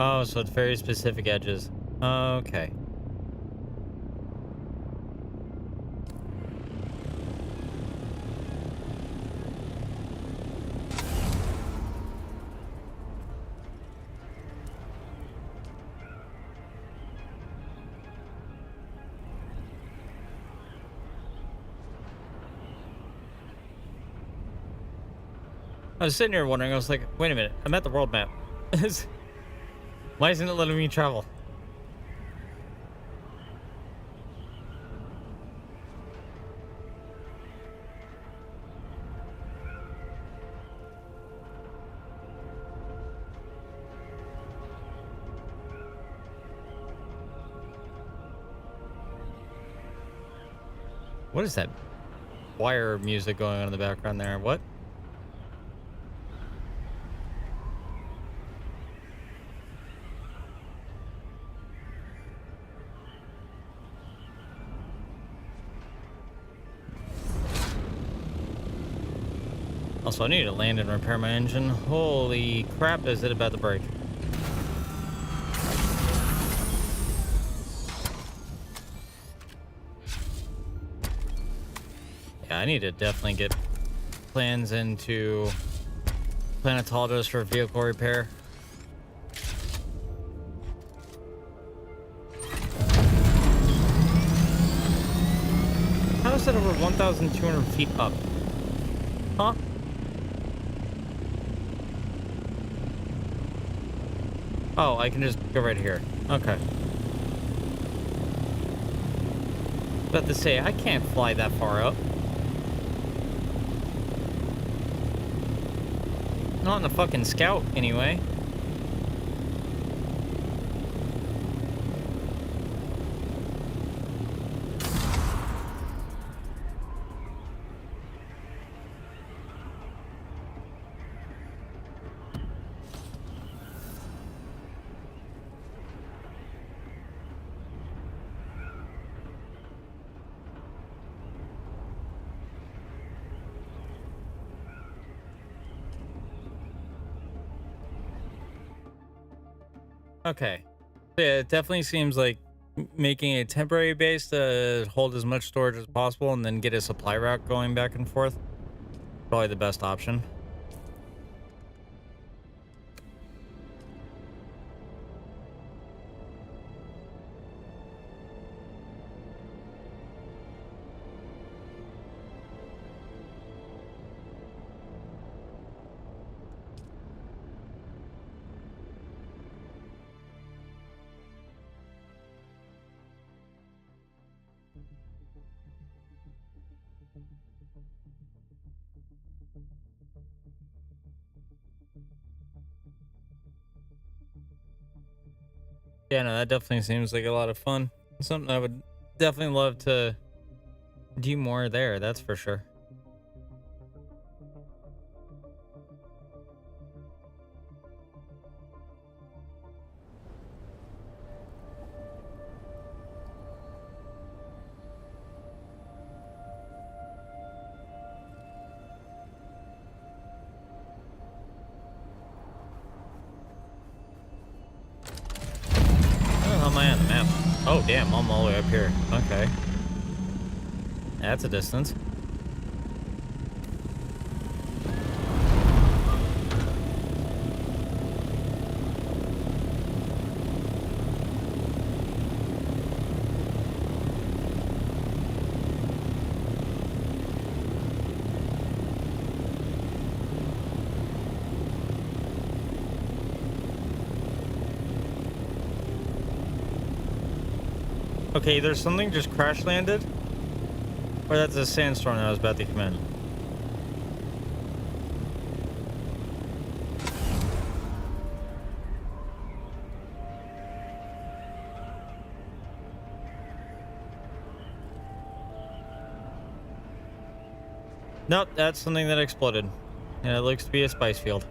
Oh, so it's very specific edges. Okay. I was sitting here wondering, I was like, wait a minute, I'm at the world map. Why isn't it letting me travel? What is that wire music going on in the background there? What? Also, I need to land and repair my engine. Holy crap, is it about to break? Yeah, I need to definitely get plans into planetologist for vehicle repair. How is it over 1,200 feet up? Huh? Oh, I can just go right here. Okay. About to say, I can't fly that far up. Not in a fucking Scout, anyway. Okay. Yeah, it definitely seems like making a temporary base to hold as much storage as possible and then get a supply route going back and forth. Probably the best option. Yeah, no, that definitely seems like a lot of fun. Something I would definitely love to do more there, that's for sure. Where the hell am I on the map? Oh, damn, I'm all the way up here. Okay. That's a distance. Okay, either something just crash landed, or that's a sandstorm that was about to come in. Nope, that's something that exploded. And it looks to be a spice field.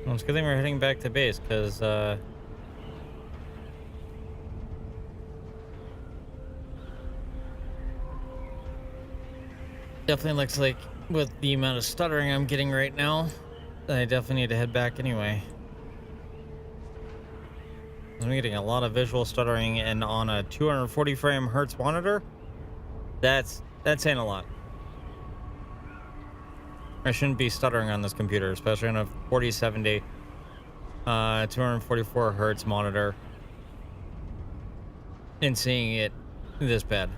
Well, it's a good thing we're heading back to base, because, definitely looks like with the amount of stuttering I'm getting right now, I definitely need to head back anyway. I'm getting a lot of visual stuttering, and on a 240 frame hertz monitor, that's saying a lot. I shouldn't be stuttering on this computer, especially on a 4070 244 hertz monitor and seeing it this bad.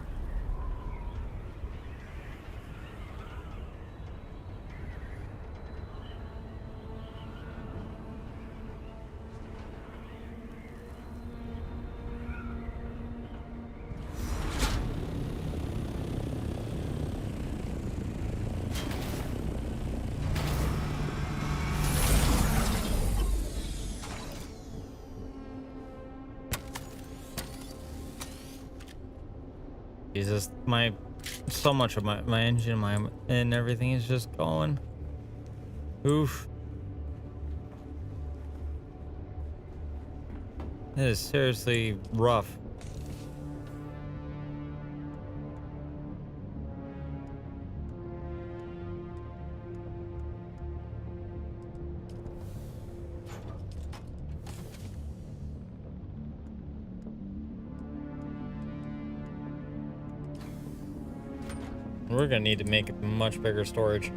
Jesus, so much of my engine, and everything is just going. Oof. It is seriously rough. We're gonna need to make it much bigger storage.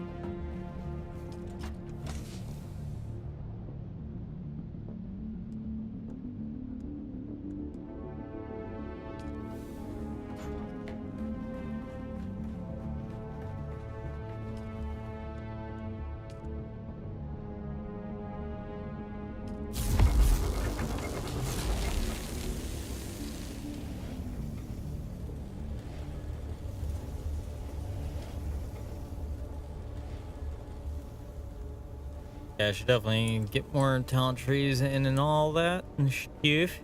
Yeah, I should definitely get more talent trees in and all that and stuff.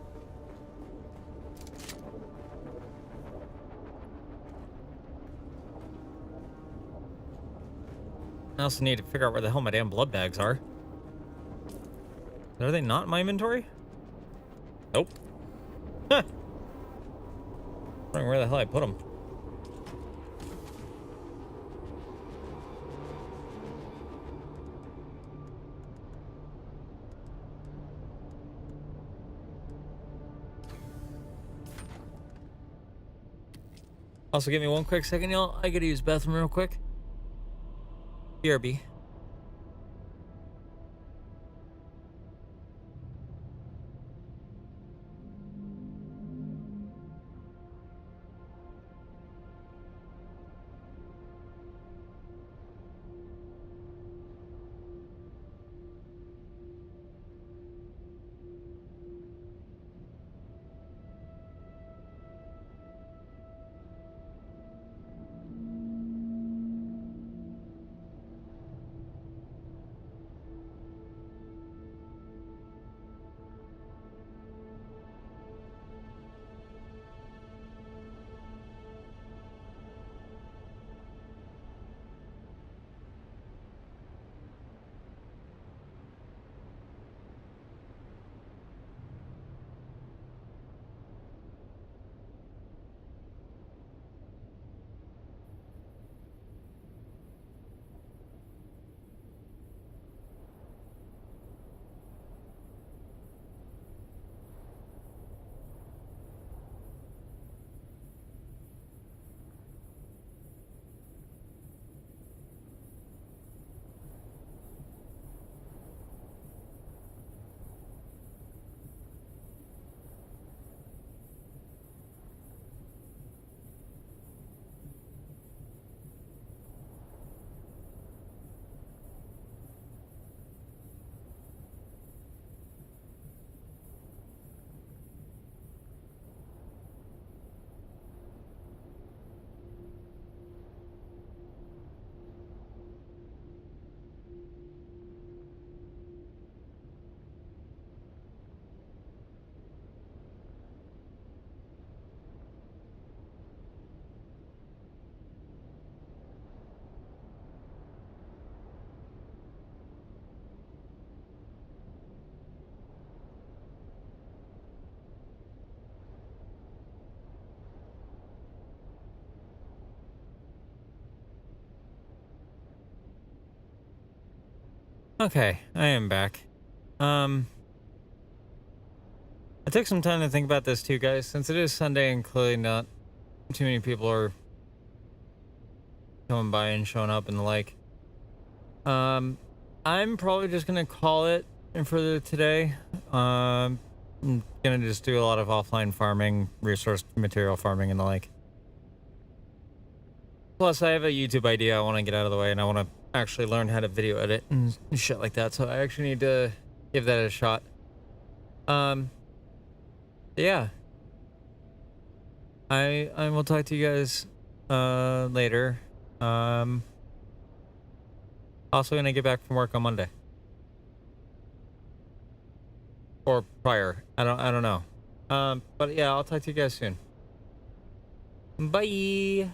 I also need to figure out where the hell my damn blood bags are. Are they not in my inventory? Nope. Huh. Wondering where the hell I put them. Also, give me one quick second, y'all. I gotta use the bathroom real quick. BRB. Okay, I am back. I took some time to think about this too, guys, since it is Sunday and clearly not too many people are coming by and showing up and the like. I'm probably just gonna call it for today. I'm gonna just do a lot of offline farming, resource material farming and the like. Plus, I have a YouTube idea I want to get out of the way, and I want to actually learn how to video edit and shit like that. So I actually need to give that a shot. Yeah. I will talk to you guys later. Also gonna get back from work on Monday. Or prior. I don't know. But yeah, I'll talk to you guys soon. Bye.